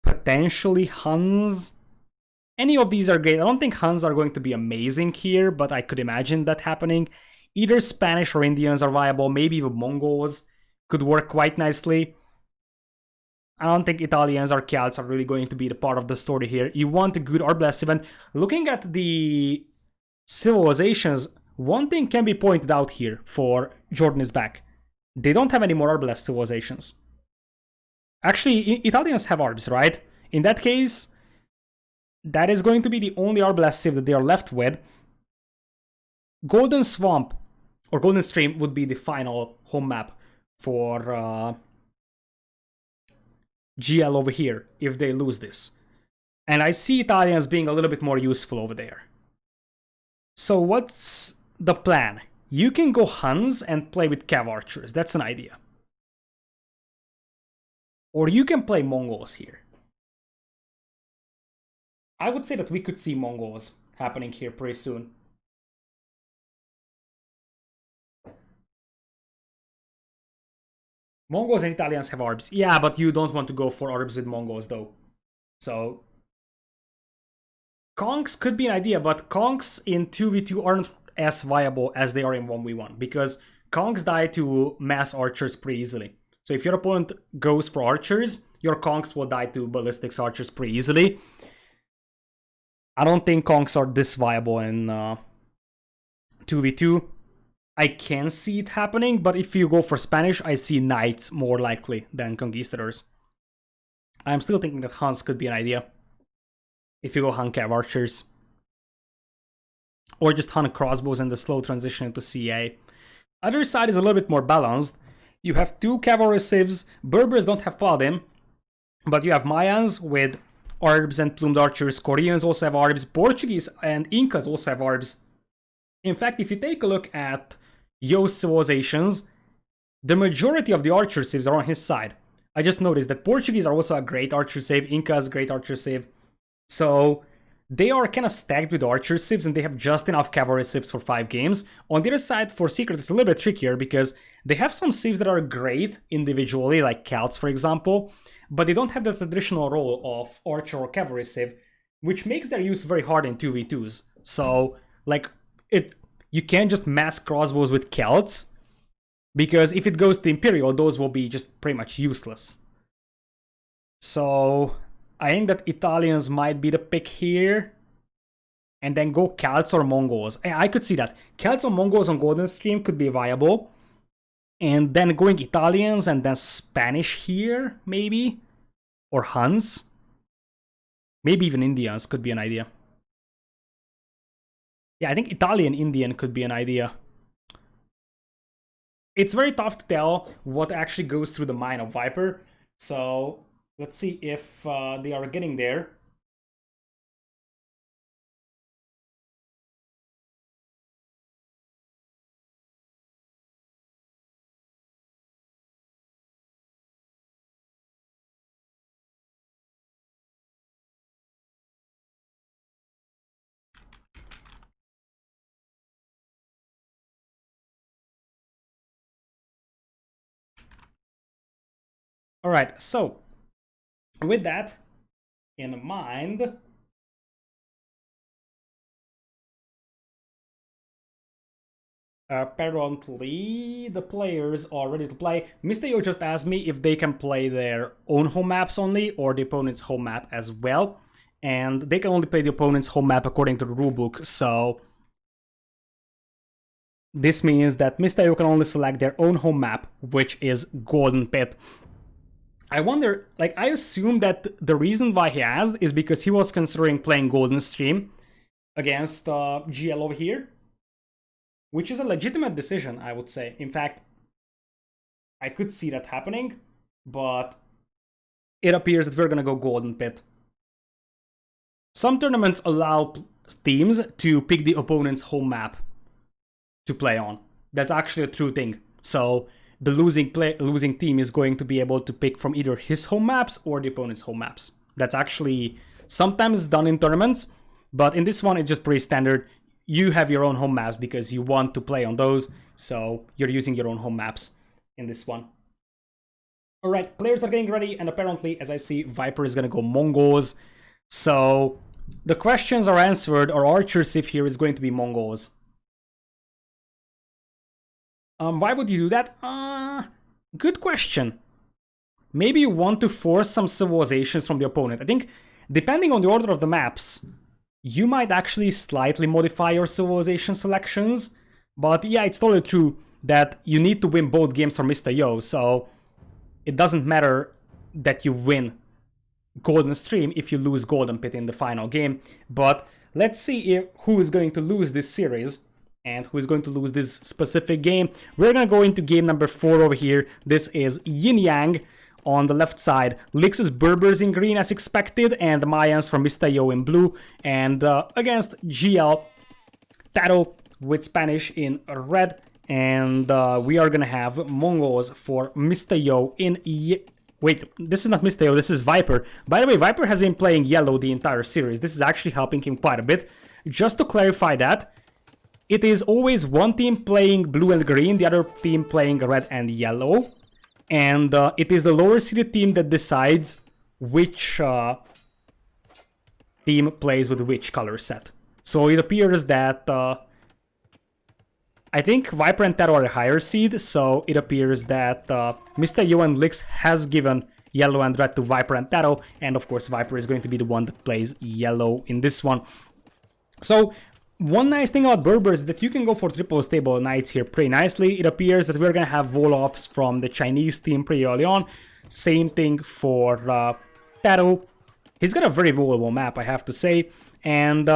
Potentially Huns. Any of these are great. I don't think Huns are going to be amazing here, but I could imagine that happening. Either Spanish or Indians are viable. Maybe even Mongols could work quite nicely. I don't think Italians or Celts are really going to be the part of the story here. You want a good Arbalest event. Looking at the civilizations, one thing can be pointed out here for Jordan is back. They don't have any more Arbalest civilizations. Actually, Italians have Arbs, right? In that case, that is going to be the only Arbalest Civ that they are left with. Golden Swamp or Golden Stream would be the final home map for GL over here if they lose this. And I see Italians being a little bit more useful over there. So what's the plan? You can go Huns and play with Cav Archers. That's an idea. Or you can play Mongols here. I would say that we could see Mongols happening here pretty soon. Mongols and Italians have Arbs. Yeah, but you don't want to go for Arbs with Mongols though. So Conks could be an idea, but Conks in 2v2 aren't as viable as they are in 1v1 because Conks die to mass archers pretty easily. So if your opponent goes for archers, your Conks will die to ballistics archers pretty easily. I don't think Conks are this viable in 2v2. I can see it happening, but if you go for Spanish, I see Knights more likely than Conquistadors. I'm still thinking that Huns could be an idea. If you go Hun Cav Archers. Or just Hun Crossbows and the slow transition into CA. Other side is a little bit more balanced. You have two Cavalry Civs. Berbers don't have Paladin, but you have Mayans with Arbs and Plumed Archers. Koreans also have Arbs. Portuguese and Incas also have Arbs. In fact, if you take a look at Yo's civilizations, the majority of the Archer Civs are on his side. I just noticed that Portuguese are also a great Archer Civ, Incas great Archer Civ. So they are kind of stacked with Archer Civs and they have just enough Cavalry Civs for 5 games. On the other side, for Secret, it's a little bit trickier because they have some Civs that are great individually, like Celts for example, but they don't have the traditional role of Archer or Cavalry Civ, which makes their use very hard in 2v2s. So, like, you can't just mass crossbows with Celts, because if it goes to Imperial, those will be just pretty much useless. So I think that Italians might be the pick here. And then go Celts or Mongols. I could see that. Celts or Mongols on Golden Stream could be viable. And then going Italians and then Spanish here, maybe. Or Huns. Maybe even Indians could be an idea. Yeah, I think Italian-Indian could be an idea. It's very tough to tell what actually goes through the mind of Viper. So let's see if they are getting there. All right, so with that in mind, apparently the players are ready to play. Mr. Yo just asked me if they can play their own home maps only or the opponent's home map as well. And they can only play the opponent's home map according to the rulebook, so this means that Mr. Yo can only select their own home map, which is Golden Pit. I wonder, like, I assume that the reason why he asked is because he was considering playing Golden Stream against GL over here, which is a legitimate decision, I would say. In fact, I could see that happening, but it appears that we're gonna go Golden Pit. Some tournaments allow teams to pick the opponent's home map to play on. That's actually a true thing. So the losing team is going to be able to pick from either his home maps or the opponent's home maps. That's actually sometimes done in tournaments, but in this one it's just pretty standard. You have your own home maps because you want to play on those, so you're using your own home maps in this one. Alright, players are getting ready, and apparently, as I see, Viper is gonna go Mongols. So the questions are answered. Our Archer Civ here is going to be Mongols. Why would you do that? Good question. Maybe you want to force some civilizations from the opponent. I think, depending on the order of the maps, you might actually slightly modify your civilization selections. But yeah, it's totally true that you need to win both games for Mr. Yo, so it doesn't matter that you win golden stream if you lose golden pit in the final game. But let's see who is going to lose this series and who is going to lose this specific game. We're gonna go into game number 4 over here. This is Yin Yang on the left side. Lyx's Berbers in green as expected, and Mayans from Mr. Yo in blue. And against TaToH with Spanish in red. And we are gonna have Mongols for Mr. Yo in wait, this is not Mr. Yo, this is Viper. By the way, Viper has been playing yellow the entire series. This is actually helping him quite a bit. Just to clarify that, it is always one team playing blue and green, the other team playing red and yellow. And it is the lower seeded team that decides which team plays with which color set. So it appears that I think Viper and TaToH are a higher seed, so it appears that Mr. Yo+Lyx has given yellow and red to Viper and TaToH, and of course Viper is going to be the one that plays yellow in this one. So one nice thing about Berbers is that you can go for triple stable knights here pretty nicely. It appears that we're going to have wall-offs from the Chinese team pretty early on. Same thing for TaToH. He's got a very vulnerable map, I have to say, and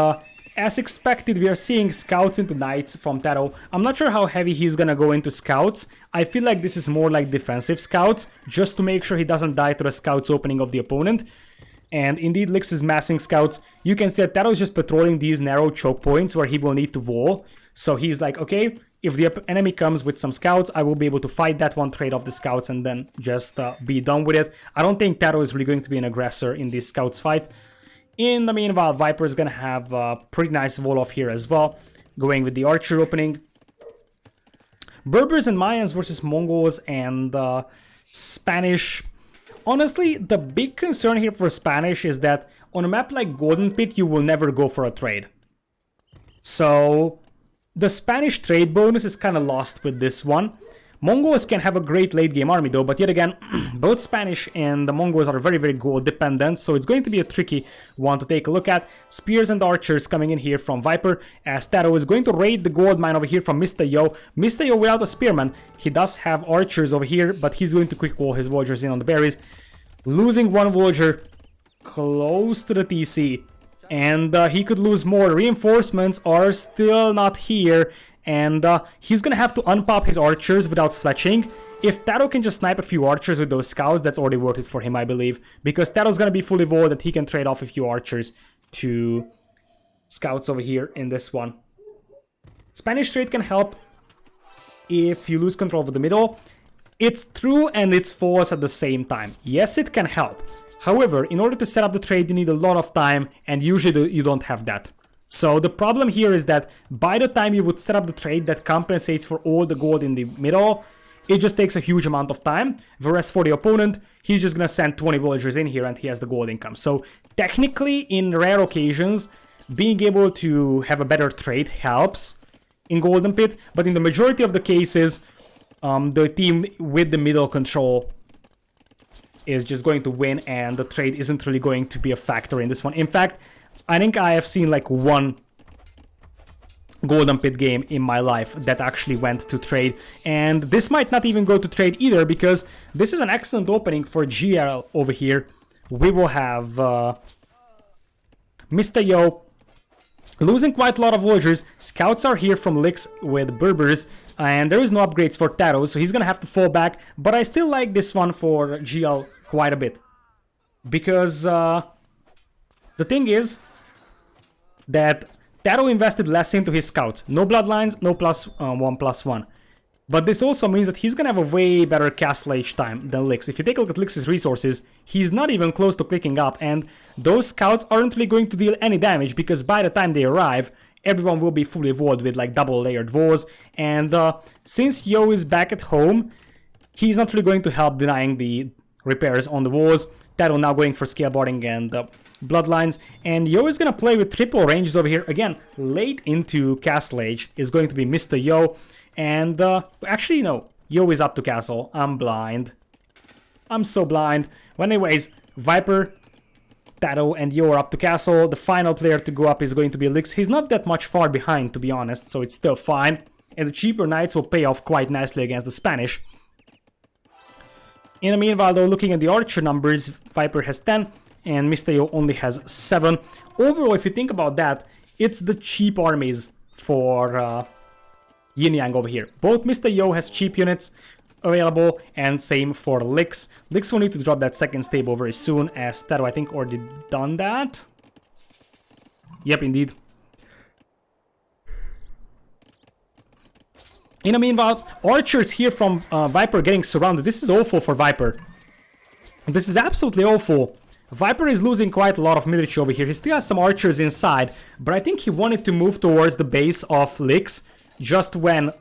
as expected, we are seeing scouts into knights from TaToH. I'm not sure how heavy he's gonna go into scouts. I feel like this is more like defensive scouts, just to make sure he doesn't die to the scouts opening of the opponent. And indeed, Lyx is massing scouts. You can see that TaToH is just patrolling these narrow choke points where he will need to wall. So he's like, okay, if the enemy comes with some scouts, I will be able to fight that one, trade off the scouts, and then just be done with it. I don't think TaToH is really going to be an aggressor in this scouts fight. In the meanwhile, Viper is going to have a pretty nice wall-off here as well, going with the archer opening. Berbers and Mayans versus Mongols and Spanish. Honestly, the big concern here for Spanish is that on a map like Golden Pit, you will never go for a trade. So the Spanish trade bonus is kind of lost with this one. Mongols can have a great late game army though, but yet again, both Spanish and the Mongols are very, very gold dependent, so it's going to be a tricky one to take a look at. Spears and archers coming in here from Viper, as TaToH is going to raid the gold mine over here from Mr. Yo. Mr. Yo without a spearman, he does have archers over here, but he's going to quick wall his villagers in on the berries. Losing one villager close to the TC, and he could lose more. Reinforcements are still not here. And he's gonna have to unpop his archers without fletching. If TaToH can just snipe a few archers with those scouts, that's already worth it for him, I believe. Because TaToH's gonna be fully walled and he can trade off a few archers to scouts over here in this one. Spanish trade can help if you lose control of the middle. It's true and it's false at the same time. Yes, it can help. However, in order to set up the trade, you need a lot of time, and usually you don't have that. So the problem here is that by the time you would set up the trade that compensates for all the gold in the middle, it just takes a huge amount of time. Whereas for the opponent, he's just gonna send 20 villagers in here and he has the gold income. So technically, in rare occasions, being able to have a better trade helps in Golden Pit, but in the majority of the cases, the team with the middle control is just going to win, and the trade isn't really going to be a factor in this one. In fact, I think I have seen like one Golden Pit game in my life that actually went to trade, and this might not even go to trade either, because this is an excellent opening for GL over here. We will have Mr. Yo losing quite a lot of villagers. Scouts are here from Lyx with Berbers, and there is no upgrades for TaToH, so he's gonna have to fall back, but I still like this one for GL quite a bit, because the thing is that TaToH invested less into his scouts. No bloodlines, no +1/+1. But this also means that he's gonna have a way better castle age time than Lyx. If you take a look at Lyx's resources, he's not even close to clicking up, and those scouts aren't really going to deal any damage, because by the time they arrive, everyone will be fully walled with like double layered walls, and since Yo is back at home, he's not really going to help denying the repairs on the walls. TaToH now going for scaleboarding and bloodlines, and Yo is gonna play with triple ranges over here. Again, late into castle age is going to be Mr. Yo, and actually no, Yo is up to castle. I'm blind. I'm so blind. Well, anyways, Viper, TaToH, and Yo are up to castle. The final player to go up is going to be Lyx. He's not that much far behind, to be honest, so it's still fine. And the cheaper knights will pay off quite nicely against the Spanish. In the meanwhile, though, looking at the archer numbers, Viper has 10, and Mr. Yo only has 7. Overall, if you think about that, it's the cheap armies for Yin Yang over here. Both Mr. Yo has cheap units available, and same for Lyx. Lyx will need to drop that second stable very soon, as TaToH, I think, already done that. Yep, indeed. In the meanwhile, archers here from Viper getting surrounded. This is awful for Viper. This is absolutely awful. Viper is losing quite a lot of military over here. He still has some archers inside, but I think he wanted to move towards the base of Lyx just when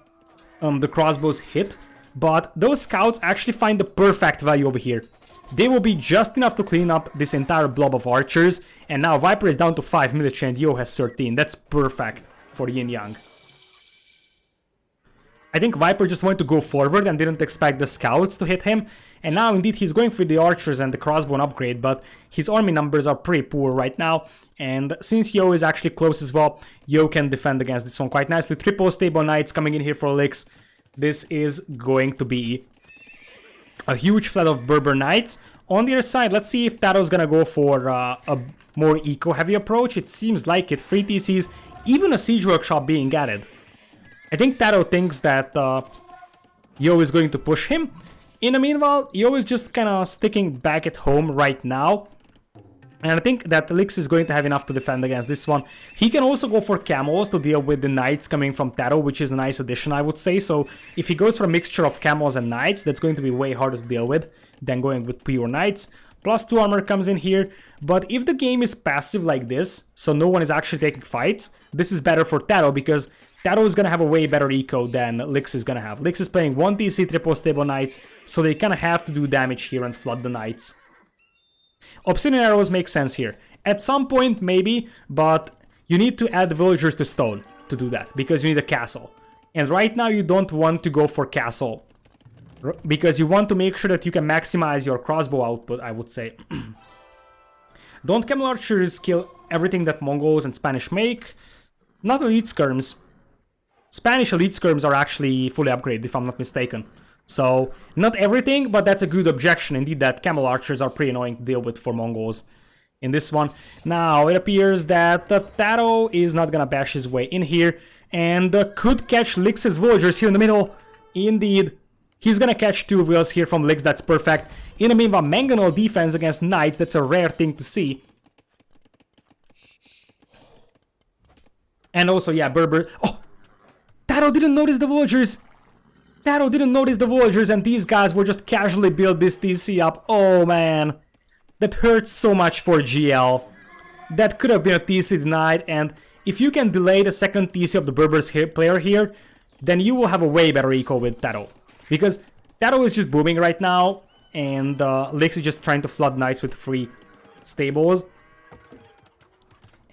the crossbows hit. But those scouts actually find the perfect value over here. They will be just enough to clean up this entire blob of archers. And now Viper is down to 5 military and Yo has 13. That's perfect for Yin Yang. I think Viper just wanted to go forward and didn't expect the scouts to hit him. And now indeed he's going for the archers and the crossbow upgrade, but his army numbers are pretty poor right now. And since Yo is actually close as well, Yo can defend against this one quite nicely. Triple stable knights coming in here for Lyx. This is going to be a huge flood of Berber knights. On the other side, let's see if TaToH's gonna go for a more eco-heavy approach. It seems like it. 3 TCs, even a siege workshop being added. I think TaToH thinks that Yo is going to push him. In the meanwhile, Yo is just kind of sticking back at home right now. And I think that Lyx is going to have enough to defend against this one. He can also go for camels to deal with the knights coming from TaToH, which is a nice addition, I would say. So if he goes for a mixture of camels and knights, that's going to be way harder to deal with than going with pure knights. +2 armor comes in here. But if the game is passive like this, so no one is actually taking fights, this is better for TaToH because TaToH is going to have a way better eco than Lyx is going to have. Lyx is playing 1 TC triple stable knights, so they kind of have to do damage here and flood the knights. Obsidian arrows make sense here. At some point, maybe, but you need to add villagers to stone to do that, because you need a castle. And right now you don't want to go for castle, because you want to make sure that you can maximize your crossbow output, I would say. Don't camel archers kill everything that Mongols and Spanish make? Not elite skirms. Spanish elite skirms are actually fully upgraded, if I'm not mistaken. So, not everything, but that's a good objection. Indeed, that camel archers are pretty annoying to deal with for Mongols in this one. Now, it appears that TaToH is not gonna bash his way in here, and could catch Lyx's villagers here in the middle. Indeed, he's gonna catch 2 wheels here from Lyx, that's perfect. In the meanwhile, mangonel defense against knights, that's a rare thing to see. And also, yeah, Berber... Oh! TaToH didn't notice the villagers! TaToH didn't notice the villagers, and these guys were just casually build this TC up. Oh man, that hurts so much for GL. That could have been a TC denied, and if you can delay the second TC of the Berbers player here, then you will have a way better eco with TaToH. Because TaToH is just booming right now, and Lyx is just trying to flood knights with free stables.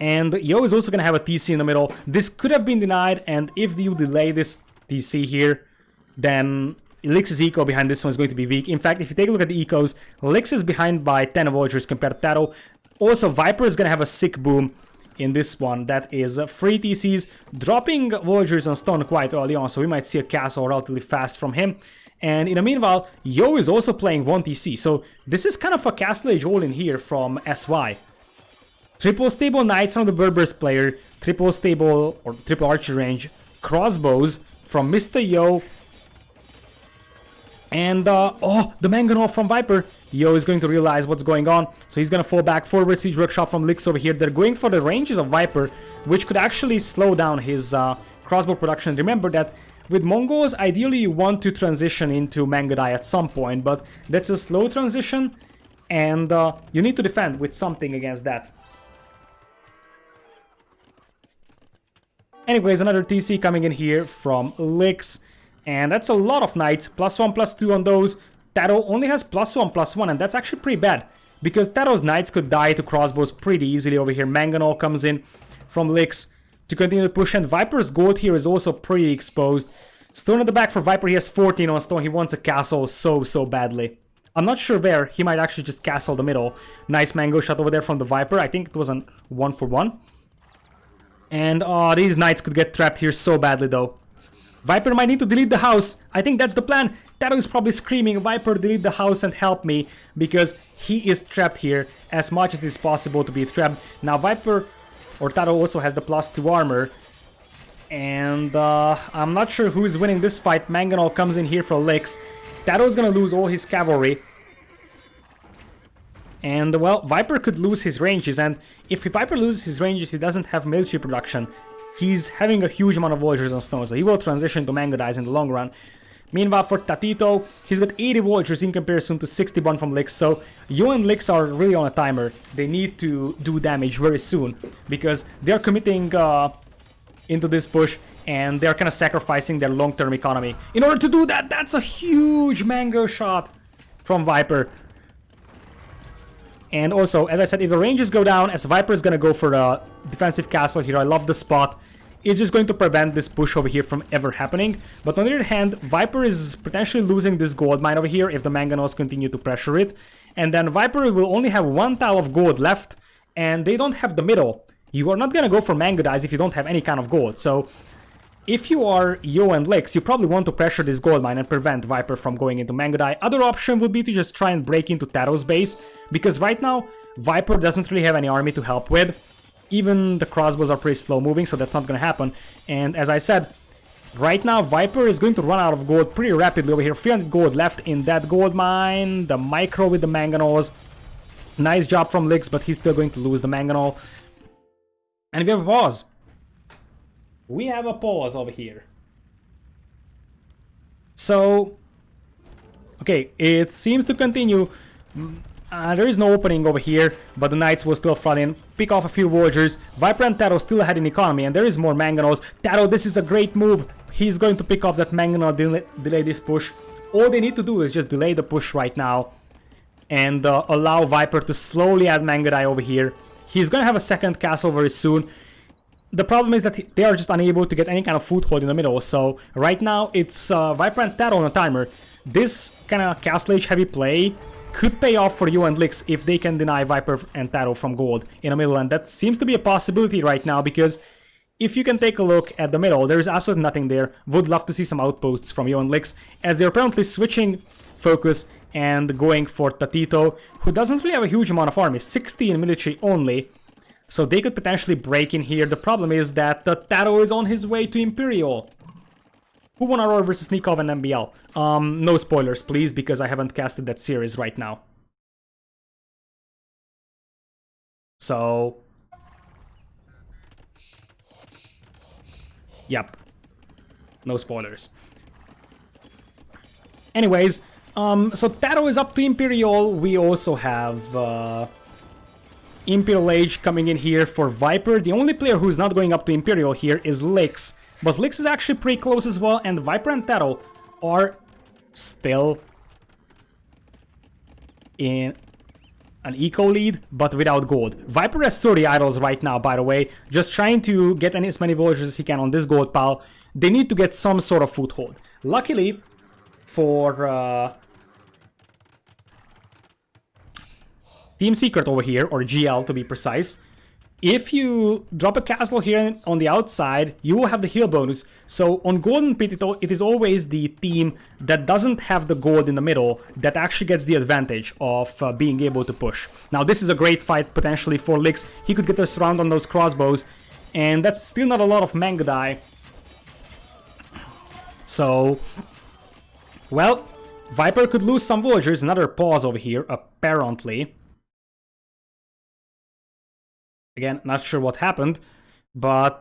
And Yo is also gonna have a TC in the middle. This could have been denied, and if you delay this TC here, then Lyx's eco behind this one is going to be weak. In fact, if you take a look at the ecos, Lyx is behind by 10 villagers compared to TaToH. Also, Viper is going to have a sick boom in this one. That is 3 TCs, dropping villagers on stone quite early on, so we might see a castle relatively fast from him. And in the meanwhile, Yo is also playing 1 TC, so this is kind of a castle age all in here from SY. Triple stable knights from the Berbers player, triple stable or triple archer range crossbows from Mr. Yo. And, oh, the mangonel from Viper. Yo is going to realize what's going on, so he's going to fall back forward. Siege Workshop from Lyx over here. They're going for the ranges of Viper, which could actually slow down his crossbow production. Remember that with Mongols, ideally you want to transition into Mangadai at some point, but that's a slow transition, and you need to defend with something against that. Anyways, another TC coming in here from Lyx. And that's a lot of knights, +1, +2 on those. TaToH only has +1, +1, and that's actually pretty bad. Because TaToH's knights could die to crossbows pretty easily over here. Mangonel comes in from Lyx to continue to push, and Viper's gold here is also pretty exposed. Stone at the back for Viper, he has 14 on stone, he wants a castle so badly. I'm not sure where, he might actually just castle the middle. Nice mango shot over there from the Viper, I think it was a 1-for-1. And these knights could get trapped here so badly though. Viper might need to delete the house. I think that's the plan. TaToH is probably screaming, Viper, delete the house and help me, because he is trapped here as much as it is possible to be trapped. Now Viper or TaToH also has the +2 armor, and I'm not sure who is winning this fight. Mangonel comes in here for Lyx. TaToH is gonna lose all his cavalry. And, well, Viper could lose his ranges, and if Viper loses his ranges, he doesn't have military production. He's having a huge amount of villagers on stone, so he will transition to Mango Dice in the long run. Meanwhile, for TaToH, he's got 80 villagers in comparison to 61 from Lyx, so Yo and Lyx are really on a timer. They need to do damage very soon, because they're committing into this push, and they're kind of sacrificing their long-term economy. In order to do that, that's a huge mango shot from Viper. And also, as I said, if the ranges go down, as Viper is going to go for a defensive castle here, I love the spot. It's just going to prevent this push over here from ever happening. But on the other hand, Viper is potentially losing this gold mine over here if the Mangonels continue to pressure it. And then Viper will only have 1 tile of gold left, and they don't have the middle. You are not going to go for Mango Dice if you don't have any kind of gold. So if you are Yo and Lyx, you probably want to pressure this gold mine and prevent Viper from going into Mango Die. Other option would be to just try and break into TaToH's base, because right now Viper doesn't really have any army to help with. Even the crossbows are pretty slow moving, so that's not going to happen. And as I said, right now Viper is going to run out of gold pretty rapidly over here. 300 gold left in that gold mine. The micro with the Mangonels. Nice job from Lyx, but he's still going to lose the Mangonel. And we have a pause. We have a pause over here. So, okay, it seems to continue. There is no opening over here, but the Knights will still flood in, pick off a few villagers. Viper and TaToH still ahead in economy, and there is more Mangonels. TaToH, this is a great move. He's going to pick off that Mangonel, delay this push. All they need to do is just delay the push right now and allow Viper to slowly add Mango Die over here. He's going to have a second castle very soon. The problem is that they are just unable to get any kind of foothold in the middle, so right now it's Viper and TaToH on a timer. This kind of castle age heavy play could pay off for Yo and Lyx if they can deny Viper and TaToH from gold in the middle, and that seems to be a possibility right now, because if you can take a look at the middle, there is absolutely nothing there. Would love to see some outposts from Yo and Lyx, as they're apparently switching focus and going for TaToH, who doesn't really have a huge amount of army, 60 in military only. So they could potentially break in here. The problem is that the TaToH is on his way to Imperial. Who won Aurora versus Sneakov and MBL? No spoilers, please, because I haven't casted that series right now. So... yep. No spoilers. Anyways, so TaToH is up to Imperial. We also have... Imperial Age coming in here for Viper. The only player who's not going up to Imperial here is Lyx. But Lyx is actually pretty close as well, and Viper and TaToH are still in an eco lead, but without gold. Viper has 30 idols right now, by the way, just trying to get as many villagers as he can on this gold pile. They need to get some sort of foothold. Luckily for... Team Secret over here, or GL to be precise, if you drop a castle here on the outside, you will have the heal bonus. So on Golden Pit, it is always the team that doesn't have the gold in the middle that actually gets the advantage of being able to push. Now this is a great fight potentially for Lyx. He could get a surround on those crossbows, and that's still not a lot of Mango Die. So, well, Viper could lose some villagers. Another pause over here, apparently. Again, not sure what happened, but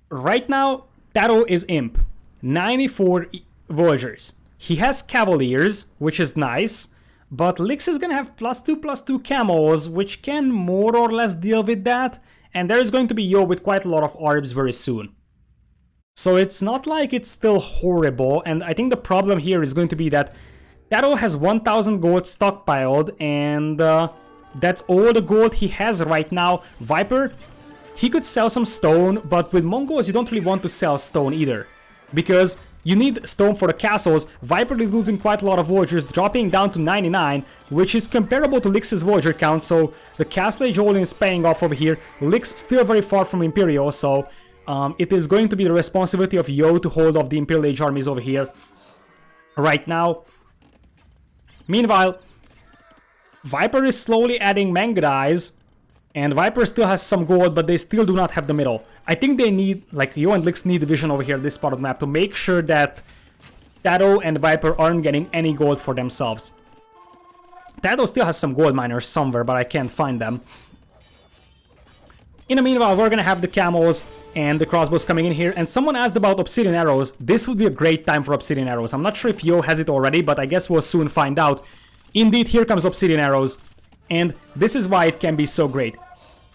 right now, TaToH is Imp. 94 villagers. He has Cavaliers, which is nice, but Lyx is gonna have +2/+2 camels, which can more or less deal with that, and there is going to be Yo with quite a lot of arbs very soon. So it's not like it's still horrible, and I think the problem here is going to be that TaToH has 1000 gold stockpiled, and that's all the gold he has right now. Viper, he could sell some stone, but with Mongols you don't really want to sell stone either, because you need stone for the castles. Viper is losing quite a lot of villagers, dropping down to 99, which is comparable to Lyx's villager count, so the castle age holding is paying off over here. Lyx still very far from Imperial, so it is going to be the responsibility of Yo to hold off the Imperial Age armies over here. right now. Meanwhile, Viper is slowly adding Manga Dies, and Viper still has some gold, but they still do not have the middle. I think they need, like, Yo+Lyx need vision over here, this part of the map, to make sure that TaToH and Viper aren't getting any gold for themselves. TaToH still has some gold miners somewhere, but I can't find them. In the meanwhile, we're gonna have the camels and the crossbows coming in here, and someone asked about obsidian arrows. This would be a great time for obsidian arrows. I'm not sure if Yo has it already, but I guess we'll soon find out. Indeed, here comes obsidian arrows, and this is why it can be so great.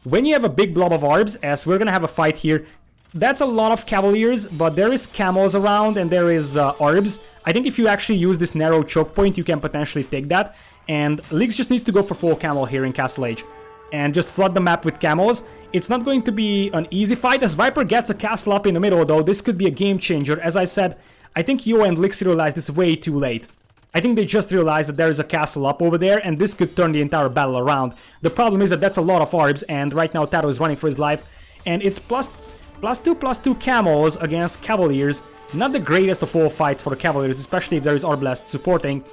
When you have a big blob of orbs, as we're gonna have a fight here, that's a lot of cavaliers, but there is camels around and there is orbs. I think if you actually use this narrow choke point, you can potentially take that, and Lyx just needs to go for full camel here in Castle Age and just flood the map with camels. It's not going to be an easy fight, as Viper gets a castle up in the middle, though. This could be a game changer. As I said, I think Yo and Lyx realized this way too late. I think they just realized that there is a castle up over there, and this could turn the entire battle around. The problem is that that's a lot of orbs, and right now TaToH is running for his life, and it's plus 2 camels against cavaliers. Not the greatest of all fights for the cavaliers, especially if there is Arbalest supporting.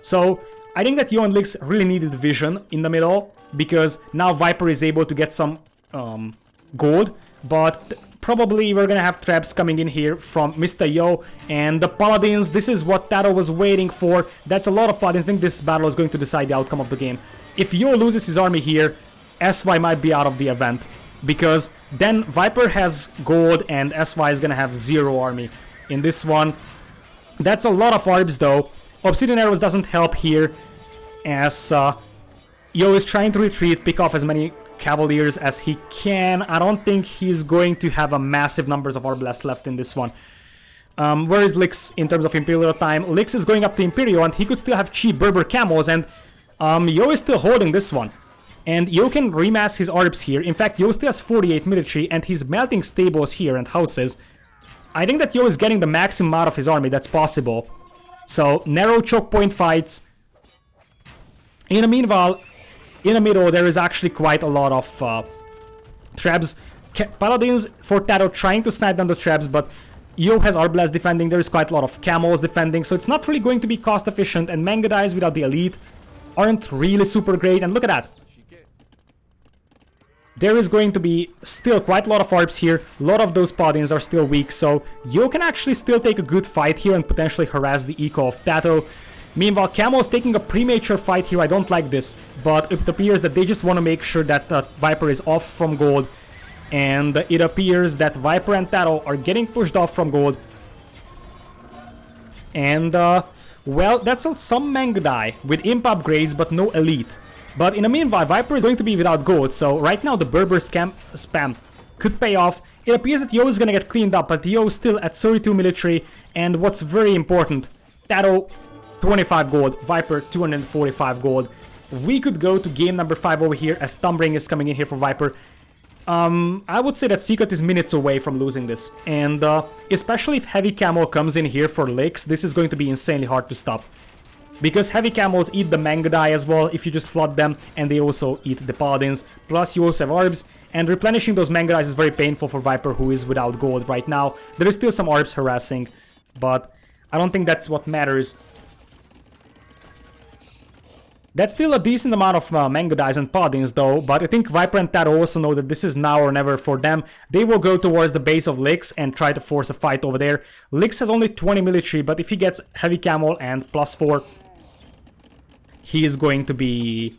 So I think that Yo and Lyx really needed vision in the middle, because now Viper is able to get some gold, but probably we're gonna have traps coming in here from Mr. Yo and the Paladins. This is what TaToH was waiting for. That's a lot of Paladins. I think this battle is going to decide the outcome of the game. If Yo loses his army here, SY might be out of the event, because then Viper has gold and SY is gonna have 0 army in this one. That's a lot of orbs though. Obsidian arrows doesn't help here, as Yo is trying to retreat, pick off as many cavaliers as he can. I don't think he's going to have a massive numbers of Arbalest left in this one. Where is Lyx in terms of Imperial time? Lyx is going up to Imperial, and he could still have cheap Berber camels, and Yo is still holding this one. And Yo can remass his orbs here. In fact, Yo still has 48 military, and he's melting stables here and houses. I think that Yo is getting the maximum out of his army that's possible. So, narrow choke point fights. In the meanwhile, in the middle, there is actually quite a lot of traps. Paladins for TaToH trying to snipe down the traps, but Yo has Arbalest defending. There is quite a lot of camels defending, so it's not really going to be cost efficient, and Manga Dies without the elite aren't really super great. And look at that. There is going to be still quite a lot of orbs here. A lot of those Paladins are still weak, so Yo can actually still take a good fight here and potentially harass the eco of TaToH. Meanwhile, Camel is taking a premature fight here. I don't like this, but it appears that they just want to make sure that Viper is off from gold. And it appears that Viper and TaToH are getting pushed off from gold. And, well, that's some Manga Die with imp upgrades, but no elite. But in the meanwhile, Viper is going to be without gold, so right now the Berber spam could pay off. It appears that Yo is going to get cleaned up, but Yo is still at 32 military. And what's very important, TaToH 25 gold, Viper 245 gold. We could go to game number 5 over here, as Thumbring is coming in here for Viper. I would say that Secret is minutes away from losing this. And especially if Heavy Camel comes in here for Lyx, this is going to be insanely hard to stop. Because Heavy Camels eat the Manga Die as well if you just flood them, and they also eat the Paladins. Plus you also have orbs, and replenishing those Manga Dies is very painful for Viper, who is without gold right now. There is still some orbs harassing, but I don't think that's what matters. That's still a decent amount of Manga Dies and Paladins though, but I think Viper and TaToH also know that this is now or never for them. They will go towards the base of Lyx and try to force a fight over there. Lyx has only 20 military, but if he gets Heavy Camel and +4, he is going to be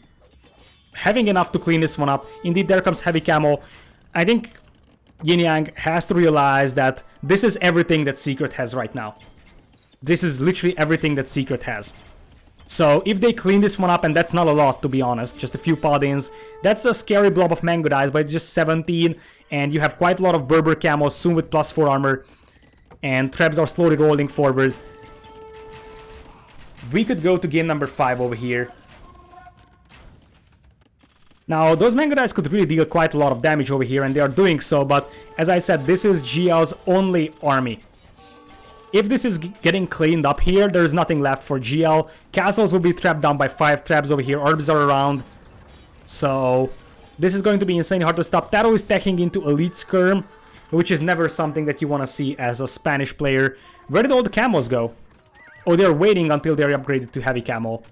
having enough to clean this one up. Indeed, there comes Heavy Camel. I think Yin Yang has to realize that this is everything that Secret has right now. This is literally everything that Secret has. So if they clean this one up, and that's not a lot to be honest, just a few Paladins, that's a scary blob of Manga Dies, but it's just 17, and you have quite a lot of Berber Camels soon with +4 armor, and Trebs are slowly rolling forward. We could go to game number 5 over here. Now, those Manga Dies could really deal quite a lot of damage over here, and they are doing so, but as I said, this is GL's only army. If this is getting cleaned up here, there's nothing left for GL. Castles will be trapped down by 5 traps over here. Orbs are around. So, this is going to be insanely hard to stop. TaToH is teching into Elite Skirm, which is never something that you want to see as a Spanish player. Where did all the camels go? Oh, they're waiting until they're upgraded to heavy camo.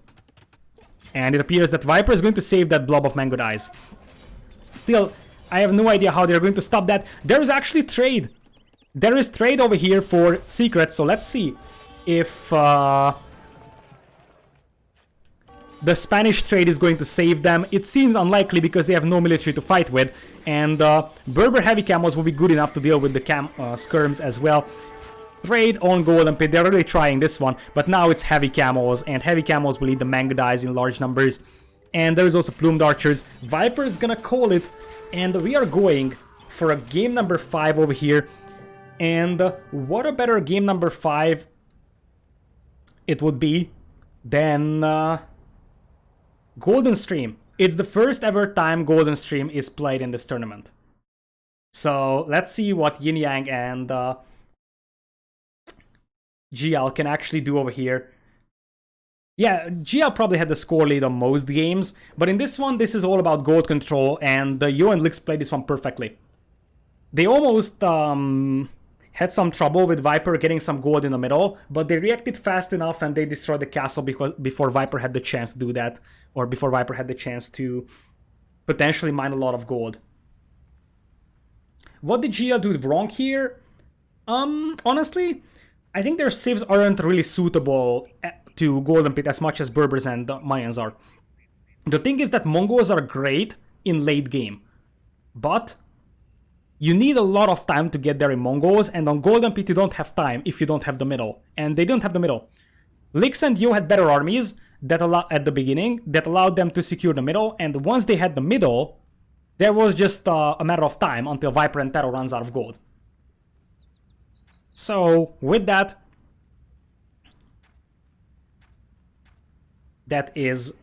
And it appears that Viper is going to save that blob of mango dyes. Still, I have no idea how they're going to stop that. There is actually trade. There is trade over here for secrets, so let's see if the Spanish trade is going to save them. It seems unlikely because they have no military to fight with, and Berber heavy camos will be good enough to deal with the skirms as well. Trade on Golden Pit, they're really trying this one, but now it's heavy camos, and heavy camos will eat the mango dyes in large numbers. And there is also plumed archers. Viper is gonna call it, and we are going for a game number 5 over here. And what a better game number 5 it would be than Golden Stream. It's the first ever time Golden Stream is played in this tournament. So let's see what Yin Yang and GL can actually do over here. Yeah, GL probably had the score lead on most games, but in this one, this is all about gold control, and Yo+Lyx played this one perfectly. They almost had some trouble with Viper getting some gold in the middle, but they reacted fast enough and they destroyed the castle before Viper had the chance to do that, or before Viper had the chance to potentially mine a lot of gold. What did GL do wrong here? Honestly, I think their civs aren't really suitable to Golden Pit as much as Berbers and Mayans are. The thing is that Mongols are great in late game, but you need a lot of time to get there in Mongols, and on Golden Pit you don't have time if you don't have the middle, and they don't have the middle. Lyx and Yo had better armies that at the beginning that allowed them to secure the middle, and once they had the middle, there was just a matter of time until Viper and TaToH runs out of gold. So with that, that is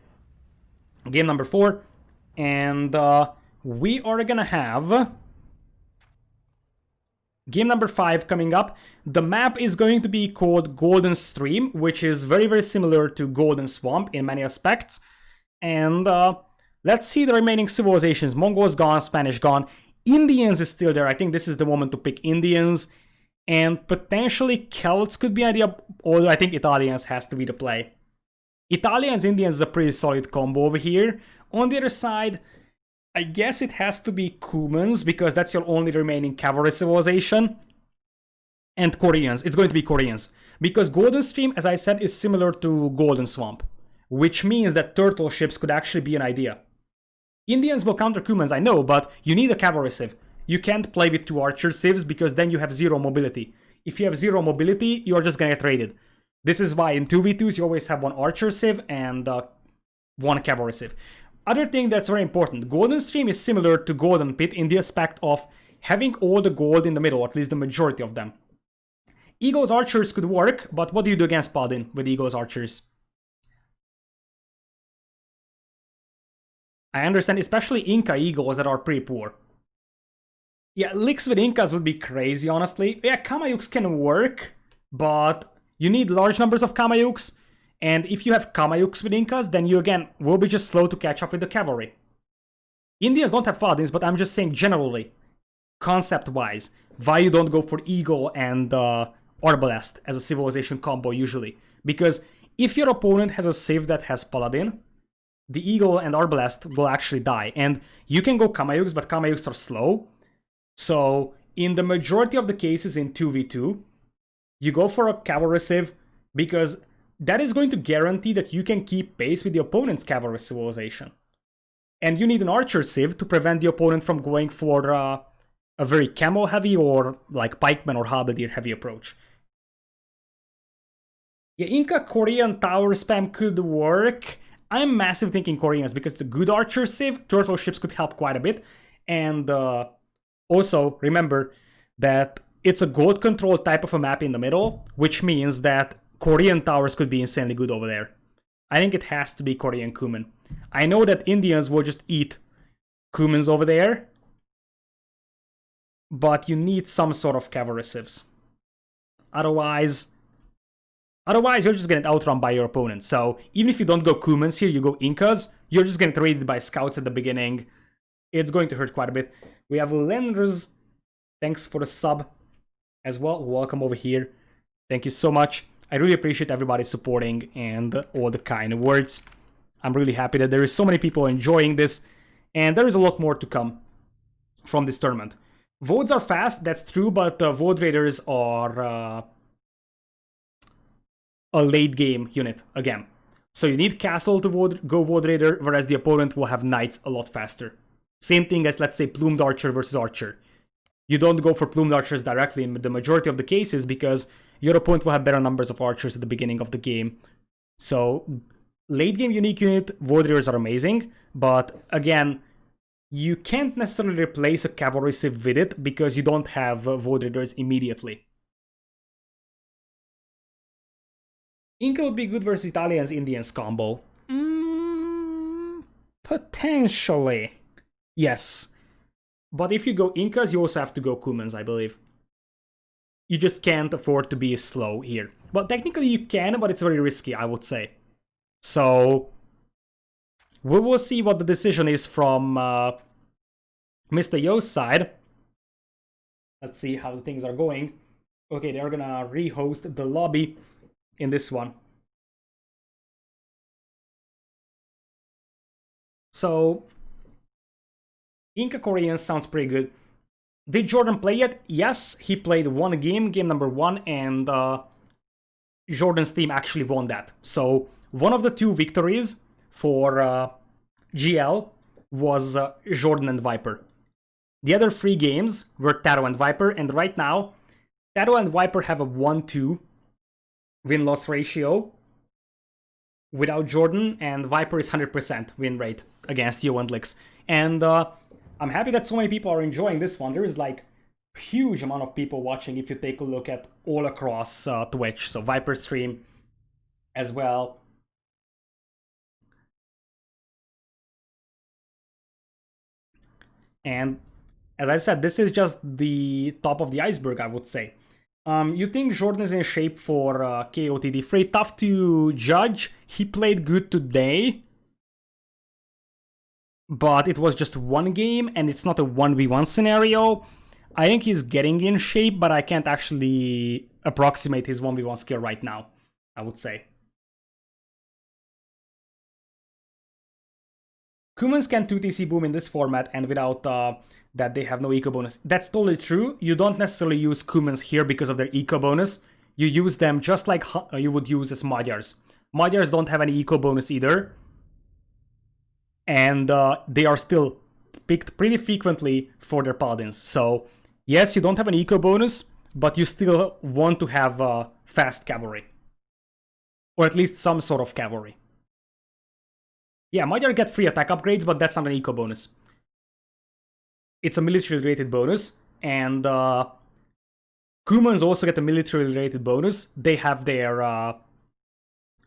game number 4, and we are gonna have game number 5 coming up. The map is going to be called Golden Stream, which is very, very similar to Golden Swamp in many aspects. And let's see the remaining civilizations. Mongols gone, Spanish gone. Indians is still there. I think this is the moment to pick Indians. And potentially Celts could be an idea, although I think Italians has to be the play. Italians, Indians is a pretty solid combo over here. On the other side, I guess it has to be Cumans, because that's your only remaining cavalry civilization. And Koreans, it's going to be Koreans. Because Golden Stream, as I said, is similar to Golden Swamp, which means that turtle ships could actually be an idea. Indians will counter Cumans, I know, but you need a cavalry civ. You can't play with 2 archer civs because then you have 0 mobility. If you have 0 mobility, you're just gonna get raided. This is why in 2v2s you always have 1 archer civ and 1 cavalry civ. Other thing that's very important, Golden Stream is similar to Golden Pit in the aspect of having all the gold in the middle, at least the majority of them. Eagle's archers could work, but what do you do against Paladin with Eagle's archers? I understand, especially Inca Eagles that are pretty poor. Yeah, Lyx with Incas would be crazy, honestly. Yeah, Kamayuks can work, but you need large numbers of Kamayuks. And if you have Kamayuks with Incas, then you again will be just slow to catch up with the cavalry. Indians don't have Paladins, but I'm just saying generally, concept-wise, why you don't go for Eagle and Arbalest as a civilization combo usually. Because if your opponent has a civ that has Paladin, the Eagle and Arbalest will actually die. And you can go Kamayuks, but Kamayuks are slow. So in the majority of the cases in 2v2, you go for a cavalry civ because that is going to guarantee that you can keep pace with the opponent's cavalry civilization. And you need an archer civ to prevent the opponent from going for a very camel heavy or like pikeman or halberdier heavy approach. Yeah, Inca Korean tower spam could work. I'm massive thinking Koreans because it's a good archer civ. Turtle ships could help quite a bit. And also remember that it's a gold control type of a map in the middle, which means that Korean towers could be insanely good over there. I think it has to be Korean Kuman. I know that Indians will just eat Kumans over there, but you need some sort of cavalry civs. Otherwise you're just getting outrun by your opponent. So even if you don't go Kumans here, you go Incas, you're just getting raided by scouts at the beginning. It's going to hurt quite a bit. We have Lenders. Thanks for the sub as well. Welcome over here. Thank you so much. I really appreciate everybody supporting and all the kind words. I'm really happy that there is so many people enjoying this, and there is a lot more to come from this tournament. Votes are fast, that's true, but vote raiders are a late game unit again. So you need castle to go vote raider, whereas the opponent will have knights a lot faster. Same thing as, let's say, plumed archer versus archer. You don't go for plumed archers directly in the majority of the cases because your opponent will have better numbers of archers at the beginning of the game. So late game unique unit, vote raiders are amazing, but again, you can't necessarily replace a cavalry civ with it because you don't have vote raiders immediately. Inca would be good versus Italians Indians combo. Potentially. Yes. But if you go Incas, you also have to go Cumans, I believe. You just can't afford to be slow here. But technically you can, but it's very risky, I would say. So we will see what the decision is from Mr. Yo's side. Let's see how the things are going. Okay, they're gonna rehost the lobby in this one. So Inca Koreans sounds pretty good. Did Jordan play yet? Yes, he played one game, game number 1, and Jordan's team actually won that. So one of the 2 victories for GL was Jordan and Viper. The other 3 games were TaToH and Viper, and right now TaToH and Viper have a 1-2 win-loss ratio without Jordan, and Viper is 100% win rate against Yo+Lyx. And I'm happy that so many people are enjoying this one. There is like a huge amount of people watching if you take a look at all across Twitch. So Viper stream as well. And as I said, this is just the top of the iceberg, I would say. You think Jordan is in shape for KOTD3? Tough to judge. He played good today, but it was just one game and it's not a 1v1 scenario. I think he's getting in shape, but I can't actually approximate his 1v1 skill right now, I would say. Cumans can 2TC boom in this format, and without that they have no eco bonus. That's totally true. You don't necessarily use Cumans here because of their eco bonus. You use them just like you would use as Magyars. Magyars don't have any eco bonus either. And they are still picked pretty frequently for their paladins. So yes, you don't have an eco bonus, but you still want to have fast cavalry. Or at least some sort of cavalry. Yeah, Magyar get free attack upgrades, but that's not an eco bonus. It's a military-related bonus, and Cumans also get a military-related bonus. They have their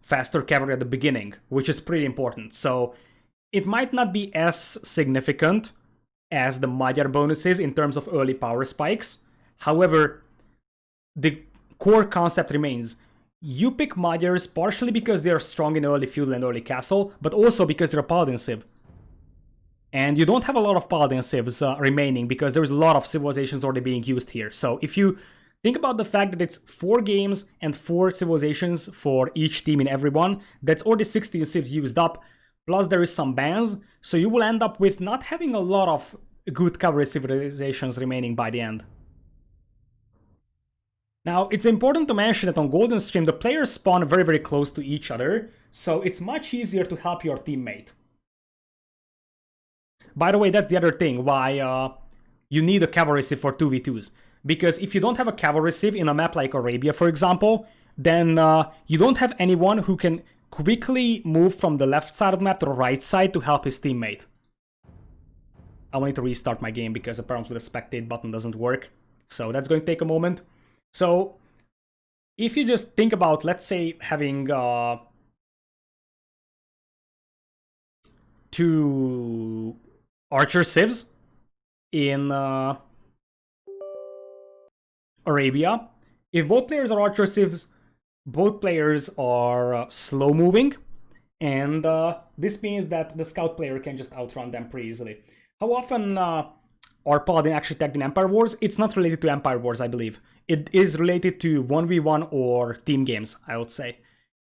faster cavalry at the beginning, which is pretty important. So it might not be as significant as the Magyar bonuses in terms of early power spikes. However, the core concept remains. You pick Magyars partially because they are strong in early feudal and early castle, but also because they're a paladin civ. And you don't have a lot of paladin civs remaining because there's a lot of civilizations already being used here. So if you think about the fact that it's 4 games and 4 civilizations for each team in every one, that's already 16 civs used up, plus there is some bans, so you will end up with not having a lot of good cavalry civilizations remaining by the end. Now, it's important to mention that on Golden Stream, the players spawn very, very close to each other, so it's much easier to help your teammate. By the way, that's the other thing, why you need a cavalry civ for 2v2s. Because if you don't have a cavalry civ in a map like Arabia, for example, then you don't have anyone who can quickly move from the left side of the map to the right side to help his teammate. I will need to restart my game because apparently the spectate button doesn't work. So that's going to take a moment. So if you just think about, let's say, having 2 archer civs in Arabia, if both players are archer civs, both players are slow moving, and this means that the scout player can just outrun them pretty easily. How often are paladin actually tagged in Empire Wars? It's not related to Empire Wars, I believe. it is related to 1v1 or team games, I would say.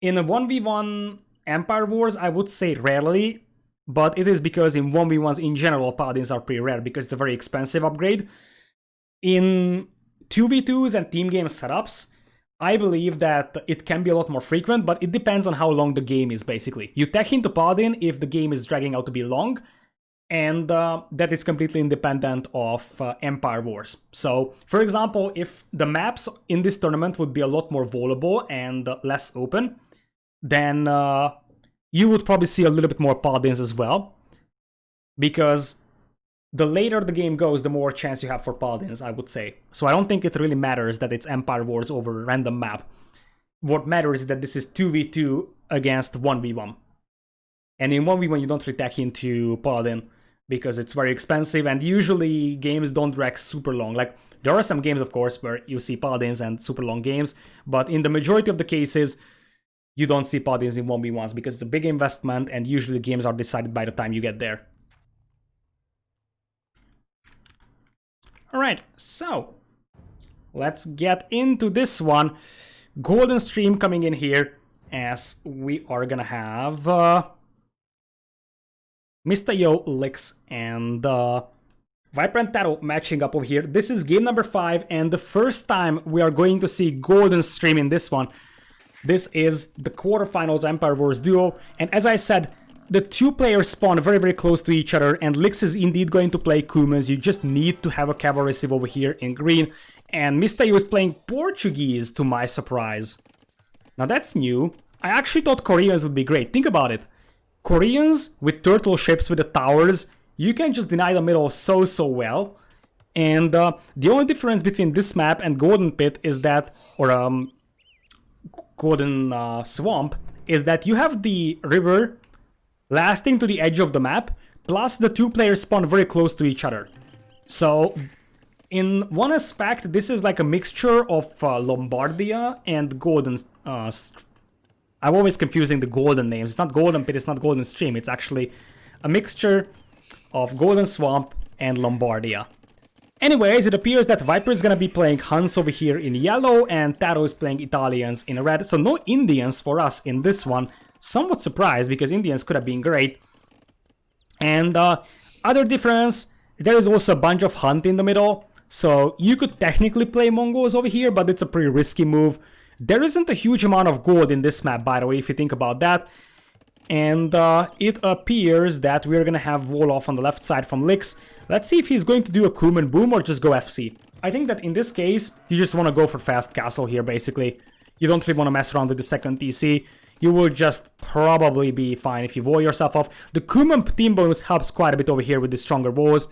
In a 1v1 Empire Wars, I would say rarely, but it is because in 1v1s in general, Paladins are pretty rare because it's a very expensive upgrade. In 2v2s and team game setups, I believe that it can be a lot more frequent, but it depends on how long the game is, basically. You tech into Paladin if the game is dragging out to be long, and that is completely independent of Empire Wars. So, for example, if the maps in this tournament would be a lot more vulnerable and less open, then you would probably see a little bit more Paladins as well, because the later the game goes, the more chance you have for Paladins, I would say. So I don't think it really matters that it's Empire Wars over a random map. What matters is that this is 2v2 against 1v1. And in 1v1 you don't really tech into Paladin because it's very expensive, and usually games don't drag super long. Like, there are some games, of course, where you see Paladins and super long games, but in the majority of the cases, you don't see Paladins in 1v1s because it's a big investment, and usually games are decided by the time you get there. Alright, so let's get into this one. Golden Stream coming in here, as we are gonna have Mr. Yo+Lyx and Viper and TaToH matching up over here. This is game number 5, and the first time we are going to see Golden Stream in this one. This is the quarterfinals Empire Wars duo, and as I said, the two players spawn very, very close to each other, and Lyx is indeed going to play Cumans. You just need to have a cavalry sieve over here in green, and Mr. Yo is playing Portuguese, to my surprise. Now that's new. I actually thought Koreans would be great. Think about it. Koreans with turtle ships with the towers, you can just deny the middle so well. And the only difference between this map and Golden Pit is that, or Golden Swamp, is that you have the river lasting to the edge of the map, plus the two players spawn very close to each other. So, in one aspect, this is like a mixture of Lombardia and Golden... I'm always confusing the golden names. It's not Golden Pit, it's not Golden Stream. It's actually a mixture of Golden Swamp and Lombardia. Anyways, it appears that Viper is gonna be playing Huns over here in yellow, and TaToH is playing Italians in red. So no Indians for us in this one. Somewhat surprised, because Indians could have been great. And other difference, there is also a bunch of Hunt in the middle. So you could technically play Mongols over here, but it's a pretty risky move. There isn't a huge amount of gold in this map, by the way, if you think about that. And it appears that we're gonna have Wolof on the left side from Lyx. Let's see if he's going to do a Kuman Boom or just go FC. I think that in this case, you just want to go for fast castle here, basically. You don't really want to mess around with the second TC. You will just probably be fine if you wall yourself off. The Kuman team bonus helps quite a bit over here with the stronger walls.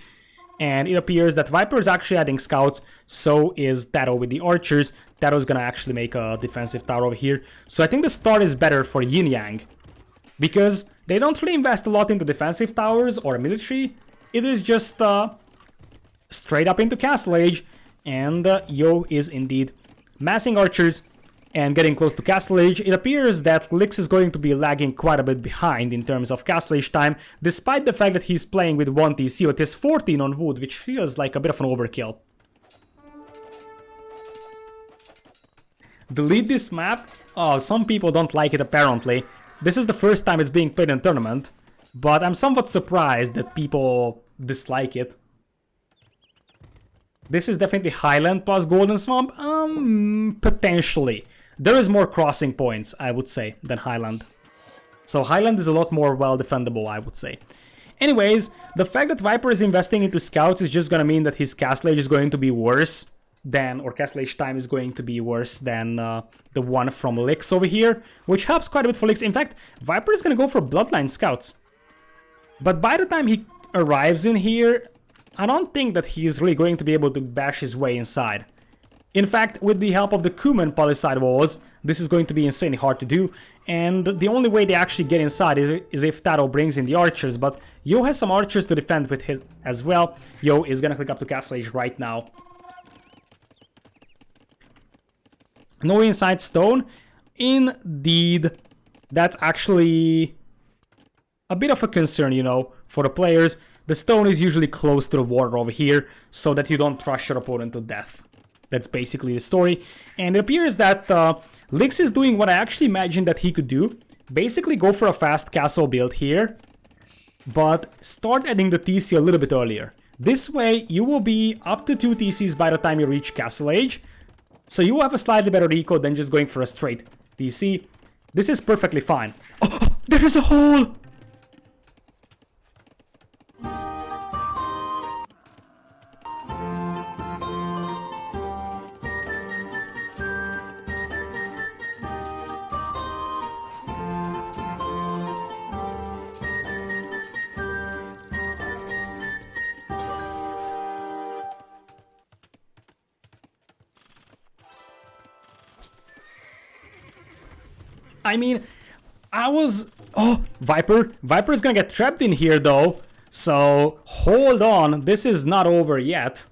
And it appears that Viper is actually adding scouts, so is TaToH with the archers. TaToH is gonna actually make a defensive tower over here. So I think the start is better for Yin Yang, because they don't really invest a lot into defensive towers or military. It is just straight up into Castle Age, and Yo is indeed massing archers and getting close to Castle Age. It appears that Lyx is going to be lagging quite a bit behind in terms of Castle Age time, despite the fact that he's playing with 1 TC with his 14 on wood, which feels like a bit of an overkill. Delete this map? Oh, some people don't like it apparently. This is the first time it's being played in a tournament, but I'm somewhat surprised that people dislike it. This is definitely Highland plus Golden Swamp? Potentially. There is more crossing points, I would say, than Highland. So Highland is a lot more well defendable, I would say. Anyways, the fact that Viper is investing into scouts is just gonna mean that his Castle Age is going to be worse than, or Castle Age time is going to be worse than the one from Lyx over here, which helps quite a bit for Lyx. In fact, Viper is gonna go for Bloodline scouts. But by the time he arrives in here, I don't think that he is really going to be able to bash his way inside. In fact, with the help of the Kuman Palisade walls, this is going to be insanely hard to do, and the only way they actually get inside is if TaToH brings in the archers, but Yo has some archers to defend with his as well. Yo is gonna click up to Castle Age right now. No inside stone? Indeed. That's actually a bit of a concern, you know, for the players. The stone is usually close to the water over here, so that you don't rush your opponent to death. That's basically the story. And it appears that Lyx is doing what I actually imagined that he could do. Basically go for a fast castle build here, but start adding the TC a little bit earlier. This way, you will be up to 2 TCs by the time you reach Castle Age. So you will have a slightly better eco than just going for a straight TC. This is perfectly fine. Oh, there is a hole! I mean, oh, Viper. Viper is gonna get trapped in here though. So, hold on. This is not over yet.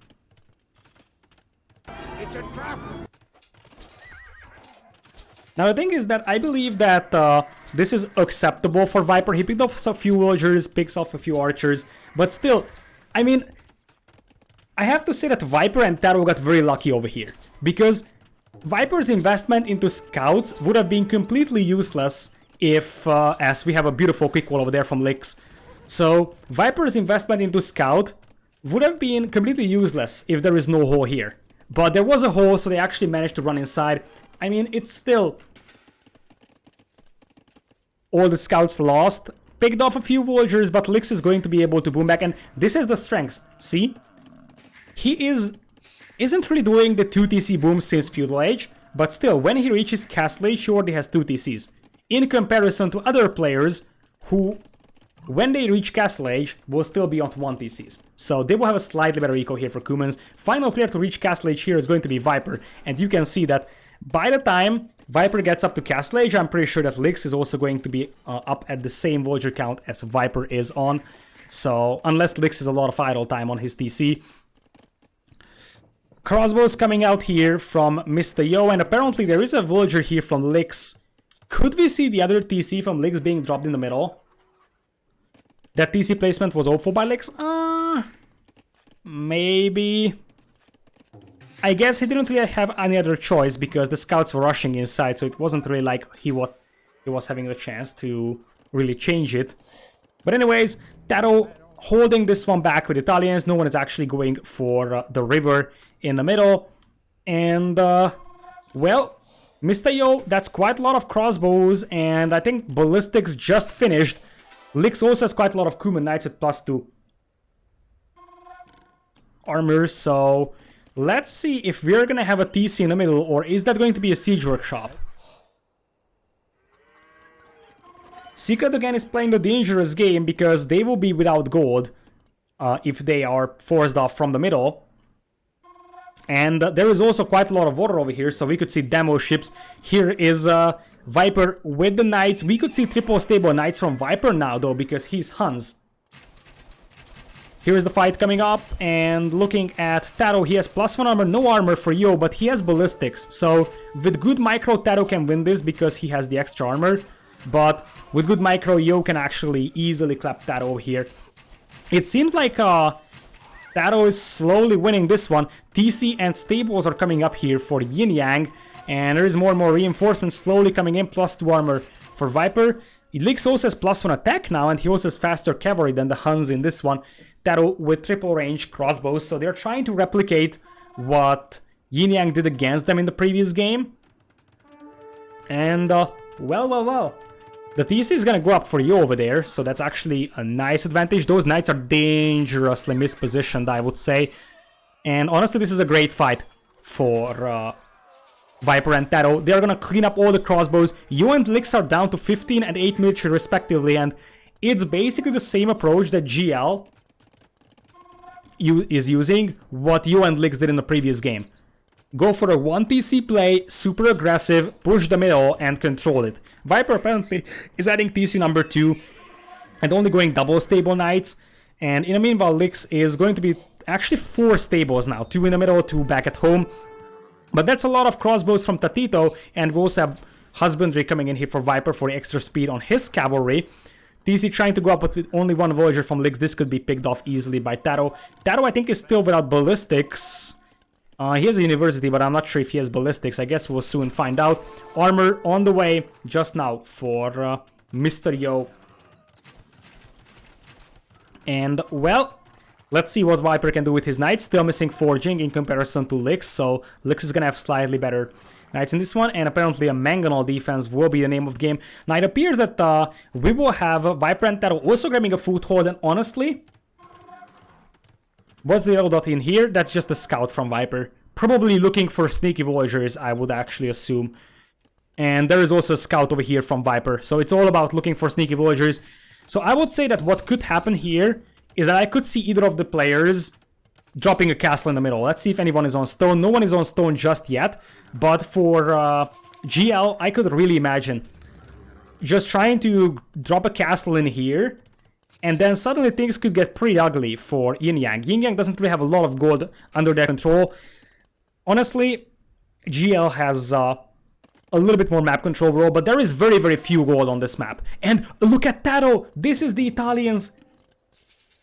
It's a trap. Now, the thing is that I believe that this is acceptable for Viper. He picked off a few villagers, picks off a few archers. But still, I mean, I have to say that Viper and TaToH got very lucky over here. Because Viper's investment into scouts would have been completely useless if, as we have a beautiful quick wall over there from Lyx. So, Viper's investment into scout would have been completely useless if there is no hole here. But there was a hole, so they actually managed to run inside. I mean, it's still... All the scouts lost, picked off a few villagers, but Lyx is going to be able to boom back. And this is the strength, see? He isn't really doing the 2 TC boom since Feudal Age, but still, when he reaches Castle Age, he already has 2 TCs. In comparison to other players who, when they reach Castle Age, will still be on 1 TCs. So they will have a slightly better eco here for Kumans. Final player to reach Castle Age here is going to be Viper, and you can see that by the time Viper gets up to Castle Age, I'm pretty sure that Lyx is also going to be up at the same villager count as Viper is on. So, unless Lyx is a lot of idle time on his TC. Crossbows coming out here from Mr. Yo, and apparently there is a villager here from Lyx. Could we see the other TC from Lyx being dropped in the middle? That TC placement was awful by Lyx? Maybe. I guess he didn't really have any other choice because the scouts were rushing inside, so it wasn't really like he was having the chance to really change it. But anyways, TaToH holding this one back with Italians. No one is actually going for the river in the middle. And, well, Mr. Yo, that's quite a lot of crossbows, and I think ballistics just finished. Lyx also has quite a lot of Kuman Knights with +2 armor, so let's see if we're gonna have a TC in the middle, or is that going to be a siege workshop? Secret again is playing the dangerous game because they will be without gold if they are forced off from the middle. And there is also quite a lot of water over here, so we could see demo ships. Here is Viper with the knights. We could see triple stable knights from Viper now, though, because he's Huns. Here is the fight coming up, and looking at TaToH, he has +1 armor, no armor for Yo, but he has ballistics. So with good micro, TaToH can win this because he has the extra armor. But with good micro, Yo can actually easily clap TaToH here. It seems like TaToH is slowly winning this one. TC and stables are coming up here for Yin Yang, and there is more and more reinforcements slowly coming in, +2 armor for Viper. Lyx also has +1 attack now, and he also has faster cavalry than the Huns in this one. TaToH with triple range crossbows, so they're trying to replicate what Yin Yang did against them in the previous game. And, well. The TC is gonna go up for you over there, so that's actually a nice advantage. Those knights are dangerously mispositioned, I would say. And honestly, this is a great fight for Viper and TaToH. They are gonna clean up all the crossbows. Yo and Lyx are down to 15 and 8 military respectively, and it's basically the same approach that GL is using, what Yo and Lyx did in the previous game. Go for a 1 TC play, super aggressive, push the middle, and control it. Viper apparently is adding TC number 2 and only going double stable knights. And in the meanwhile, Lyx is going to be actually 4 stables now. 2 in the middle, 2 back at home. But that's a lot of crossbows from TaToH, and we also have husbandry coming in here for Viper for extra speed on his cavalry. TC trying to go up with only 1 villager from Lyx. This could be picked off easily by TaToH. TaToH, I think, is still without ballistics. He has a university, but I'm not sure if he has ballistics. I guess we'll soon find out. Armor on the way just now for Mr. Yo. And, well, let's see what Viper can do with his knights. Still missing forging in comparison to Lyx, so Lyx is gonna have slightly better knights in this one, and apparently a mangonel defense will be the name of the game. Now it appears that we will have Viper and TaToH also grabbing a foothold, and honestly, what's the yellow dot in here? That's just a scout from Viper. Probably looking for sneaky villagers, I would actually assume. And there is also a scout over here from Viper, so it's all about looking for sneaky villagers. So I would say that what could happen here is that I could see either of the players dropping a castle in the middle. Let's see if anyone is on stone. No one is on stone just yet, but for GL, I could really imagine just trying to drop a castle in here, and then suddenly things could get pretty ugly for Yin Yang. Yin Yang doesn't really have a lot of gold under their control. Honestly, GL has a little bit more map control overall, but there is very, very few gold on this map. And look at TaToH! This is the Italians.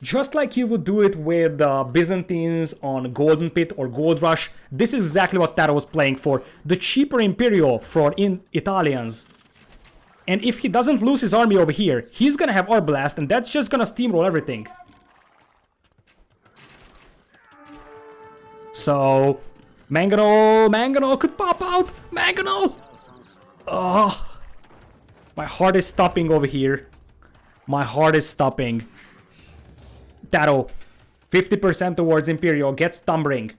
Just like you would do it with Byzantines on Golden Pit or Gold Rush, this is exactly what TaToH was playing for. The cheaper Imperial for Italians. And if he doesn't lose his army over here, he's gonna have Arblast, and that's just gonna steamroll everything. So, Mangonel could pop out! Mangonel! Oh, my heart is stopping over here. My heart is stopping. TaToH, 50% towards Imperial, gets Thumbring.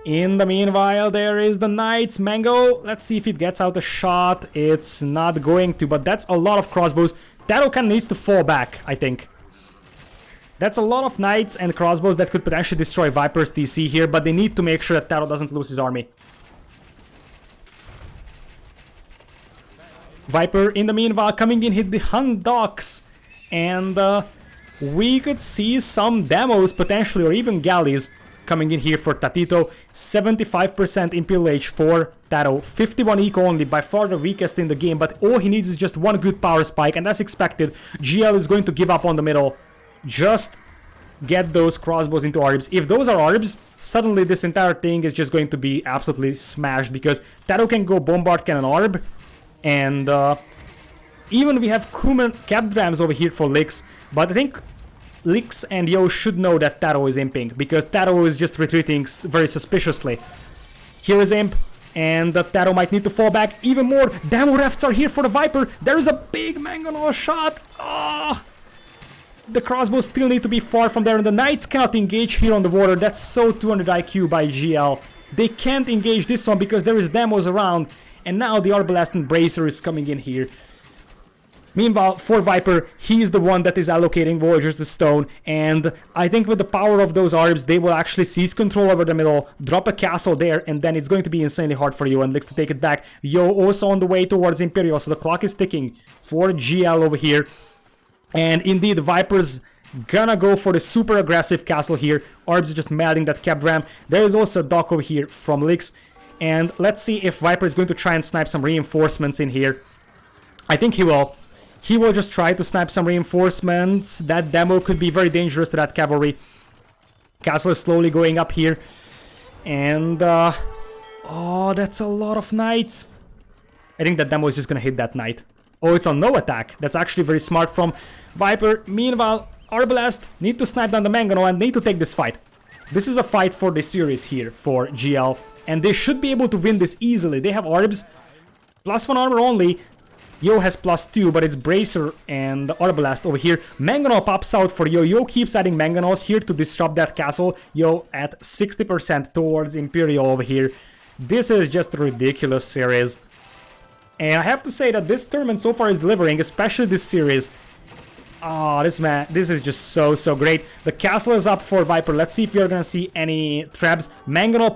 In the meanwhile, there is the Knights. Mango, let's see if it gets out a shot. It's not going to, but that's a lot of crossbows. TaToH kind of needs to fall back, I think. That's a lot of Knights and crossbows that could potentially destroy Viper's TC here, but they need to make sure that TaToH doesn't lose his army. Viper, in the meanwhile, coming in, hit the Hun docks. And we could see some demos potentially, or even galleys, coming in here for TaToH. 75% Imperial Age for TaToH. 51 eco only, by far the weakest in the game, but all he needs is just one good power spike, and as expected, GL is going to give up on the middle. Just get those crossbows into Arbs. If those are Arbs, suddenly this entire thing is just going to be absolutely smashed, because TaToH can go Bombard Cannon Arb, and even we have Kuman Capdrams over here for Lyx, but I think Lyx and Yo should know that TaToH is imping, because TaToH is just retreating very suspiciously. Here is Imp, and TaToH might need to fall back even more. Demo Refts are here for the Viper. There is a big Mangonel shot. Ah! The crossbows still need to be far from there, and the Knights cannot engage here on the water. That's so 200 IQ by GL. They can't engage this one because there is demos around, and now the Arbalest and Bracer is coming in here. Meanwhile, for Viper, he's the one that is allocating villagers to stone, and I think with the power of those Arbs, they will actually seize control over the middle, drop a castle there, and then it's going to be insanely hard for Yo+Lyx to take it back. Yo also on the way towards Imperial, so the clock is ticking for GL over here. And indeed, Viper's gonna go for the super aggressive castle here. Arbs are just melting that Capdram. There is also a dock over here from Lyx, and let's see if Viper is going to try and snipe some reinforcements in here. I think he will. He will just try to snipe some reinforcements. That demo could be very dangerous to that cavalry. Castle is slowly going up here. And, oh, that's a lot of knights. I think that demo is just gonna hit that knight. Oh, it's on no attack. That's actually very smart from Viper. Meanwhile, Arbalest need to snipe down the Mangonel and need to take this fight. This is a fight for the series here for GL. And they should be able to win this easily. They have Arbs. +1 armor only. Yo has +2, but it's Bracer and Arbalest over here. Mangonel pops out for Yo. Yo keeps adding Mangonels here to disrupt that castle. Yo at 60% towards Imperial over here. This is just a ridiculous series. And I have to say that this tournament so far is delivering, especially this series. Oh, this is just so great. The castle is up for Viper. Let's see if we are gonna see any traps. Mangonel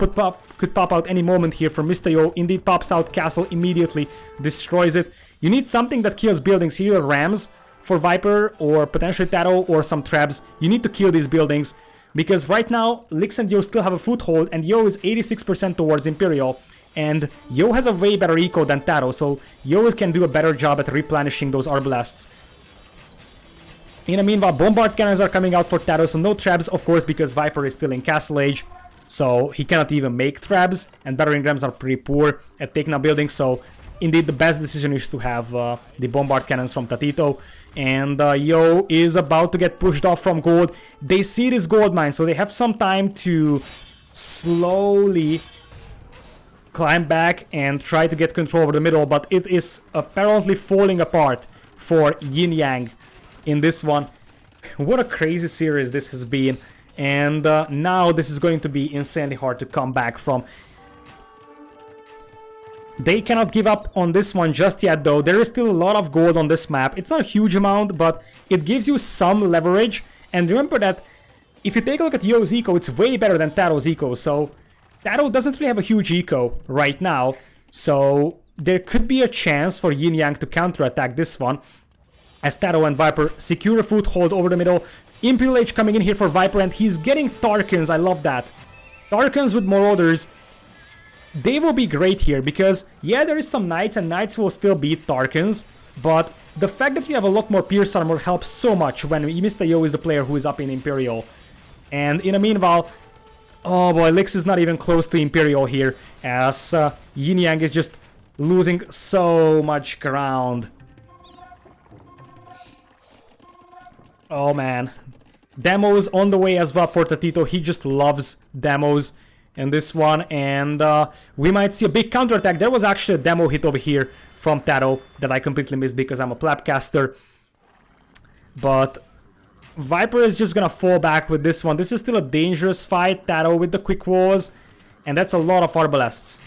could pop out any moment here from Mr. Yo. Indeed pops out castle immediately, destroys it. You need something that kills buildings, either rams for Viper or potentially TaToH or some traps. You need to kill these buildings because right now Lyx and Yo still have a foothold and Yo is 86% towards Imperial. And Yo has a way better eco than TaToH, so Yo can do a better job at replenishing those Arbalasts. In the meanwhile, bombard cannons are coming out for TaToH, so no traps, of course, because Viper is still in Castle Age. So he cannot even make traps, and battering rams are pretty poor at taking out buildings, so indeed the best decision is to have the bombard cannons from TaToH. And Yo is about to get pushed off from gold. They see this gold mine, so they have some time to slowly climb back and try to get control over the middle, but it is apparently falling apart for Yin Yang in this one. What a crazy series this has been. And now this is going to be insanely hard to come back from. They cannot give up on this one just yet though. There is still a lot of gold on this map. It's not a huge amount, but it gives you some leverage. And remember that if you take a look at Yo's eco, it's way better than TaToH's eco. So TaToH doesn't really have a huge eco right now. So there could be a chance for Yin Yang to counterattack this one, as TaToH and Viper secure a foothold over the middle. Imperial Age coming in here for Viper, and he's getting Tarkans. I love that. Tarkans with Marauders. They will be great here because, yeah, there is some Knights, and Knights will still beat Tarkans. But the fact that you have a lot more Pierce Armor helps so much when Mr. Yo is the player who is up in Imperial. And in the meanwhile, oh boy, Lyx is not even close to Imperial here, as Yin Yang is just losing so much ground. Oh man. Demos on the way as well for TaToH. He just loves demos in this one, and we might see a big counterattack. There was actually a demo hit over here from TaToH that I completely missed because I'm a plapcaster. But Viper is just gonna fall back with this one. This is still a dangerous fight. TaToH with the quick walls, and that's a lot of arbalests.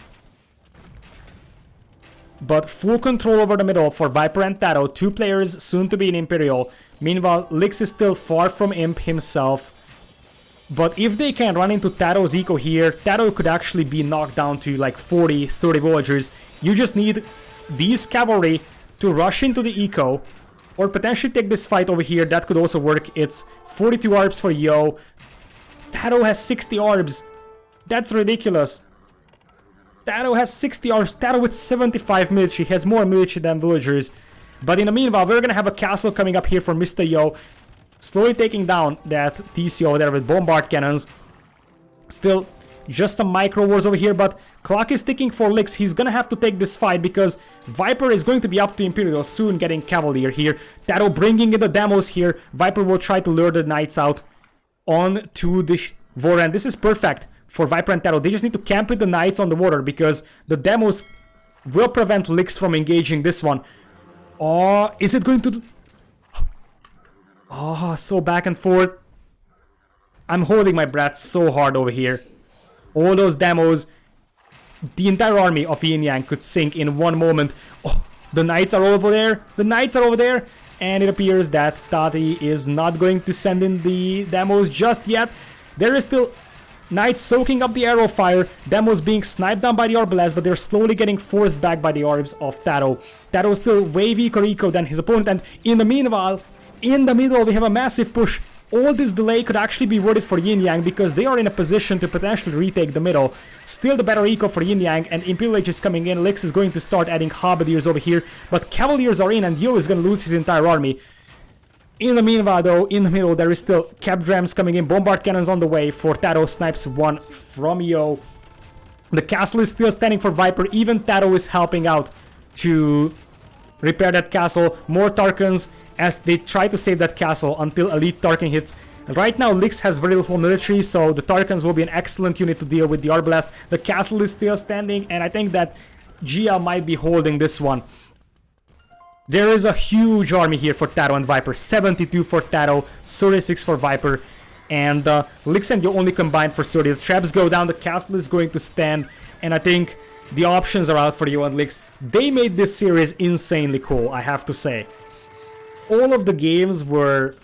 But full control over the middle for Viper and TaToH. Two players soon to be in Imperial. Meanwhile, Lyx is still far from Imp himself. But if they can run into TaToH's eco here, TaToH could actually be knocked down to like 40, 30 villagers. You just need these cavalry to rush into the eco, or potentially take this fight over here. That could also work. It's 42 ARBs for Yo. TaToH has 60 ARBs. That's ridiculous. TaToH has 60 ARBs. TaToH with 75 military has more military than villagers. But in the meanwhile, we're gonna have a castle coming up here for Mr. Yo, slowly taking down that TC over there with bombard cannons. Still, just some micro wars over here, but clock is ticking for Lyx. He's gonna have to take this fight because Viper is going to be up to Imperial soon, getting Cavalier here. TaToH bringing in the demos here. Viper will try to lure the Knights out onto the Voran. This is perfect for Viper and TaToH. They just need to camp with the Knights on the water because the demos will prevent Lyx from engaging this one. Oh, is it going to... Oh, so back and forth. I'm holding my breath so hard over here. All those demos. The entire army of Yin Yang could sink in one moment. Oh, the Knights are over there. The Knights are over there. And it appears that Tati is not going to send in the demos just yet. There is still Knights soaking up the arrow fire. Demos being sniped down by the arbalest, but they're slowly getting forced back by the orbs of TaToH. TaToH still way weaker eco than his opponent, and in the meanwhile, in the middle, we have a massive push. All this delay could actually be worth it for Yin Yang because they are in a position to potentially retake the middle. Still the better eco for Yin Yang, and Imperial Age is coming in. Lyx is going to start adding Halberdiers over here, but Cavaliers are in, and Yo is going to lose his entire army. In the meanwhile though, in the middle there is still capped rams coming in, bombard cannons on the way for TaToH, snipes one from Yo. The castle is still standing for Viper, even TaToH is helping out to repair that castle. More Tarkans as they try to save that castle until elite Tarkan hits. Right now Lyx has very little military, so the Tarkans will be an excellent unit to deal with the Arbalest. The castle is still standing, and I think that Gia might be holding this one. There is a huge army here for TaToH and Viper. 72 for TaToH, 36 for Viper. And Lyx and Yo only combined for 30. The traps go down, the castle is going to stand. And I think the options are out for Yo and Lyx. They made this series insanely cool, I have to say. All of the games were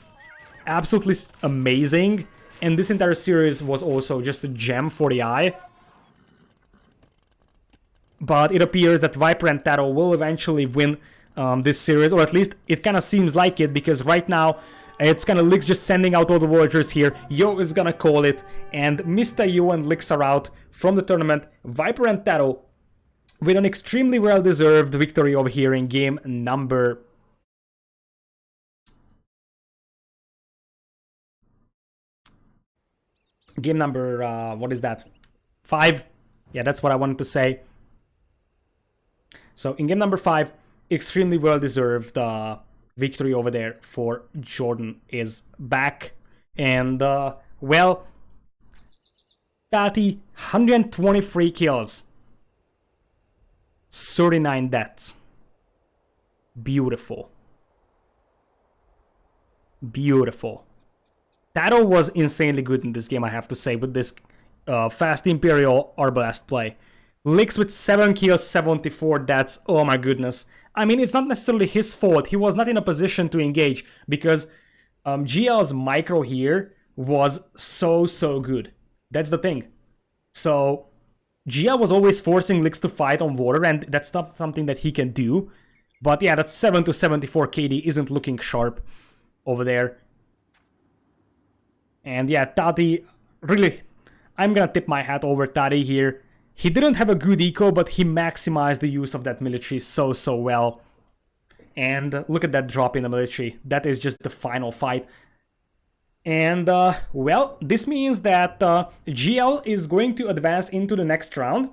absolutely amazing. And this entire series was also just a gem for the eye. But it appears that Viper and TaToH will eventually win this series, or at least it kind of seems like it, because right now it's kind of Lyx just sending out all the villagers here. Yo is gonna call it, and Mr. Yo and Lyx are out from the tournament. Viper and TaToH with an extremely well-deserved victory over here in game number game number, what is that? 5. Yeah, that's what I wanted to say. So in game number 5, extremely well-deserved victory over there for Jordan is back. And, well, Tati, 123 kills. 39 deaths. Beautiful. Beautiful. TaToH was insanely good in this game, I have to say, with this fast Imperial Arbalest play. Lyx with 7 kills, 74 deaths. Oh my goodness. I mean, it's not necessarily his fault. He was not in a position to engage because GL's micro here was so good. That's the thing. So GL was always forcing Lyx to fight on water, and that's not something that he can do. But yeah, that 7 to 74 KD isn't looking sharp over there. And yeah, Tati, really, I'm gonna tip my hat over Tati here. He didn't have a good eco, but he maximized the use of that military so well. And look at that drop in the military. That is just the final fight. And, well, this means that GL is going to advance into the next round.